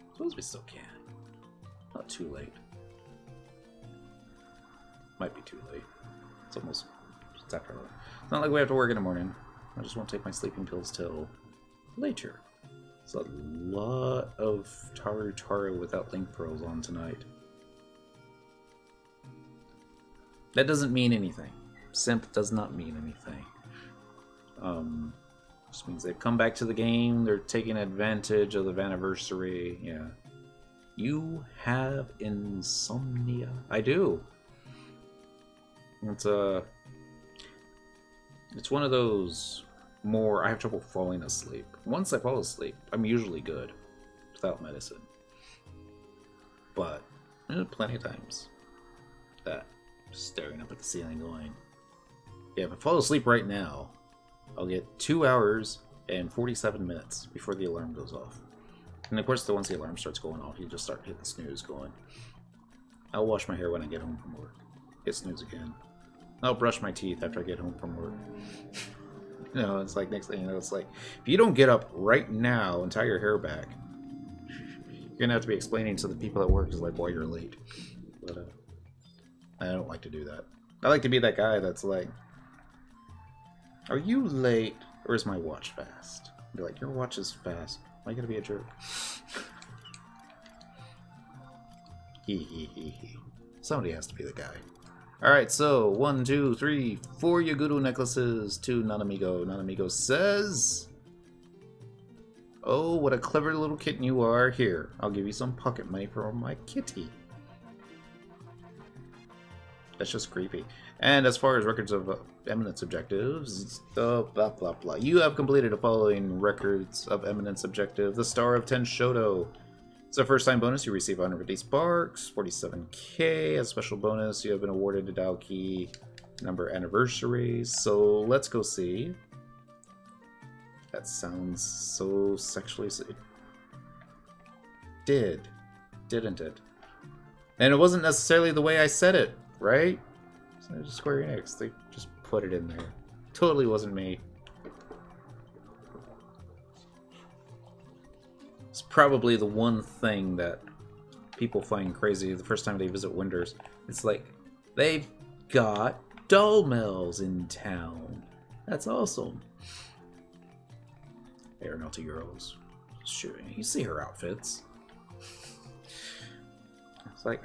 I suppose we still can. Not too late. Might be too late. It's almost... It's after 11. It's not like we have to work in the morning. I just won't take my sleeping pills till later. It's a lot of Taru Taru without link pearls on tonight. That doesn't mean anything. Simp does not mean anything. Just means they've come back to the game, they're taking advantage of the Vana'versary. Yeah. You have insomnia. I do. It's one of those more, I have trouble falling asleep. Once I fall asleep, I'm usually good without medicine. But plenty of times that just staring up at the ceiling going, yeah, if I fall asleep right now, I'll get 2 hours and 47 minutes before the alarm goes off. And of course, once the alarm starts going off, you just start hitting snooze going. I'll wash my hair when I get home from work. Hit snooze again. I'll brush my teeth after I get home from work. You know, it's like, next thing you know, it's like, if you don't get up right now and tie your hair back, you're gonna have to be explaining to the people at work, like, why you're late. But I don't like to do that. I like to be that guy that's like, are you late, or is my watch fast? Be like, your watch is fast. Why are you gonna be a jerk? Somebody has to be the guy. Alright, so 1, 2, 3, 4 Yaguru necklaces to Nanamigo. Nanamigo says, oh, what a clever little kitten you are. Here, I'll give you some pocket money for my kitty. That's just creepy. And as far as Records of Eminence objectives, blah blah blah. You have completed the following Records of Eminence objective. The Star of Ten Shoto. It's a first-time bonus. You receive 150 sparks, 47k. As a special bonus, you have been awarded a Dalki number anniversaries. So let's go see. That sounds so sexually... It did. Didn't it? And it wasn't necessarily the way I said it, right? So just Square Enix, they just put it in there. Totally wasn't me. It's probably the one thing that people find crazy the first time they visit Winders. It's like, they've got doll mills in town. That's awesome. Aeronautic girls. Sure, you see her outfits. It's like,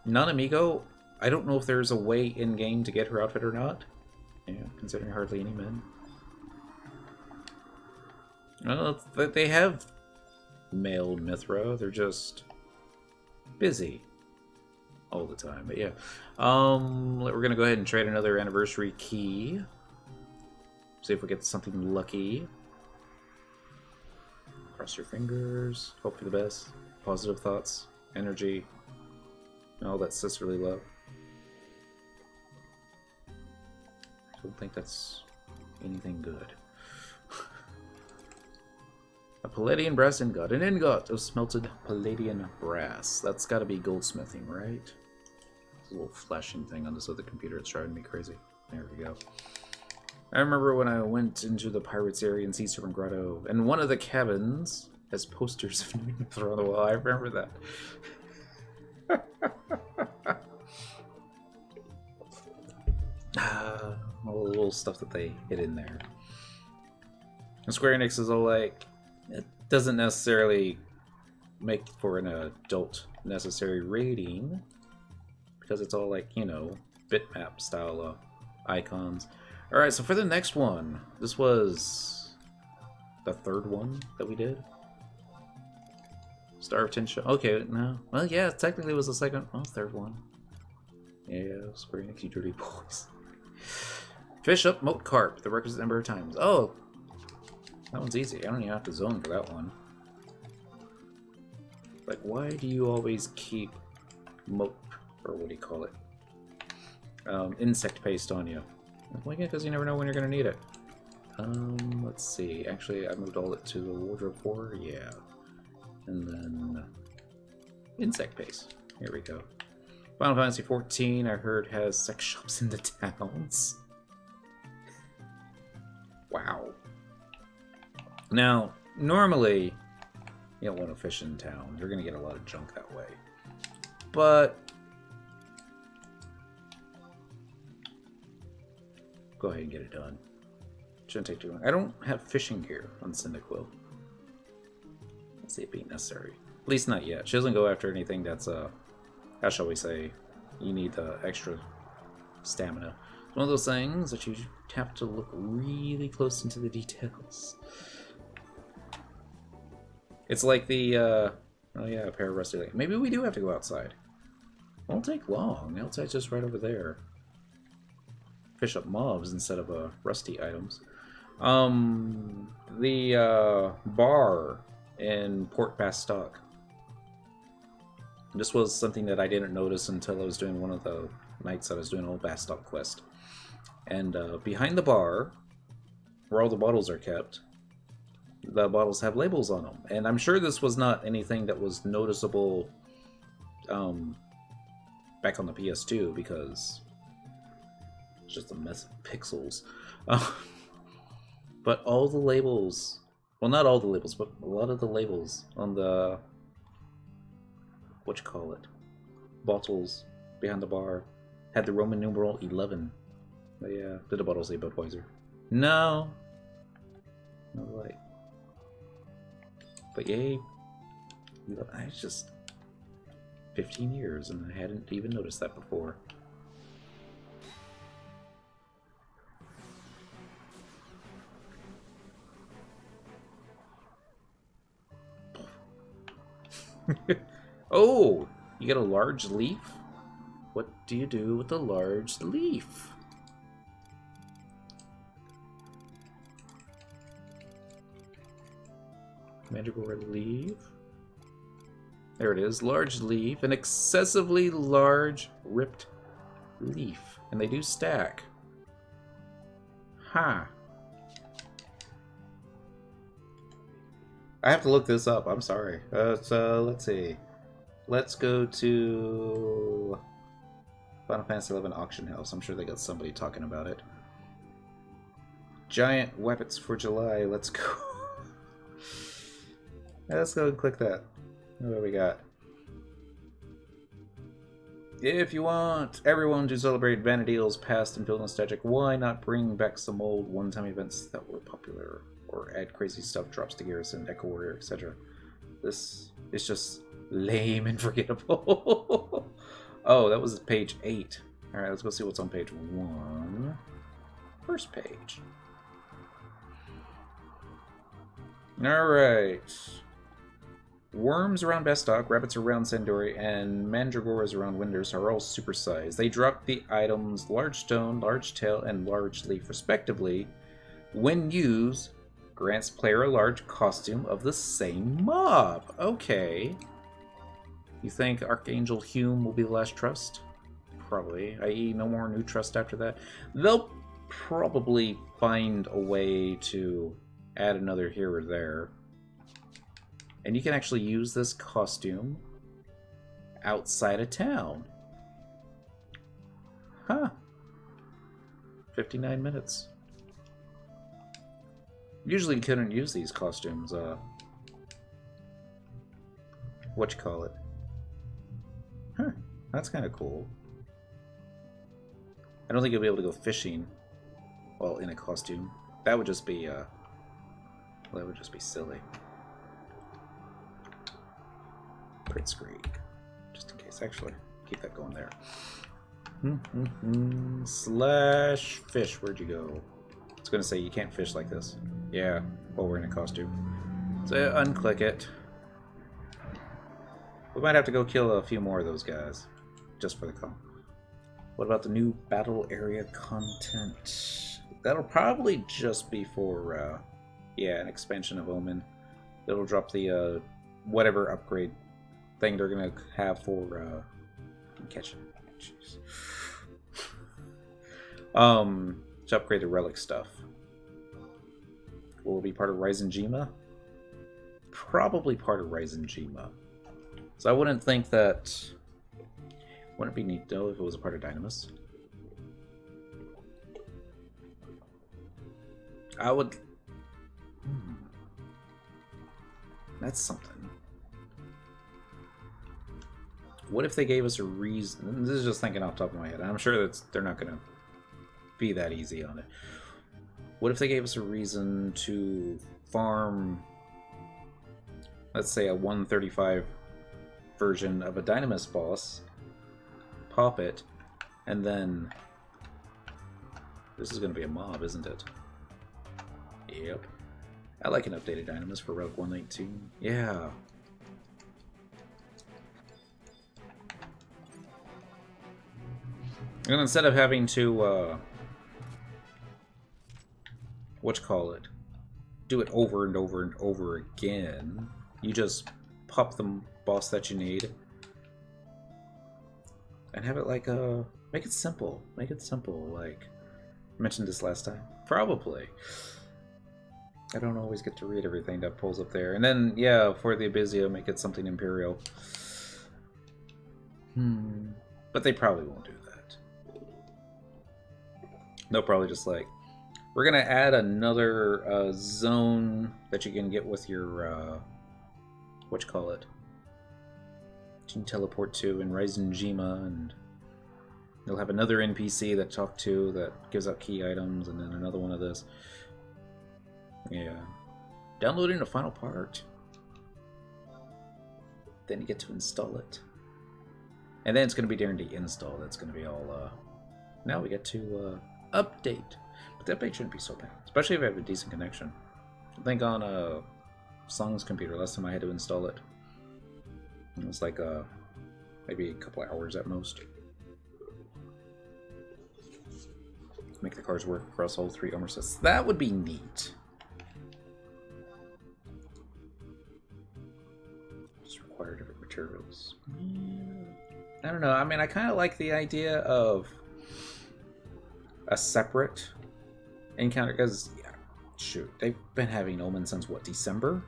Nanamigo, I don't know if there's a way in-game to get her outfit or not. Yeah, considering hardly any men. Well, they have male Mithra, they're just busy all the time. But yeah, we're gonna go ahead and trade another anniversary key. See if we get something lucky. Cross your fingers, hope for the best. Positive thoughts, energy, and all that sisterly love. I don't think that's anything good. A Palladian brass ingot. An ingot of smelted Palladian brass. That's gotta be goldsmithing, right? It's a little flashing thing on this other computer. It's driving me crazy. There we go. I remember when I went into the Pirates area in Sea Serpent Grotto, and one of the cabins has posters of Mithra on the wall. I remember that. All the little stuff that they hid in there. And Square Enix is all like, it doesn't necessarily make for an adult necessary rating because it's all like, you know, bitmap style icons. Alright, so for the next one, this was the third one that we did. Star of Ten Show. Okay, no. Well, yeah, technically it was the second, well, third one. Yeah, Square Enix, you dirty boys. Fish up Moat Carp, the Records number of times. Oh, that one's easy. I don't even have to zone for that one. Like, why do you always keep moat, or what do you call it? Insect paste on you. Well, yeah, because you never know when you're going to need it. Let's see. Actually, I moved all it to the wardrobe 4. Yeah. And then insect paste. Here we go. Final Fantasy 14, I heard, has sex shops in the towns. Wow. Now, normally, you don't want to fish in town. You're going to get a lot of junk that way. But go ahead and get it done. Shouldn't take too long. I don't have fishing gear on Cyndaquil. Let's see it being necessary. At least not yet. She doesn't go after anything that's, how shall we say, you need extra stamina. It's one of those things that you have to look really close into the details. It's like the, oh yeah, a pair of rusty legs. Maybe we do have to go outside. Won't take long. Outside's just right over there. Fish up mobs instead of rusty items. The bar in Port Bastock. This was something that I didn't notice until I was doing one of the nights that I was doing a whole Bastock quest. And behind the bar, where all the bottles are kept, the bottles have labels on them. And I'm sure this was not anything that was noticeable back on the PS2, because it's just a mess of pixels. But all the labels, well, not all the labels, but a lot of the labels on the, bottles behind the bar had the Roman numeral 11. Yeah, did the bottle say Budweiser? No. No light. But yay. It's just 15 years and I hadn't even noticed that before. Oh, you get a large leaf? What do you do with a large leaf? Mandicore leaf. There it is, large leaf, an excessively large ripped leaf. And they do stack. Huh. I have to look this up, I'm sorry. So, let's see. Let's go to Final Fantasy XI Auction House. I'm sure they got somebody talking about it. Giant weapons for July, let's go. Let's go and click that. What do we got? If you want everyone to celebrate Vana'versary's past and feel nostalgic, why not bring back some old one-time events that were popular? Or add crazy stuff, drops to Garrison, Echo Warrior, etc. This is just lame and forgettable. Oh, that was page 8. Alright, let's go see what's on page 1. First page. Alright. Worms around Bastock, rabbits around Sandori, and mandragoras around Winders are all supersized. They drop the items Large Stone, Large Tail, and Large Leaf, respectively. When used, grants player a large costume of the same mob. Okay. You think Archangel Hume will be the last trust? Probably. I.e. no more new trust after that. They'll probably find a way to add another here or there. And you can actually use this costume outside of town. Huh. 59 minutes. Usually you couldn't use these costumes, Huh, that's kind of cool. I don't think you'll be able to go fishing while in a costume. That would just be, well, that would just be silly. Prince Creek, just in case. Actually, keep that going there. Slash fish, where'd you go? It's gonna say you can't fish like this. Yeah, while we're in a costume. So unclick it. We might have to go kill a few more of those guys, just for the comp. What about the new battle area content? That'll probably just be for, yeah, an expansion of Omen. It'll drop the, whatever upgrade thing they're gonna have for, catch it. Jeez. To upgrade the relic stuff. Will it be part of Ryzen Jima? Probably part of Ryzen Jima. So I wouldn't think that... Wouldn't it be neat, though, if it was a part of Dynamis? I would... That's something. What if they gave us a reason? This is just thinking off the top of my head. I'm sure that they're not going to be that easy on it. What if they gave us a reason to farm, let's say, a 135 version of a Dynamis boss, pop it, and then... This is going to be a mob, isn't it? Yep. I like an updated Dynamis for Relic 119. Yeah. And instead of having to, whatchamacallit, do it over and over and over again, you just pop the boss that you need. And have it like, make it simple. Make it simple, like, I mentioned this last time. Probably. I don't always get to read everything that pulls up there. And then, yeah, for the Abizio, make it something Imperial. But they probably won't do that. They'll probably just like, we're going to add another zone that you can get with your, whatchamacallit, you can teleport to in Ryzen Jima, and you'll have another NPC that talk to that gives out key items, and then another one of this. Yeah. Downloading the final part. Then you get to install it. And then it's going to be during the install. That's going to be all, now we get to, update. But the update shouldn't be so bad. Especially if I have a decent connection. I think on, Song's computer, last time I had to install it. It was like, maybe a couple hours at most. Make the cards work across all 3 armor sets. That would be neat. Just require different materials. I don't know. I mean, I kind of like the idea of a separate encounter, because, yeah, shoot, they've been having Omen since, what, December?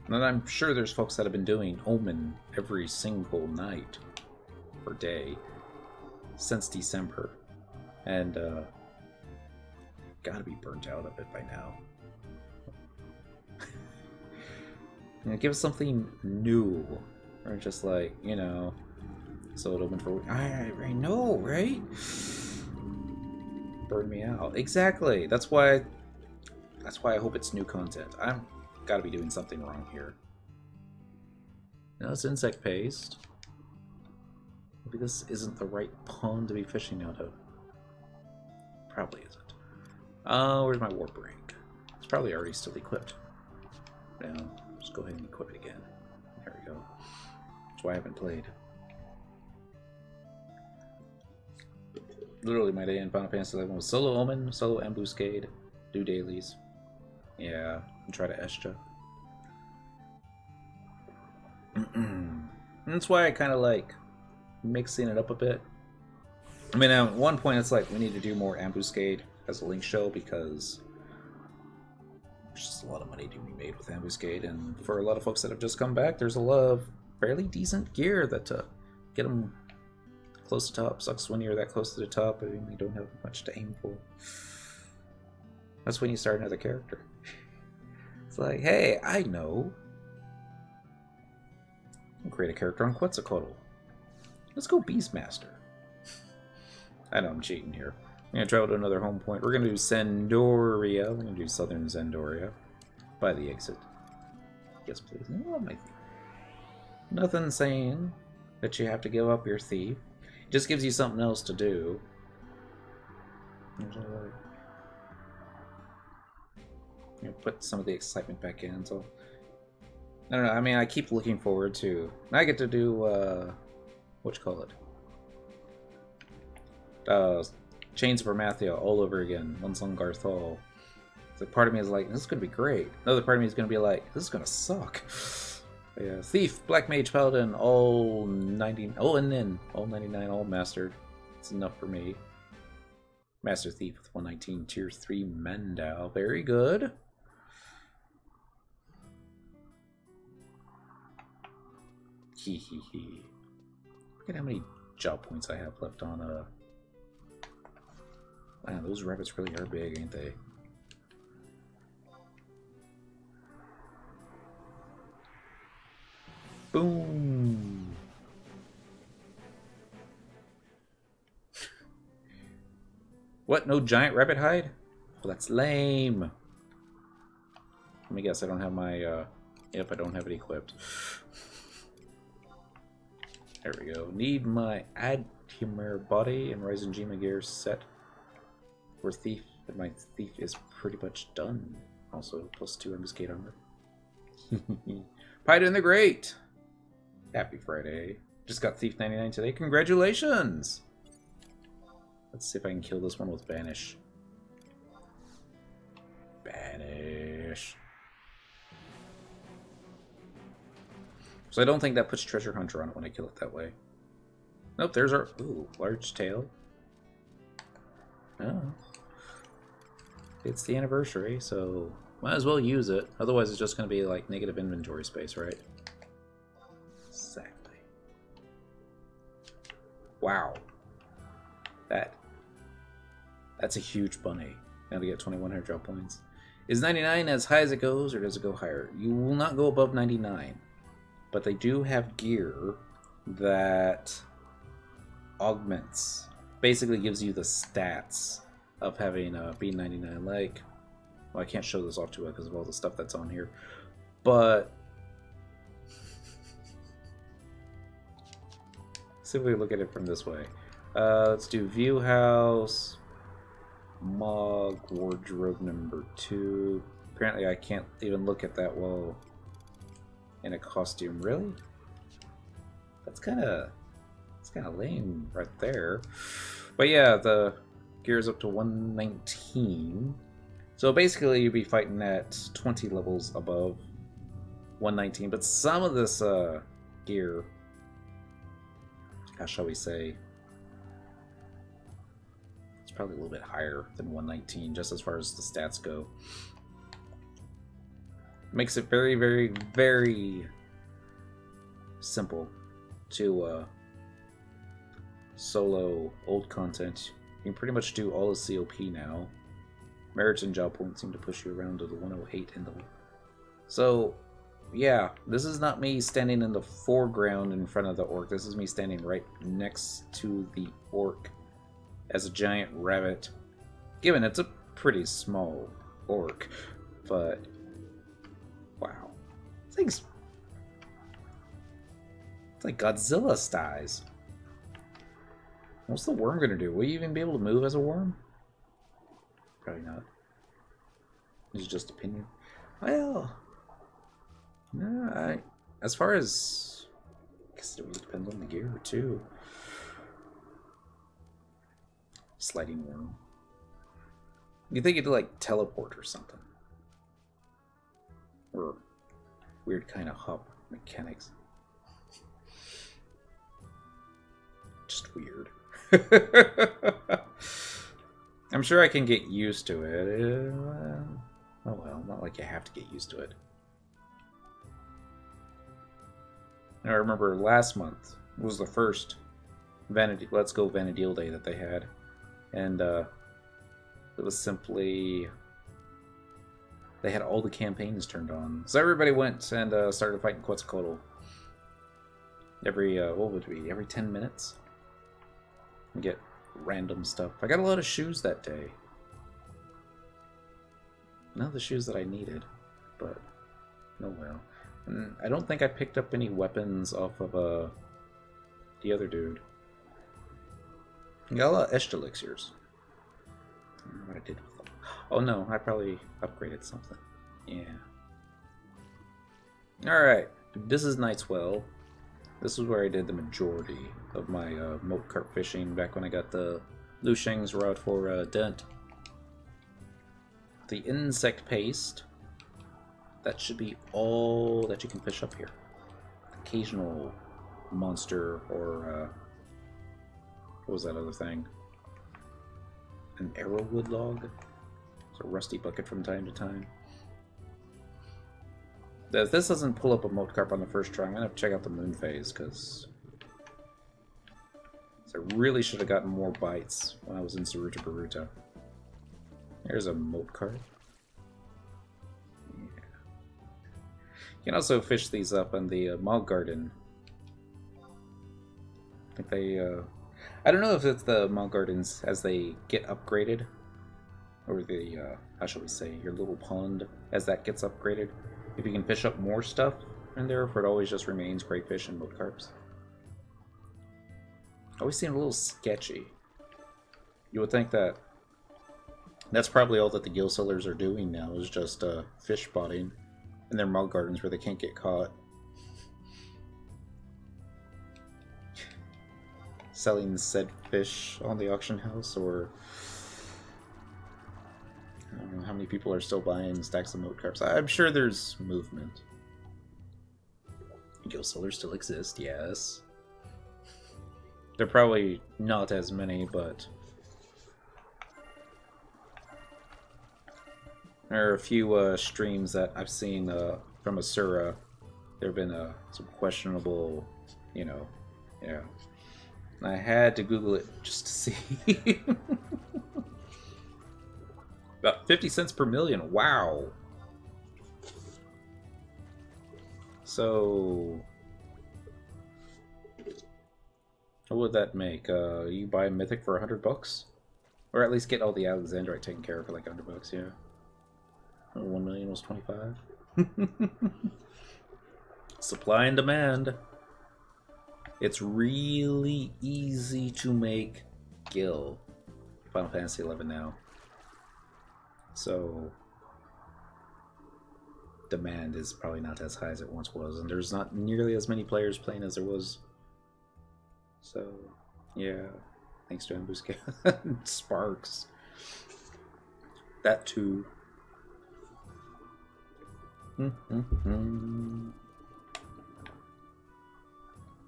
And I'm sure there's folks that have been doing Omen every single night or day since December, and gotta be burnt out of it by now. You know, give us something new, or just like, you know, so it opened for. I know, right? Burn me out. Exactly. That's why I hope it's new content. I'm gotta be doing something wrong here. No, it's insect paste. Maybe this isn't the right pond to be fishing out of. Probably isn't. Where's my warp ring? It's probably already still equipped. Now, just go ahead and equip it again. There we go. That's why I haven't played. Literally, my day in Final Fantasy XI was solo Omen, solo Ambuscade, do dailies. Yeah, and try to Escha. That's why I kind of like mixing it up a bit. I mean, at one point it's like we need to do more Ambuscade as a Link show, because there's just a lot of money to be made with Ambuscade, and for a lot of folks that have just come back, there's a lot of fairly decent gear that get them close to top. Sucks when you're that close to the top, but you don't have much to aim for. That's when you start another character. It's like, hey, I know. I'll create a character on Quetzalcoatl. Let's go Beastmaster. I know I'm cheating here. I'm going to travel to another home point. We're going to do Zandoria. We're going to do Southern Zandoria. By the exit. Yes, please. Oh, nothing saying that you have to give up your thief. It just gives you something else to do. You know, put some of the excitement back in. So I don't know. I mean, I keep looking forward to. I get to do whatchamacallit, Chains of Promathia all over again. Once on Garthol. So part of me is like, this is gonna be great. Another part of me is gonna be like, this is gonna suck. Yeah, Thief, Black Mage, Paladin, all 90, all 99, all mastered. It's enough for me. Master Thief with 119, Tier 3 Mendal. Very good. Hee hee hee. Look at how many job points I have left on wow, those rabbits really are big, ain't they? Boom! What? No giant rabbit hide? Oh, that's lame. Let me guess, I don't have my, yep, I don't have it equipped. There we go. Need my Adhumir body and Ryzen Gema gear set. For Thief, and my Thief is pretty much done. Also, +2 ambuscade armor. Pyden the Great! Happy Friday. Just got Thief 99 today. Congratulations! Let's see if I can kill this one with Banish. Banish. So I don't think that puts Treasure Hunter on it when I kill it that way. Nope, there's our... Ooh, large tail. Oh. It's the anniversary, so might as well use it. Otherwise it's just going to be like negative inventory space, right? Exactly. Wow. That's a huge bunny. Now to get 2100 drop points. Is 99 as high as it goes, or does it go higher? You will not go above 99. But they do have gear that augments. Basically gives you the stats of having B99. Like, well, I can't show this off to it because of all the stuff that's on here. But see if we look at it from this way. Let's do View House, Mog, Wardrobe number 2. Apparently I can't even look at that while in a costume. Really? That's kind of lame right there. But yeah, the gear's up to 119. So basically you'd be fighting at 20 levels above 119. But some of this gear, how shall we say, it's probably a little bit higher than 119 just as far as the stats go. Makes it very, very, very simple to solo old content. You can pretty much do all of COP now. Merits and job points seem to push you around to the 108 in the... So, yeah, this is not me standing in the foreground in front of the orc. This is me standing right next to the orc as a giant rabbit. Given it's a pretty small orc, but wow. It's like Godzilla size. What's the worm gonna do? Will you even be able to move as a worm? Probably not. It's just opinion. Well, no, as far as, I guess it really depends on the gear too. Sliding worm. You think it'd like teleport or something, or weird kind of hop mechanics. Just weird. I'm sure I can get used to it. Oh well, not like you have to get used to it. I remember last month was the first Let's Go Vana'versary Day that they had, and it was simply they had all the campaigns turned on, so everybody went and started fighting Quetzalcoatl. Every what would it be? Every 10 minutes. And get random stuff. I got a lot of shoes that day. Not the shoes that I needed, but oh well. And I don't think I picked up any weapons off of the other dude. I got a lot of Esht elixirs. I don't know what I did with them. Oh no, I probably upgraded something. Yeah. Alright, this is Nightswell. This is where I did the majority of my moat carp fishing back when I got the Lusheng's rod for Dent. The insect paste, that should be all that you can fish up here. Occasional monster or what was that other thing? an arrowwood log. It's a rusty bucket from time to time. If this doesn't pull up a moat carp on the first try, I'm gonna have to check out the moon phase, because I really should have gotten more bites when I was in Saruta Baruta. There's a moat carp. Yeah. You can also fish these up in the Mog Garden. I think they, I don't know if it's the Mog Gardens as they get upgraded, or the, how shall we say, your little pond as that gets upgraded. If you can fish up more stuff in there, if it always just remains crayfish and moat carps. Always seemed a little sketchy. You would think that that's probably all that the gill sellers are doing now, is just fish spotting in their mug gardens where they can't get caught. Selling said fish on the auction house, or I don't know how many people are still buying stacks of moat carps. I'm sure there's movement. Gill sellers still exist, yes. They're probably not as many, but there are a few streams that I've seen from Asura. There have been some questionable, you know, yeah. I had to Google it just to see. About 50 cents per million. Wow. So, what would that make? You buy Mythic for $100? Or at least get all the Alexandrite taken care of for like $100, yeah. 1 million was 25. Supply and demand. It's really easy to make Gil. Final Fantasy 11 now. So demand is probably not as high as it once was, and there's not nearly as many players playing as there was. So yeah, thanks to Ambuscade. Sparks. That too.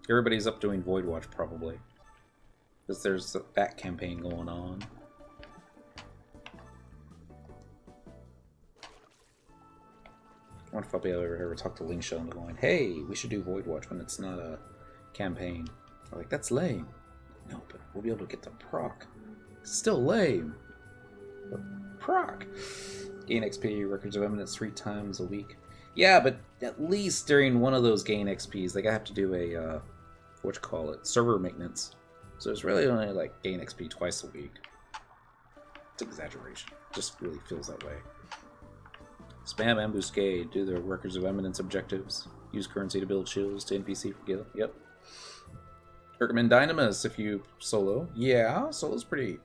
Everybody's up doing Void Watch probably, because there's that campaign going on. I wonder if I'll be able to ever talk to Lingsha on the line. Hey, we should do Void Watch when it's not a campaign. I'm like, that's lame. No, but we'll be able to get the proc. It's still lame. But proc. Gain XP, Records of Eminence 3 times a week. Yeah, but at least during one of those gain XPs, like I have to do a, server maintenance. So it's really only like gain XP twice a week. It's exaggeration. It just really feels that way. Spam Ambuscade, do the Records of Eminence objectives. Use currency to build shields to NPC for Gil. Yep. Recommend Dynamis if you solo. Yeah, solo's pretty...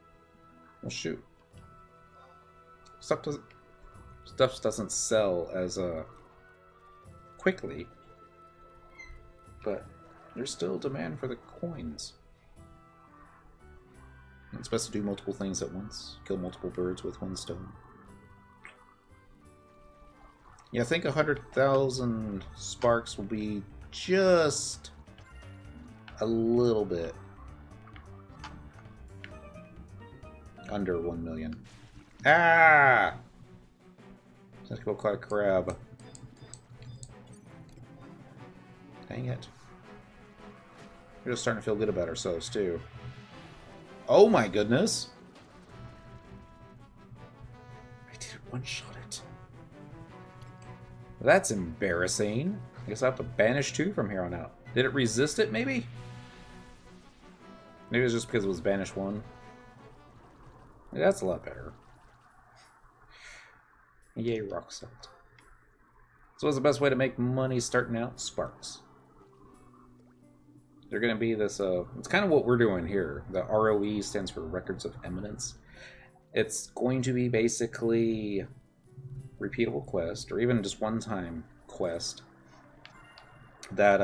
Well, shoot. Stuff doesn't sell as quickly, but there's still demand for the coins. It's best to do multiple things at once. Kill multiple birds with one stone. Yeah, I think 100,000 sparks will be just a little bit under 1 million. Ah! Tentacle Claw Crab. Dang it. We're just starting to feel good about ourselves, too. Oh my goodness! I did one-shot it. That's embarrassing. I guess I have to banish 2 from here on out. Did it resist it, maybe? Maybe it's just because it was banish 1. That's a lot better. Yay, rock salt. So what's the best way to make money starting out? Sparks. They're going to be this, it's kind of what we're doing here. The RoE stands for Records of Eminence. It's going to be basically repeatable quest, or even just one-time quest, that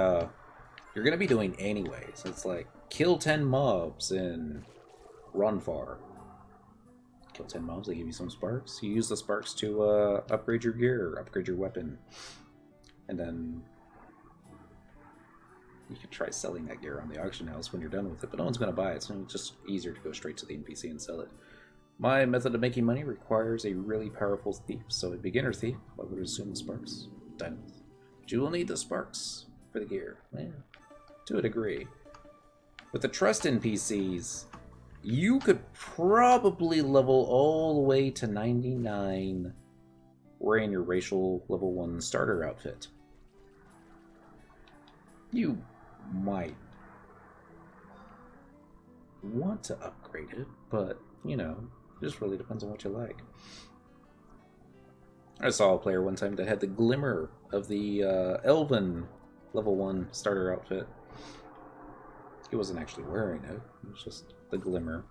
you're going to be doing anyway. So it's like, kill 10 mobs and run far. Kill 10 mobs, they give you some sparks. You use the sparks to upgrade your gear, or upgrade your weapon. And then you can try selling that gear on the auction house when you're done with it, but no one's going to buy it, so it's just easier to go straight to the NPC and sell it. My method of making money requires a really powerful thief, so a beginner thief, I would assume the sparks. Diamonds. But you will need the sparks for the gear. Yeah, to a degree. With the trust NPCs, you could probably level all the way to 99 wearing your racial level 1 starter outfit. You might want to upgrade it, but, you know, it just really depends on what you like. I saw a player one time that had the glimmer of the Elven level 1 starter outfit. He wasn't actually wearing it, it was just the glimmer.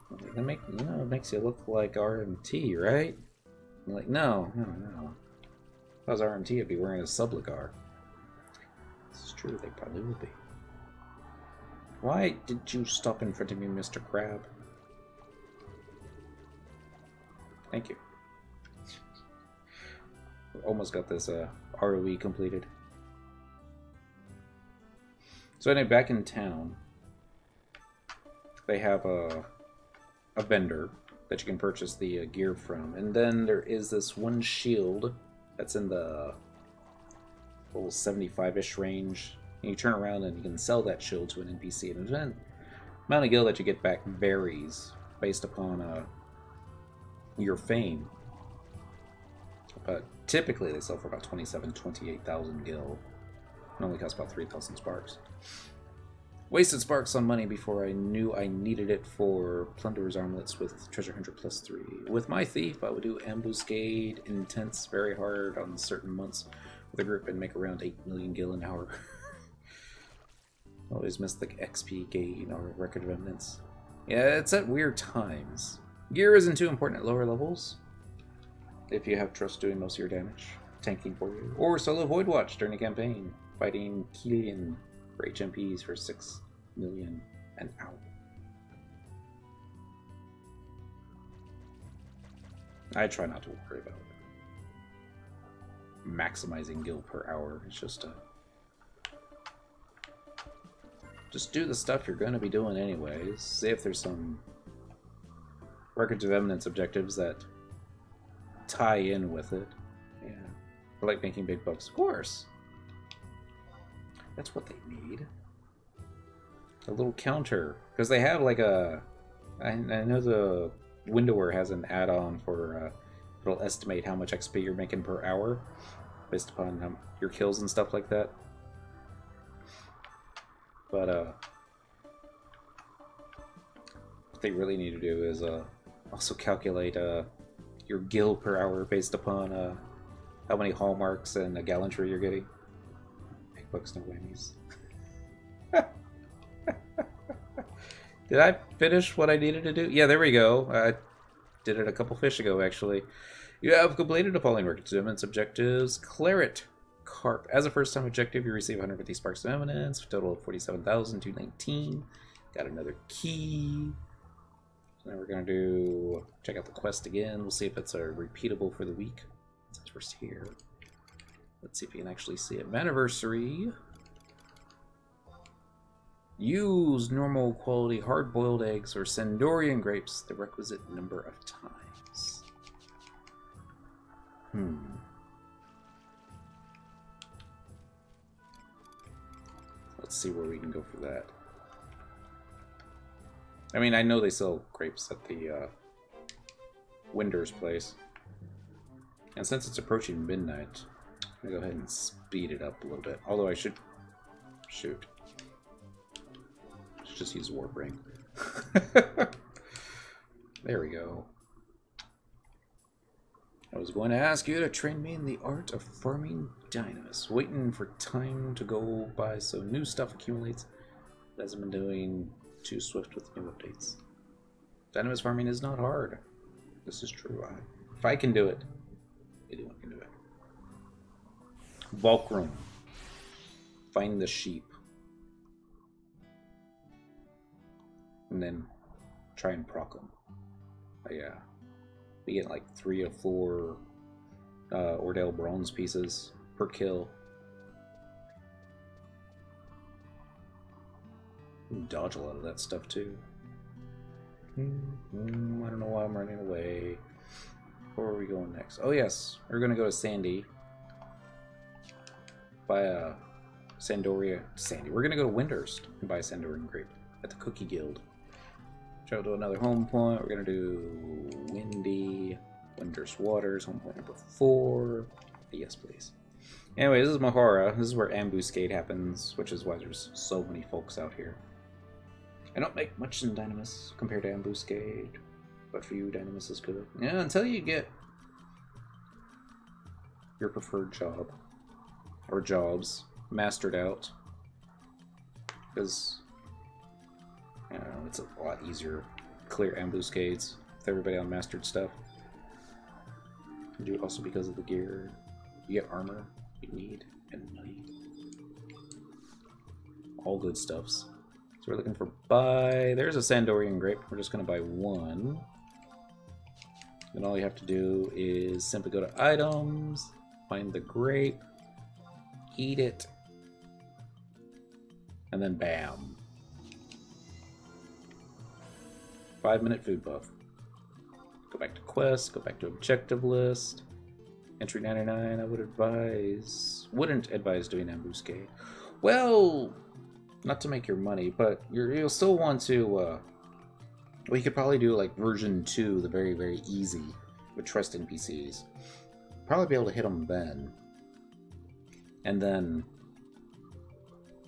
That it makes you look like RMT, right? I'm like, no. If I was RMT, I'd be wearing a subligar. This is true, they probably would be. Why did you stop in front of me, Mr. Crab? Thank you. Almost got this RoE completed. So anyway, back in town, they have a vendor that you can purchase the gear from. And then there is this one shield that's in the little 75-ish range. And you turn around and you can sell that shield to an NPC. And the amount of gil that you get back varies based upon your fame. But typically they sell for about 28,000 gil. It only costs about 3,000 sparks. Wasted sparks on money before I knew I needed it for Plunderer's Armlets with Treasure Hunter +3. With my Thief, I would do Ambuscade Intense very hard on certain months with a group and make around 8 million gil an hour. Always miss the XP gain or Record of Eminence. Yeah, it's at weird times. Gear isn't too important at lower levels, if you have trust doing most of your damage, tanking for you. Or solo Void Watch during a campaign, fighting Killian for HMPs for 6 million an hour. I try not to worry about it. Maximizing gil per hour. It's just do the stuff you're going to be doing anyways. See if there's some Records of Eminence objectives that tie in with it. Yeah. I like making big bucks, of course. That's what they need. A little counter. Because they have like a... I know the Windower has an add-on for... it'll estimate how much XP you're making per hour. Based upon your kills and stuff like that. But, what they really need to do is, also calculate, your gil per hour based upon, how many hallmarks and gallantry you're getting. Big bucks, no whammies. Did I finish what I needed to do? Yeah, there we go. I did it a couple fish ago, actually. You have completed the following Records of Eminence objectives. Claret Carp. As a first-time objective, you receive 150 Sparks of Eminence, a total of 47,219. Got another key. So now we're going to do... check out the quest again. We'll see if it's repeatable for the week, since we're here. Let's see if you can actually see it. Vana'versary. Use normal quality hard-boiled eggs or Sendorian grapes the requisite number of times. Let's see where we can go for that. I mean, I know they sell grapes at the Winder's place. And since it's approaching midnight, I'm going to go ahead and speed it up a little bit. Although I should... shoot. Let's just use Warbrain. There we go. I was going to ask you to train me in the art of farming dynamis. Waiting for time to go by so new stuff accumulates. It hasn't been doing too swift with new updates. Dynamis farming is not hard. This is true. If I can do it, anyone can do it. Volcrum. Find the sheep. And then try and proc them. Yeah. We get like 3 or 4 Ordale bronze pieces per kill. You can dodge a lot of that stuff too. I don't know why I'm running away. Where are we going next? Oh yes, we're gonna go to Sandy. Buy a Sandoria. We're gonna go to Windhurst and buy a Sandorian grape at the Cookie Guild. Travel to another home point. We're gonna do Windhurst Waters, home point number 4. Yes, please. Anyway, this is Mahara. This is where ambuscade happens, which is why there's so many folks out here. I don't make much in Dynamis compared to ambuscade, but for you, Dynamis is good. Yeah, until you get your preferred job or jobs mastered out, because I don't know, it's a lot easier to clear ambuscades with everybody on mastered stuff. You do it also because of the gear. You get armor you need and money. All good stuffs. So we're looking for buy. There's a Sandorian grape. We're just going to buy 1. Then all you have to do is simply go to items, find the grape, eat it, and then bam. 5-minute food buff. Go back to quest, go back to objective list. Entry 99, I wouldn't advise doing ambuscade. Well, not to make your money, but you'll still want to, well, you could probably do like version 2, the very, very easy, with trust NPCs. Probably be able to hit them then. And then,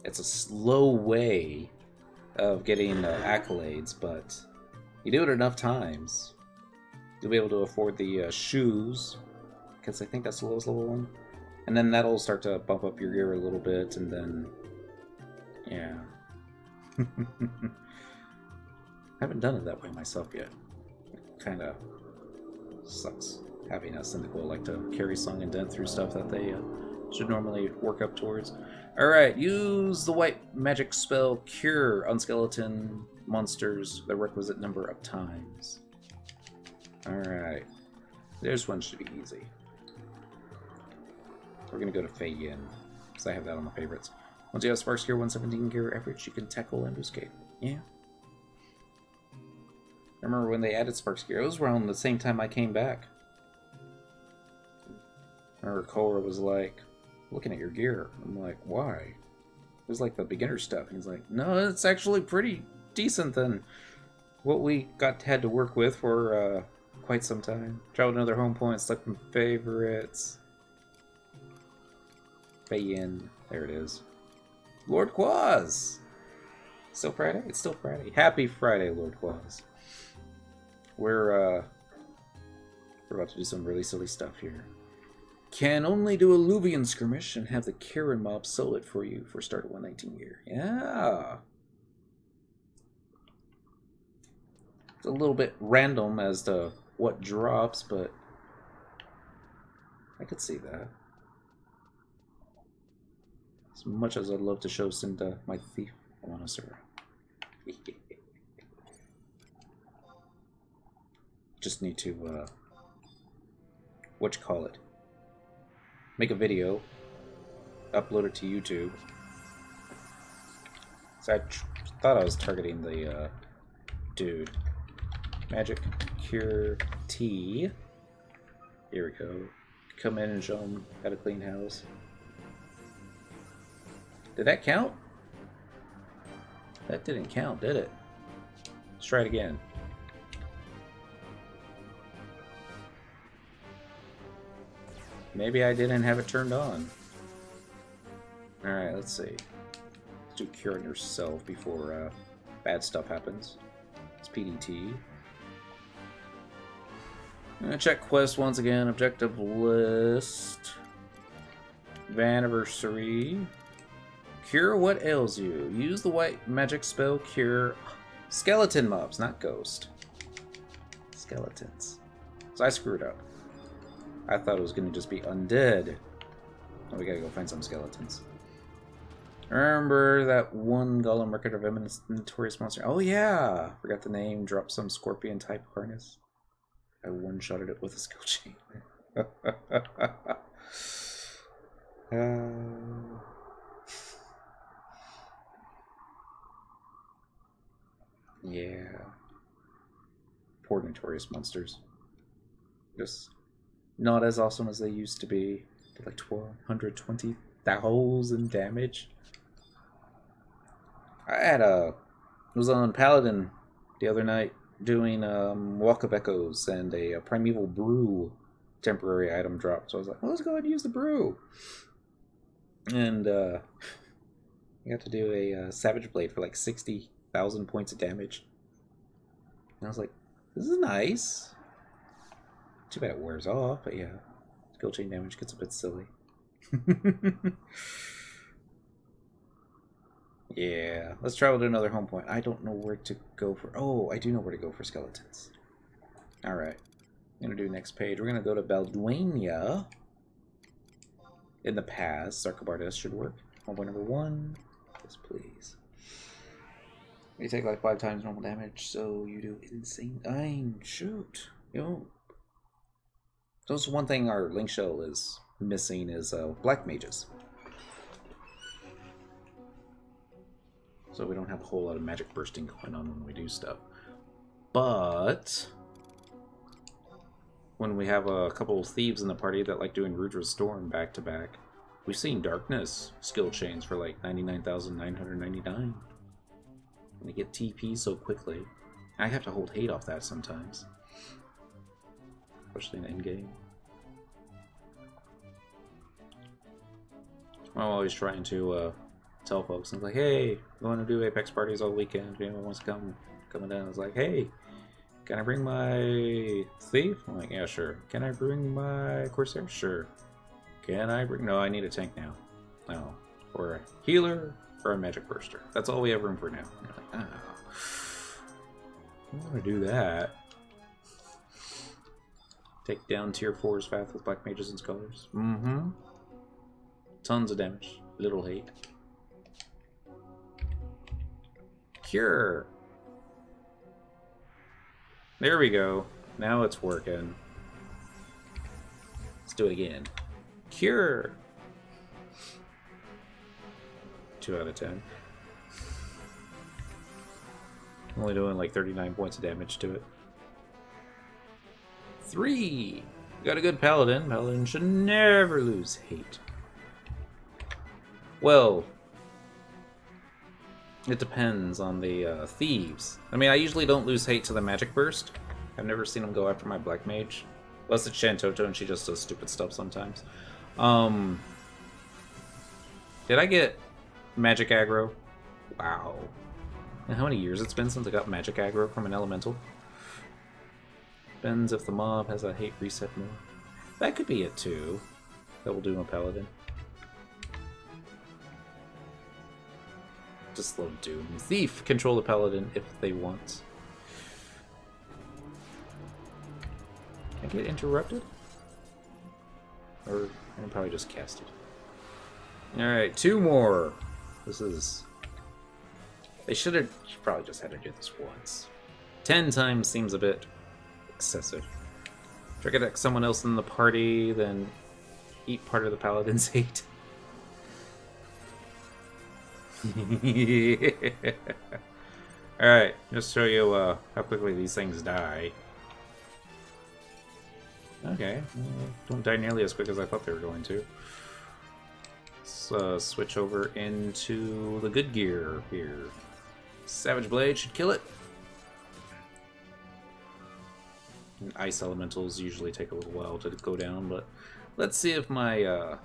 it's a slow way of getting accolades, but you do it enough times, you'll be able to afford the shoes, because I think that's the lowest level one. And then that'll start to bump up your gear a little bit, and then, yeah. Haven't done it that way myself yet. Kind of sucks having a Syndical like to carry Song and Dent through stuff that they should normally work up towards. Alright, use the white magic spell Cure on skeleton monsters the requisite number of times. Alright. This one should be easy. We're going to go to Fei Yin, because I have that on the favorites. Once you have Sparks Gear 117 gear average, you can tackle Ambuscade. Yeah. I remember when they added Sparks Gear, it was around the same time I came back. I remember Cora was like, looking at your gear. I'm like, why? It was like the beginner stuff. He's like, no, it's actually pretty decent than what we had to work with for quite some time. Traveled to another home point, stuck in favorites. Fei Yin. There it is. Lord Quaz! Still Friday? It's still Friday. Happy Friday, Lord Quaz. We're about to do some really silly stuff here. Can only do a Luvian skirmish and have the Karen mob sell it for you for start at 119 gear. Yeah. It's a little bit random as to what drops, but I could see that. As much as I'd love to show Cinda my thief Monosura. Just need to, make a video, upload it to YouTube. So I thought I was targeting the, dude. Magic Cure T. Here we go. Come in and show him how to clean house. Did that count? That didn't count, did it? Let's try it again. Maybe I didn't have it turned on. Alright, let's see. Let's do curing yourself before bad stuff happens. It's PDT. I'm gonna check quest once again. Objective list. Vana'versary. Cure what ails you. Use the white magic spell cure skeleton mobs, not ghost. Skeletons. So I screwed up. I thought it was going to just be undead. Oh, we gotta go find some skeletons. Remember that one Golem Record of Eminence notorious monster? Oh yeah! Forgot the name, dropped some scorpion type harness. I one-shotted it with a skill chain. Yeah. poor notorious monsters. Just not as awesome as they used to be. Like 120,000 damage. I had was on Paladin the other night doing Walk of Echoes and a Primeval Brew temporary item drop. So I was like, well, let's go ahead and use the brew. And I got to do a Savage Blade for like 60,000 points of damage. And I was like, this is nice. Too bad it wears off, but yeah. Skill chain damage gets a bit silly. Yeah, let's travel to another home point. I don't know where to go for... Oh, I do know where to go for skeletons. Alright. I'm going to do next page. We're going to go to Balduania. In the past. Sarcobardes should work. Home point number 1. Yes, please. You take like 5 times normal damage, so you do insane dying. Shoot. Yo. So that's one thing our Link Shell is missing is black mages. So we don't have a whole lot of magic bursting going on when we do stuff. But when we have a couple of thieves in the party that like doing Rudra's Storm back to back, we've seen Darkness skill chains for like 99,999. And they get TP so quickly. I have to hold hate off that sometimes. Especially in endgame. I'm always trying to tell folks, I'm like, hey, we want to do Apex parties all weekend. If anyone wants to coming down, it's like, hey, can I bring my thief? I'm like, yeah, sure. Can I bring my Corsair? Sure. Can I bring... No, I need a tank now. No. Or a healer, or a magic burster. That's all we have room for now. And you're like, I want to do that. Take down tier 4's Path with black mages and scholars. Mm-hmm. Tons of damage. Little hate. Cure. There we go. Now it's working. Let's do it again. Cure. 2 out of 10. Only doing like 39 points of damage to it. 3. We got a good paladin. Paladin should never lose hate. Well, it depends on the thieves. I mean, I usually don't lose hate to the magic burst. I've never seen them go after my black mage. Unless it's Shantoto and she just does stupid stuff sometimes. Did I get magic aggro? Wow. And how many years it's been since I got magic aggro from an elemental? Depends if the mob has a hate reset move. That could be it too. That will do a paladin. Just slow doom. Thief control the paladin if they want. Can I get interrupted? Or I can probably just cast it. Alright, 2 more. This is... They should have probably just had to do this once. 10 times seems a bit excessive. Try to get someone else in the party, then eat part of the paladin's hate. Alright, just show you how quickly these things die. Okay, don't die nearly as quick as I thought they were going to. Let's switch over into the good gear here. Savage Blade should kill it. And ice elementals usually take a little while to go down, but let's see if my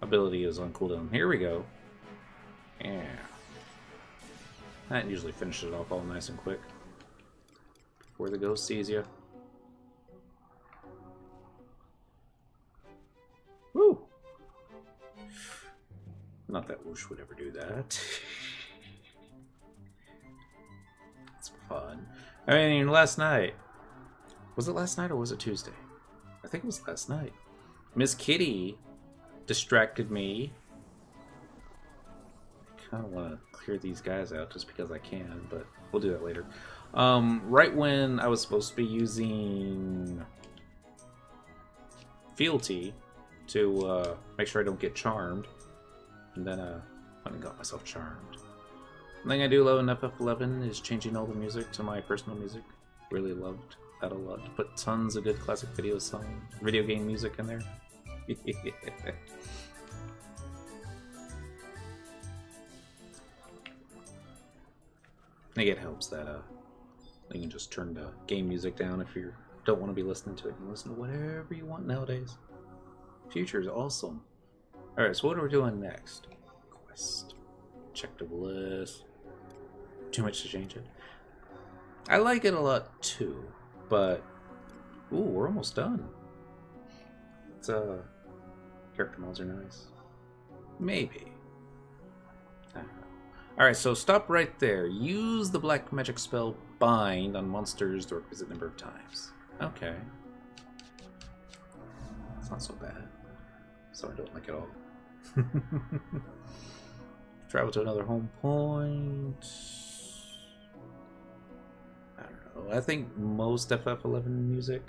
ability is on cooldown. Here we go. Yeah. That usually finishes it off all nice and quick. Before the ghost sees you. Woo! Not that Whoosh would ever do that. It's fun. I mean, last night. Was it last night or was it Tuesday? I think it was last night. Miss Kitty distracted me. I kind of want to clear these guys out just because I can, but we'll do that later. Right when I was supposed to be using fealty to make sure I don't get charmed, and then I went and got myself charmed. One thing I do love in FF11 is changing all the music to my personal music. Really loved that a lot. Put tons of good classic video game music in there. I think it helps that you can just turn the game music down if you don't want to be listening to it. You can listen to whatever you want nowadays. Future is awesome. Alright, so what are we doing next? Quest. Check the list. Too much to change it. I like it a lot too, but ooh, we're almost done. It's character models are nice. Maybe. I don't know. Alright, so stop right there. Use the black magic spell bind on monsters the requisite number of times. Okay. It's not so bad. So I don't like it all. Travel to another home point. I don't know. I think most FF11 music,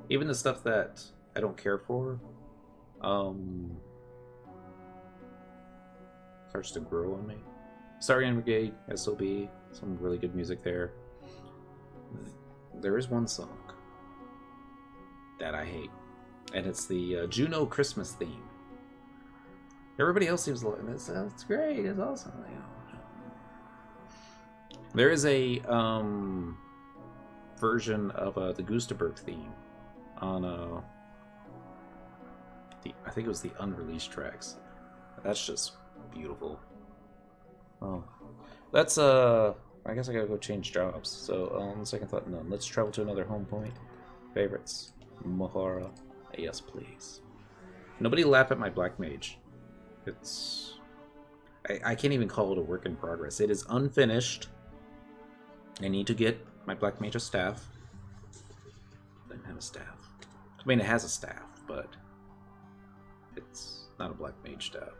even the stuff that I don't care for, starts to grow on me. Starion Brigade, SOB, some really good music there. There is one song that I hate, and it's the Juno Christmas theme. Everybody else seems to like this. It's great. It's awesome. You know. There is a version of the Gustaberg theme on I think it was the unreleased tracks. That's just beautiful. Oh, that's I guess I gotta go change jobs. So second thought, none. Let's travel to another home point. Favorites, Mohara. Yes, please. Nobody laugh at my black mage. It's I can't even call it a work in progress. It is unfinished. I need to get my black mage a staff. It doesn't have a staff. I mean, it has a staff, but it's not a black mage staff.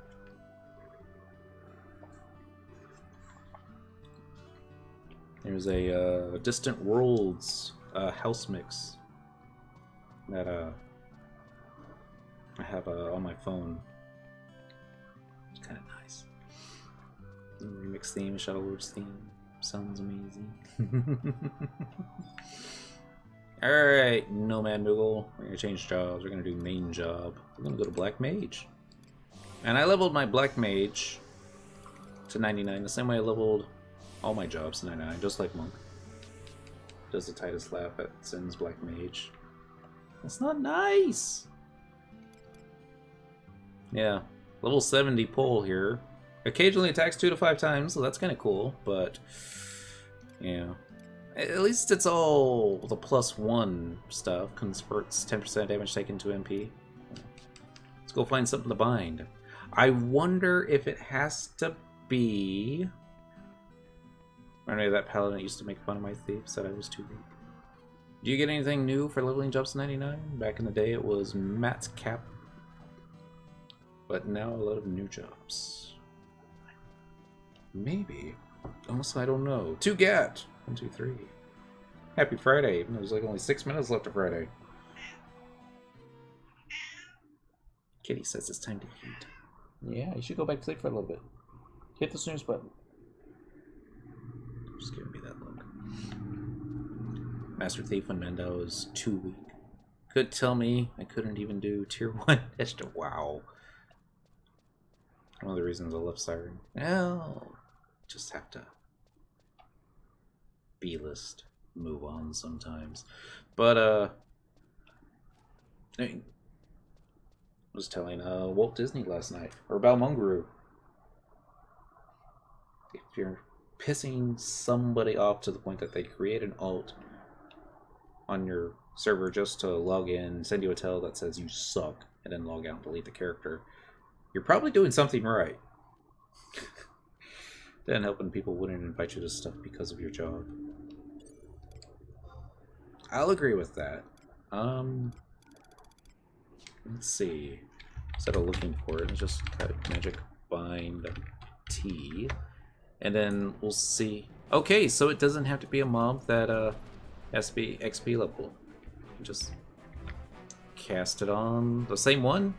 There's a Distant Worlds house mix that I have on my phone. It's kind of nice. The remix theme, Shadow Lord's theme, sounds amazing. Alright, Nomad Moogle. We're gonna change jobs. We're gonna do main job. We're gonna go to Black Mage. And I leveled my Black Mage to 99, the same way I leveled all my jobs to 99, just like Monk. Does the Titus laugh at Sin's Black Mage? That's not nice! Yeah, level 70 pull here. Occasionally attacks 2 to 5 times, so that's kind of cool, but yeah. At least it's all the +1 stuff. Converts 10% damage taken to MP. Let's go find something to bind. I wonder if it has to be... I know that paladin used to make fun of my thief, said I was too weak. Do you get anything new for leveling jobs to 99? Back in the day it was Matt's cap. But now a lot of new jobs. Maybe. Honestly, I don't know. To get! 1, 2, 3. Happy Friday. There's like only 6 minutes left of Friday. Kitty says it's time to eat. Yeah, you should go back to sleep for a little bit. Hit the snooze button. Just giving me that look. Master Thief when Mendo is too weak. Could tell me I couldn't even do tier 1. Wow. One of the reasons I left Siren. Well, just have to B-list, move on sometimes. But I was telling Walt Disney last night, or Balmunguru, if you're pissing somebody off to the point that they create an alt on your server just to log in, send you a tell that says you suck, and then log out and delete the character, you're probably doing something right. Then helping people wouldn't invite you to stuff because of your job. I'll agree with that. Let's see. Instead of looking for it, let's just type magic bind T, and then we'll see. Okay, so it doesn't have to be a mob that has to be XP level. Just cast it on the same one.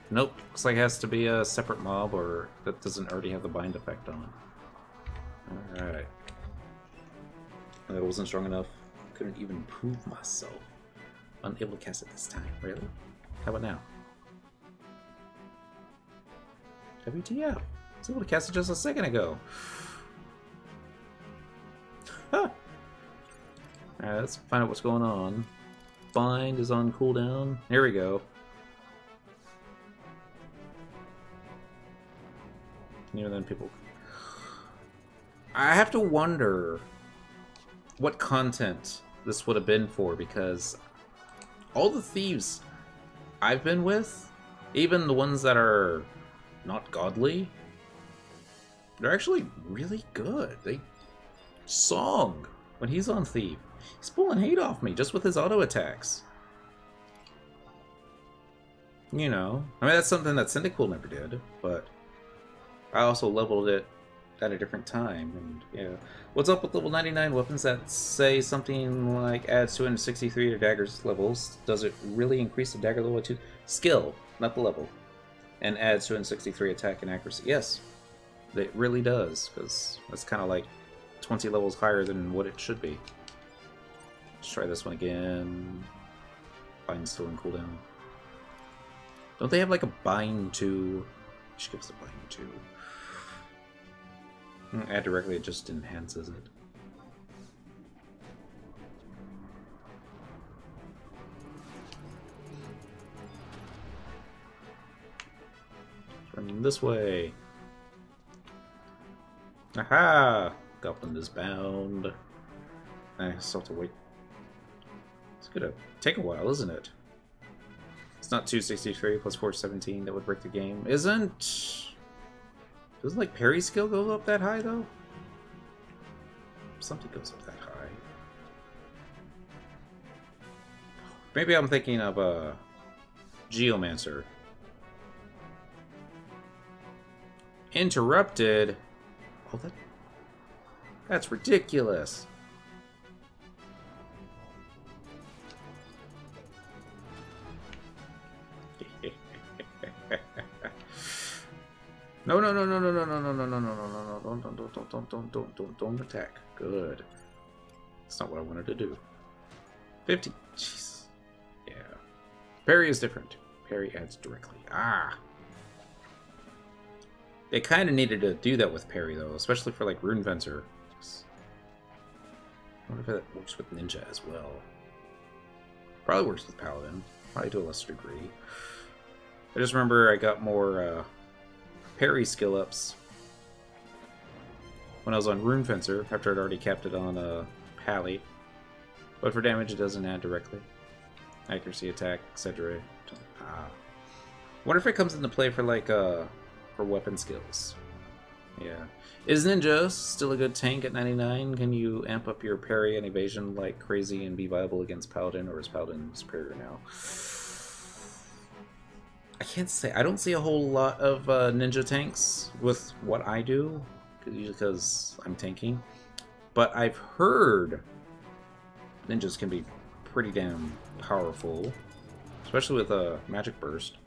Nope, looks like it has to be a separate mob, or that doesn't already have the bind effect on. Alright. I wasn't strong enough. Couldn't even prove myself. Unable to cast it this time. Really? How about now? WTF. I was able to cast it just a second ago. Huh. Alright, let's find out what's going on. Bind is on cooldown. Here we go. Even then people... I have to wonder what content this would have been for, because all the thieves I've been with, even the ones that are not godly, they're actually really good. Song, when he's on thief, he's pulling hate off me just with his auto attacks. You know, I mean, that's something that Syndical never did, but I also leveled it at a different time, and yeah. What's up with level 99 weapons that say something like adds 263 to daggers levels? Does it really increase the dagger level to skill, not the level? And adds 263 attack and accuracy? Yes, it really does, because that's kind of like 20 levels higher than what it should be. Let's try this one again. Bind's still in cooldown. Don't they have like a bind to? She gives a bind to. Add directly, it just enhances it. Running this way. Aha! Goblin is bound. I still have to wait. It's gonna take a while, isn't it? It's not 263 plus 417 that would break the game. Doesn't like parry skill go up that high though? Something goes up that high. Maybe I'm thinking of a Geomancer. Interrupted. Oh, that's ridiculous. No, no, no, no, no, no, no, no, no, no, no, no, no, don't attack. Good. That's not what I wanted to do. 50. Jeez. Yeah. Parry is different. Parry adds directly. Ah. They kind of needed to do that with parry, though, especially for, like, Runefencer. I wonder if that works with Ninja as well. Probably works with Paladin. Probably to a lesser degree. I just remember I got more, parry skill ups when I was on Runefencer, after I'd already capped it on Pally. But for damage, it doesn't add directly. Accuracy, attack, etc. Wonder if it comes into play for, like, for weapon skills. Yeah. Is Ninja still a good tank at 99? Can you amp up your parry and evasion like crazy and be viable against Paladin, or is Paladin superior now? I can't say. I don't see a whole lot of ninja tanks with what I do, usually because I'm tanking. But I've heard ninjas can be pretty damn powerful, especially with a magic burst.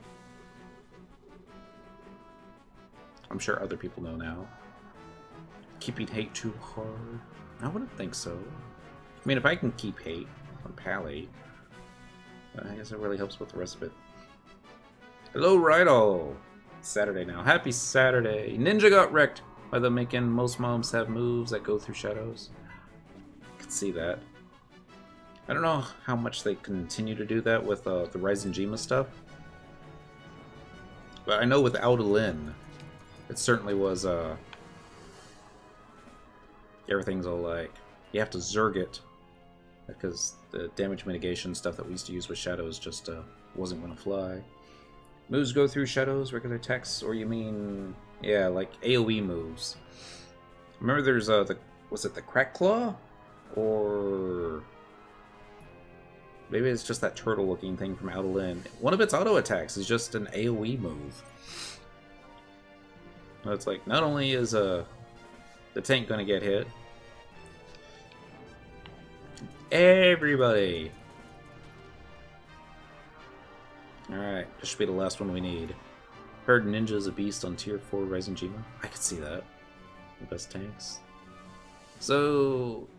I'm sure other people know now. Keeping hate too hard? I wouldn't think so. I mean, if I can keep hate on Pally, I guess it really helps with the rest of it. Hello, Rydal! Saturday now. Happy Saturday! Ninja got wrecked by them making most moms have moves that go through shadows. I can see that. I don't know how much they continue to do that with the Rising Jima stuff. But I know with Audalin, it certainly was, everything's all like, you have to Zerg it, because the damage mitigation stuff that we used to use with shadows just wasn't going to fly. Moves go through shadows, regular attacks, or you mean, yeah, like AoE moves. Remember there's, was it the Crack Claw? Or maybe it's just that turtle-looking thing from Audalin. One of its auto attacks is just an AoE move. It's like, not only is the tank gonna get hit, everybody. Alright, this should be the last one we need. Heard Ninja is a beast on tier 4 Rising Jima. I could see that. The best tanks. So,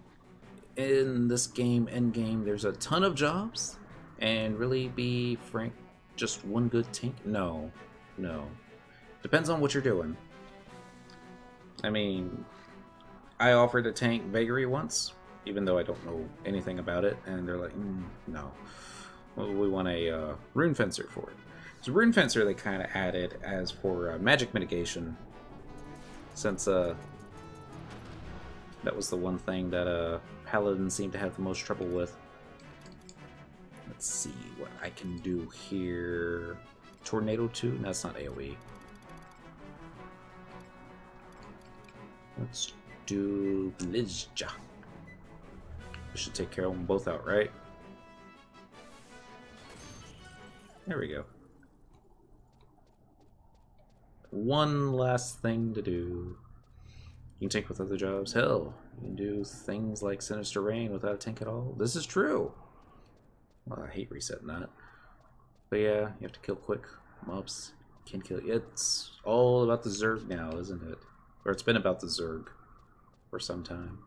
in this game, endgame, there's a ton of jobs, and really be frank, just one good tank? No. No. Depends on what you're doing. I mean, I offered a tank vagary once, even though I don't know anything about it, and they're like, no. Well, we want a rune fencer for it. So rune fencer they kind of added as for magic mitigation, since that was the one thing that paladins seem to have the most trouble with. Let's see what I can do here. Tornado 2? No, that's not AoE. Let's do Blizja. We should take care of them both out, right? There we go. One last thing to do. You can tank with other jobs. Hell, you can do things like Sinister Rain without a tank at all. This is true. Well, I hate resetting that. But yeah, you have to kill quick. Mobs can kill you. It's all about the Zerg now, isn't it? Or it's been about the Zerg for some time.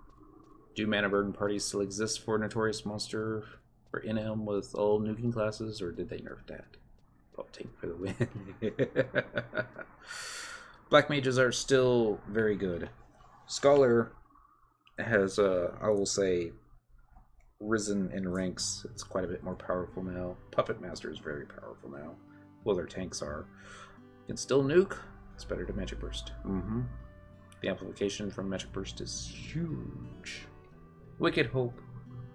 Do mana burden parties still exist for Notorious Monster for NM with all nuking classes, or did they nerf that? Oh, tank for the win. Black mages are still very good. Scholar has, I will say, risen in ranks. It's quite a bit more powerful now. Puppet Master is very powerful now. Well, their tanks are. You can still nuke. It's better to Magic Burst. The amplification from Magic Burst is huge. Wicked Hope.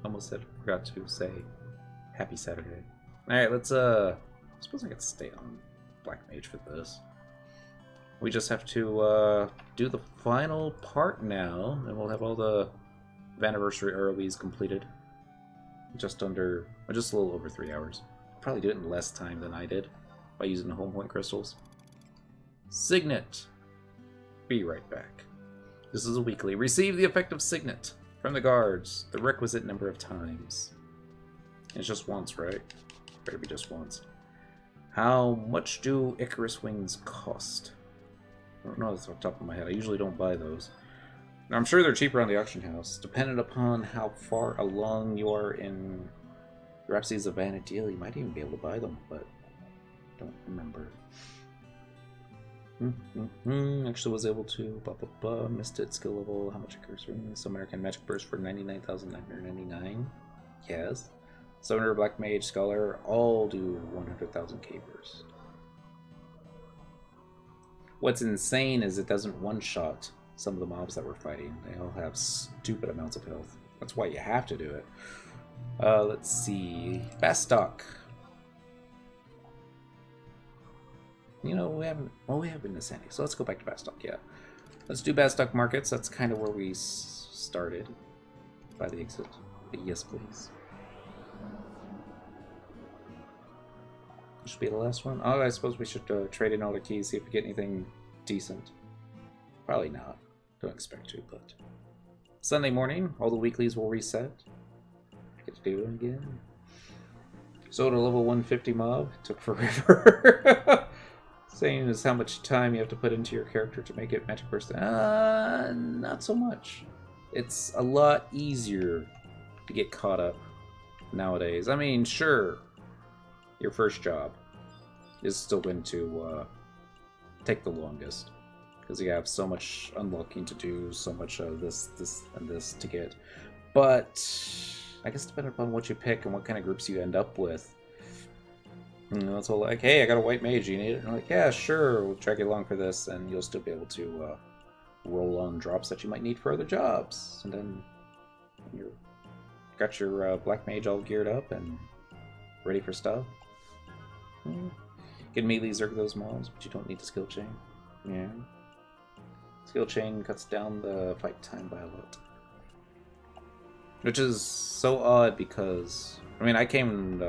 Almost said, forgot to say Happy Saturday. Alright, let's, I suppose I could stay on Black Mage for this. We just have to do the final part now, and we'll have all the Vana'versary RoEs completed. Just a little over 3 hours. Probably do it in less time than I did by using the home point crystals. Signet. Be right back. This is a weekly. Receive the effective Signet from the guards the requisite number of times. It's just once, right? Better be just once. How much do Icarus wings cost? I don't know, that's off the top of my head. I usually don't buy those. Now, I'm sure they're cheaper on the auction house, depending upon how far along you are in Rhapsodies of Vana'diel. You might even be able to buy them, but I don't remember. Actually was able to. Missed it. Skill level. How much Icarus rings? Some American Magic Burst for 99,999. Yes. Summoner, Black Mage, Scholar, all do 100,000 K burst. What's insane is it doesn't one-shot some of the mobs that we're fighting. They all have stupid amounts of health. That's why you have to do it. Let's see. Bastock. You know, we have been to Sandy, so let's go back to Bastock, yeah. Let's do Bastock Markets. That's kind of where we started. By the exit. Yes, please. Should be the last one. Oh, I suppose we should trade in all the keys, see if we get anything decent. Probably not. Don't expect to, but... Sunday morning, all the weeklies will reset. Get to do it again. So to level 150 mob, took forever. Same as how much time you have to put into your character to make it Magic Burst. Not so much. It's a lot easier to get caught up nowadays. I mean, sure, your first job is still going to take the longest, because you have so much unlocking to do, so much this, and this to get. But I guess depending upon what you pick and what kind of groups you end up with, you know, it's all like, hey, I got a white mage, you need it? And I'm like, yeah, sure, we'll drag you along for this, and you'll still be able to roll on drops that you might need for other jobs. And then you're got your black mage all geared up and ready for stuff. You can immediately zerg those mobs, but you don't need the skill chain. Yeah. Skill chain cuts down the fight time by a lot. Which is so odd because, I mean, I came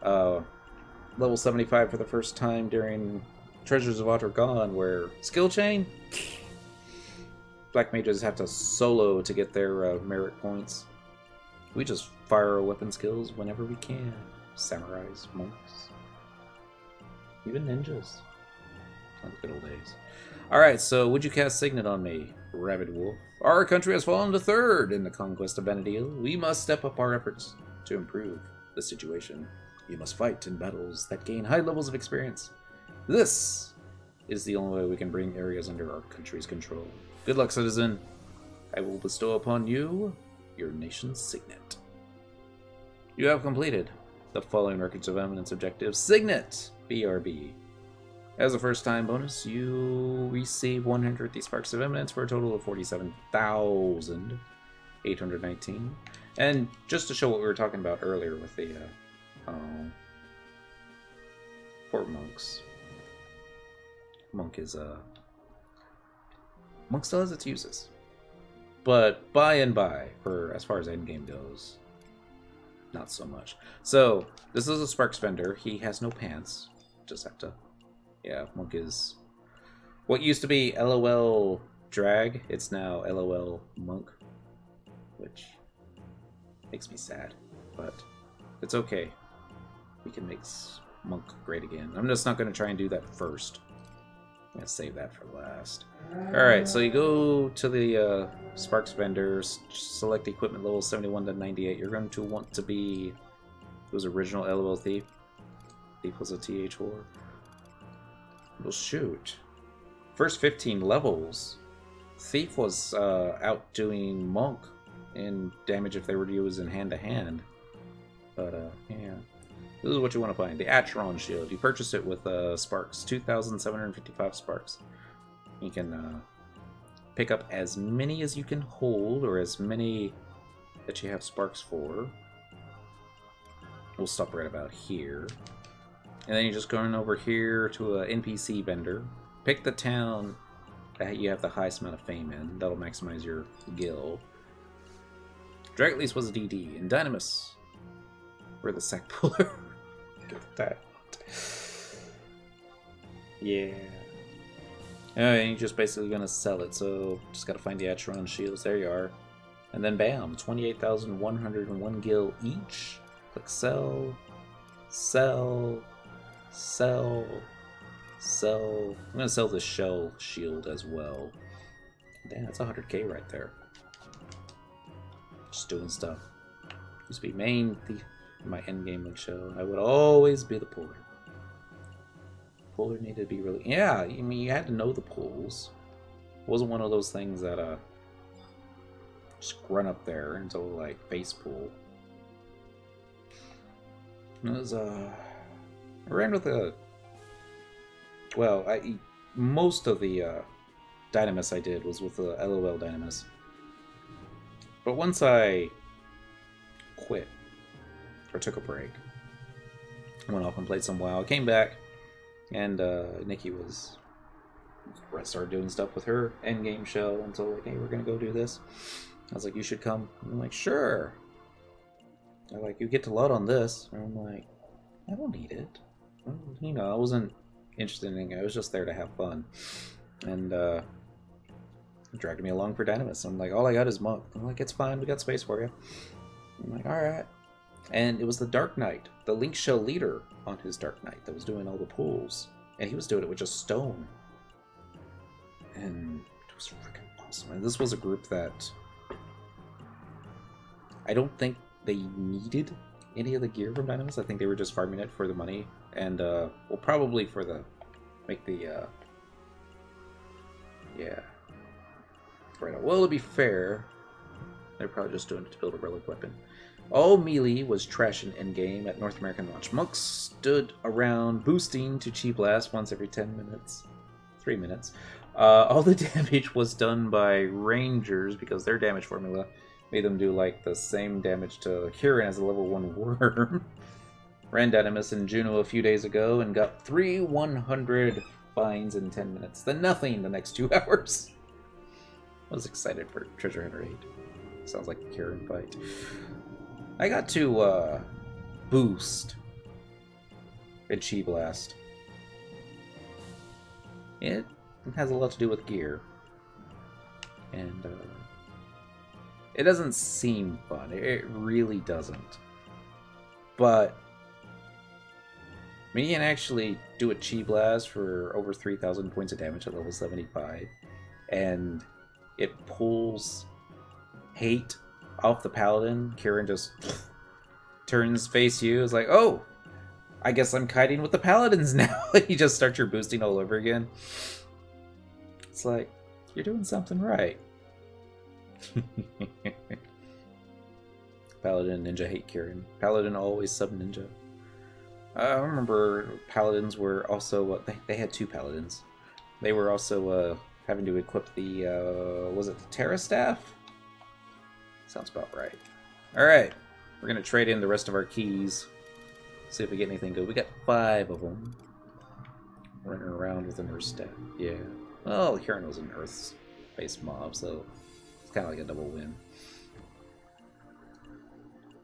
level 75 for the first time during Treasures of Otter Gone, where skill chain, black mages have to solo to get their merit points. We just fire our weapon skills whenever we can. Samurais, monks, even ninjas. On the good old days. Alright, so would you cast Signet on me, Rabid Wolf? Our country has fallen to third in the conquest of Vana'versary. We must step up our efforts to improve the situation. You must fight in battles that gain high levels of experience. This is the only way we can bring areas under our country's control. Good luck, citizen. I will bestow upon you your nation's signet. You have completed the following Records of Eminence objectives. Signet! BRB. As a first-time bonus, you receive 150 Sparks of Eminence for a total of 47,819. And just to show what we were talking about earlier with the Fort Monks. Monk still has its uses. But by and by, for as far as endgame goes, not so much. So, this is a Sparks vendor. He has no pants. Just have to... Yeah, Monk is... What used to be LOL Drag, it's now LOL Monk. Which makes me sad. But it's okay. We can make Monk great again. I'm just not going to try and do that first. I'm going to save that for last. Alright, so you go to the Sparks vendors, select equipment level 71 to 98. You're going to want to be... It was original LOL Thief. Thief was a TH whore. Well, shoot. First 15 levels, Thief was outdoing Monk in damage if they were used in hand-to-hand. But, yeah. This is what you want to find. The Acheron Shield. You purchase it with Sparks. 2,755 Sparks. You can pick up as many as you can hold, or as many that you have Sparks for. We'll stop right about here. And then you're just going over here to an NPC vendor. Pick the town that you have the highest amount of fame in. That'll maximize your gil. Draglease was a DD. And Dynamis, we're the sack puller. Get that. Yeah. And you're just basically going to sell it. So just got to find the Acheron shields. There you are. And then bam, 28,101 gil each. Click sell. Sell. Sell. Sell. I'm going to sell the shell shield as well. Damn, that's 100k right there. Just doing stuff. Used to be main thief in my endgame would show. I would always be the puller. Puller needed to be really... Yeah, I mean, you had to know the pulls. It wasn't one of those things that just run up there until like face pull. It was I ran with a... Well, most of the Dynamis I did was with the LOL Dynamis. But once I quit, or took a break, went off and played some WoW, I came back, and Nikki started doing stuff with her endgame show, and so like, hey, we're gonna go do this. I was like, you should come. And I'm like, sure. They're like, you get to LUT on this. And I'm like, I don't need it. You know, I wasn't interested in it. I was just there to have fun. And dragged me along for Dynamis. I'm like, all I got is Monk. I'm like, it's fine. We got space for you. I'm like, all right. And it was the Dark Knight, the Link Show leader on his Dark Knight that was doing all the pulls. And he was doing it with just stone. And it was freaking awesome. And this was a group that I don't think they needed any of the gear from Dynamis. I think they were just farming it for the money. And, well, probably for the... Make the, yeah. Right. Well, to be fair, they're probably just doing it to build a relic weapon. All melee was trash in endgame at North American launch. Monks stood around boosting to Chi Blast once every 10 minutes. 3 minutes. All the damage was done by Rangers because their damage formula made them do like the same damage to Huron as a level 1 worm. Ran Dynamis in Juno a few days ago and got 3 100 finds in 10 minutes. Then nothing the next 2 hours. I was excited for Treasure Hunter 8. Sounds like a Huron fight. I got to boost in Chi Blast. It has a lot to do with gear. And it doesn't seem fun. It really doesn't. But mean, you can actually do a Chi Blast for over 3,000 points of damage at level 75, and it pulls hate off the paladin. Kieran just turns face you. It's like, oh, I guess I'm kiting with the paladins now. You just start your boosting all over again. It's like, you're doing something right. Paladin ninja hate Kieran. Paladin always sub ninja. I remember paladins were also they had two paladins. They were also having to equip the was it the Terra Staff? Sounds about right. All right, we're gonna trade in the rest of our keys. See if we get anything good. We got 5 of them. Running around with an Earth Staff. Yeah. Well, Kieran was an Earth-based mob, so it's kind of like a double win.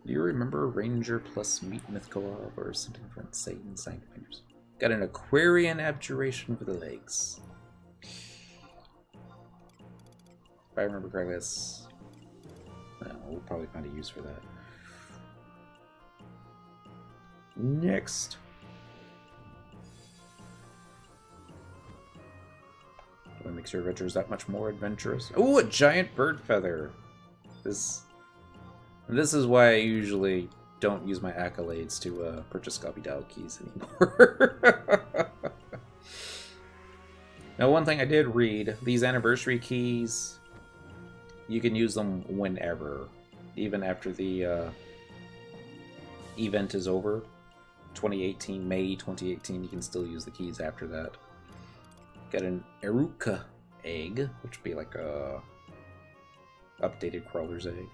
Do you remember Ranger plus Meat Myth Co-op or something from Satan Sanctimonious? Got an Aquarian Abjuration for the legs. If I remember correctly, that's... Well, we'll probably find a use for that. Next. Do I make your adventures that much more adventurous? Oh, a giant bird feather! This is why I usually don't use my accolades to purchase copy dial keys anymore. Now, one thing I did read, these anniversary keys, you can use them whenever. Even after the event is over. 2018, May 2018, you can still use the keys after that. Got an Eruka egg, which would be like a updated Crawler's egg.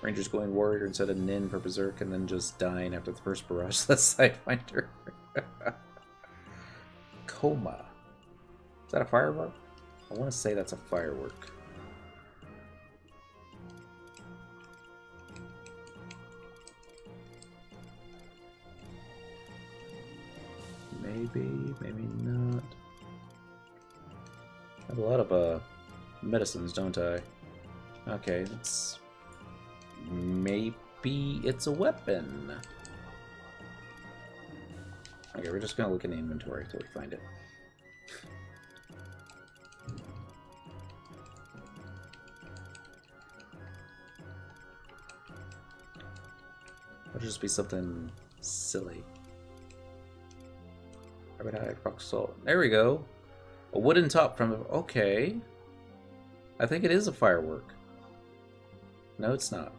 Ranger's going warrior instead of Nin for Berserk, and then just dying after the first barrage. That's Sidewinder. Coma. Is that a firework? I want to say that's a firework. Maybe, maybe not. I have a lot of medicines, don't I? Okay, let's... Maybe it's a weapon. Okay, we're just gonna look in the inventory until we find it. It'll just be something silly. Rock salt. There we go. A wooden top from... Okay. I think it is a firework. No, it's not.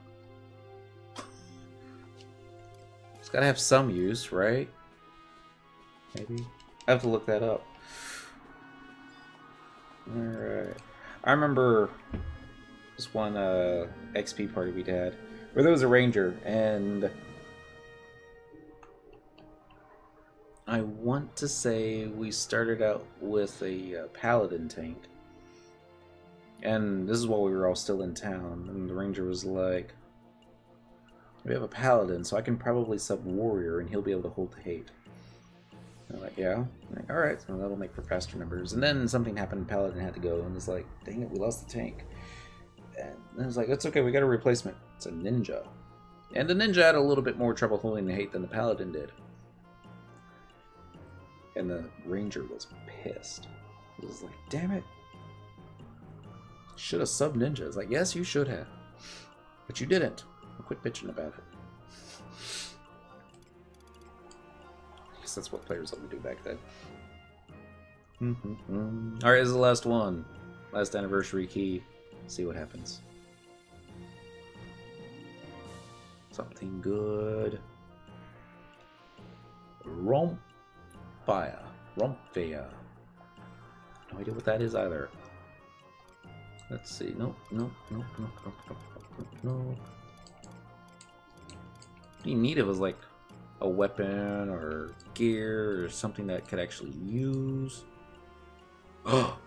It's gotta have some use, right? Maybe? I have to look that up. Alright. I remember this one XP party we had, where there was a ranger, and I want to say we started out with a paladin tank. And this is while we were all still in town, and the ranger was like, we have a paladin, so I can probably sub warrior and he'll be able to hold the hate. And I'm like, yeah? I'm like, alright, so that'll make for faster numbers. And then something happened, paladin had to go, and it's like, dang it, we lost the tank. And then it's like, it's okay, we got a replacement. It's a ninja. And the ninja had a little bit more trouble holding the hate than the paladin did. And the ranger was pissed. He was like, damn it. Should have sub ninja. It's like, yes, you should have. But you didn't. Quit bitching about it. I guess that's what players let me do back then. Alright, this is the last one. Last anniversary key. See what happens. Something good. Rompfire. Rompfire. No idea what that is either. Let's see. No. What you need it was like a weapon or gear or something that could actually use. Oh,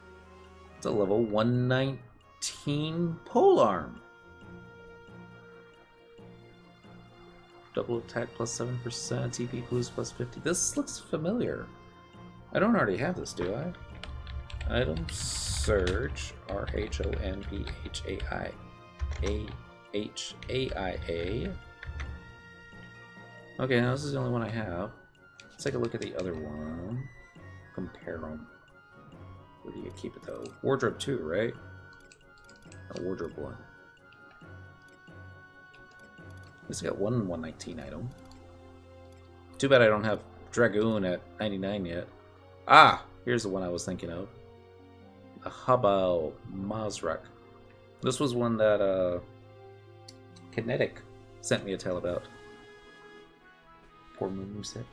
it's a level 119 polearm. Double attack plus 7%, TP boost plus 50. This looks familiar. I don't already have this, do I? Item search RHOMPHAIA. Okay, now this is the only one I have. Let's take a look at the other one. Compare them. Where do you keep it though? Wardrobe 2, right? Or wardrobe 1. At least I got one 119 item. Too bad I don't have Dragoon at 99 yet. Ah! Here's the one I was thinking of. The Habal Mazrak. This was one that Kinetic sent me a tale about. Poor Mumu set.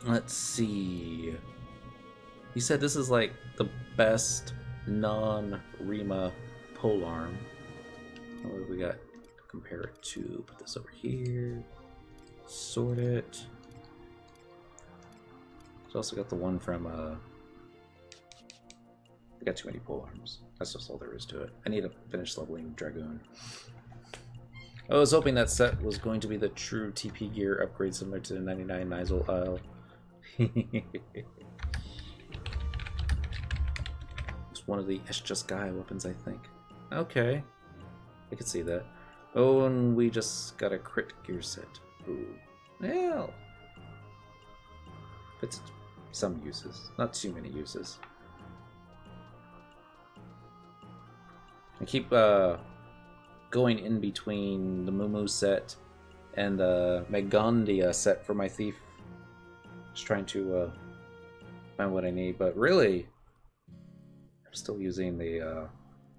Let's see. He said this is like the best non-Rima polearm. What do we got to compare it to? Put this over here. Sort it. There's also got the one from I got too many polearms. That's just all there is to it. I need to finish leveling Dragoon. I was hoping that set was going to be the true TP gear upgrade similar to the 99 Nizal Isle. It's one of the Eshjaskai weapons, I think. Okay. I can see that. Oh, and we just got a crit gear set. Ooh. Well. It's some uses. Not too many uses. I keep going in between the Mumu set and the Megandia set for my thief. Just trying to find what I need, but really I'm still using the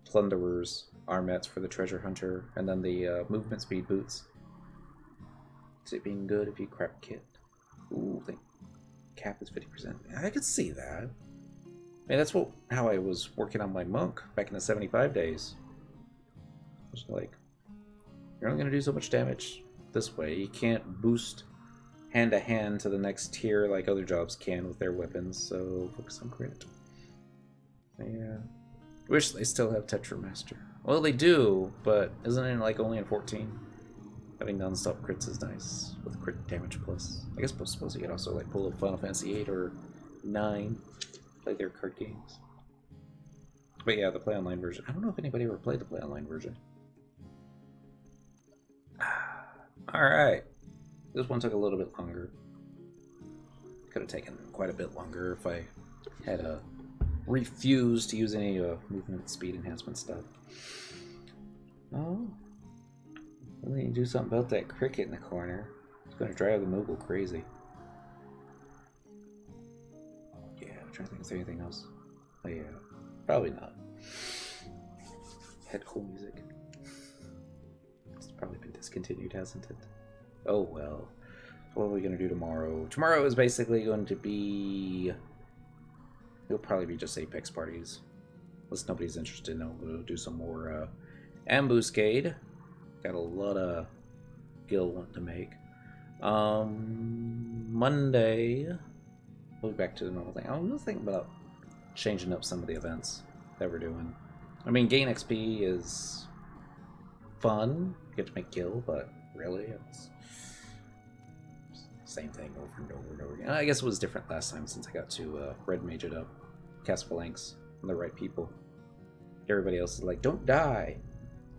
Plunderer's armets for the treasure hunter, and then the movement speed boots. Is it being good if you crap kit? Ooh, the cap is 50%. I could see that. I mean, that's how I was working on my monk back in the 75 days. I was like, you're only going to do so much damage this way. You can't boost hand to hand to the next tier like other jobs can with their weapons, so focus on crit. Yeah. Wish they still have Tetramaster. Well, they do, but isn't it like only in 14? Having non-stop crits is nice with crit damage plus. I guess I suppose you could also like pull a Final Fantasy 8 or 9, play their card games. But yeah, the play online version. I don't know if anybody ever played the play online version. Alright. This one took a little bit longer. Could have taken quite a bit longer if I had refused to use any movement speed enhancement stuff. Oh. We need to do something about that cricket in the corner. It's going to drive the Moogle crazy. Yeah, I'm trying to think if there's anything else. Oh yeah, probably not. Head cool music. It's probably been discontinued, hasn't it? Oh well. What are we going to do tomorrow? Tomorrow is basically going to be... It'll probably be just Apex parties. Unless nobody's interested, no, we'll do some more ambuscade. Got a lot of guild want to make. Monday, we'll be back to the normal thing. I'm just thinking about changing up some of the events that we're doing. I mean, gain XP is fun. You get to make guild, but really, it's same thing over and over and over again. I guess it was different last time since I got to red mage it up, cast phalanx on the right people. Everybody else is like, don't die.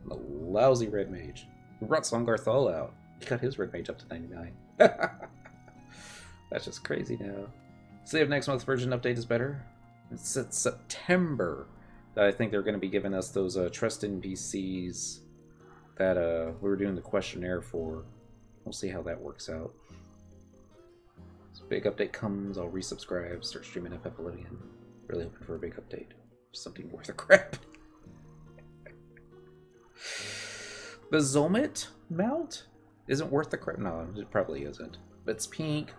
I'm a lousy red mage. We brought Slongarthal out. He got his red mage up to 99. That's just crazy now. See if next month's version update is better. It's September that I think they're going to be giving us those trust NPCs that we were doing the questionnaire for. We'll see how that works out. So big update comes, I'll resubscribe, start streaming FFXI again. Really hoping for a big update. Something worth a crap. The Zomit mount isn't worth the crap. No, it probably isn't. But it's pink.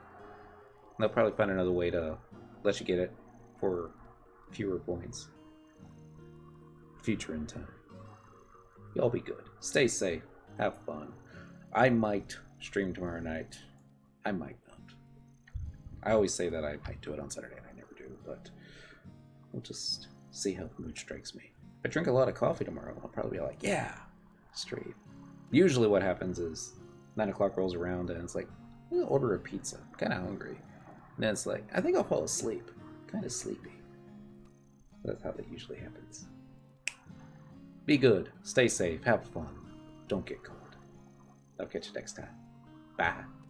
They'll probably find another way to let you get it for fewer points. Future in time. Y'all be good. Stay safe. Have fun. I might stream tomorrow night. I might not. I always say that I might do it on Saturday and I never do, but we'll just see how the mood strikes me. If I drink a lot of coffee tomorrow, I'll probably be like, yeah, stream. Usually what happens is 9 o'clock rolls around and it's like, I'm gonna order a pizza. I'm kind of hungry. And then it's like, I think I'll fall asleep. Kind of sleepy. That's how that usually happens. Be good. Stay safe. Have fun. Don't get cold. I'll catch you next time. Bye.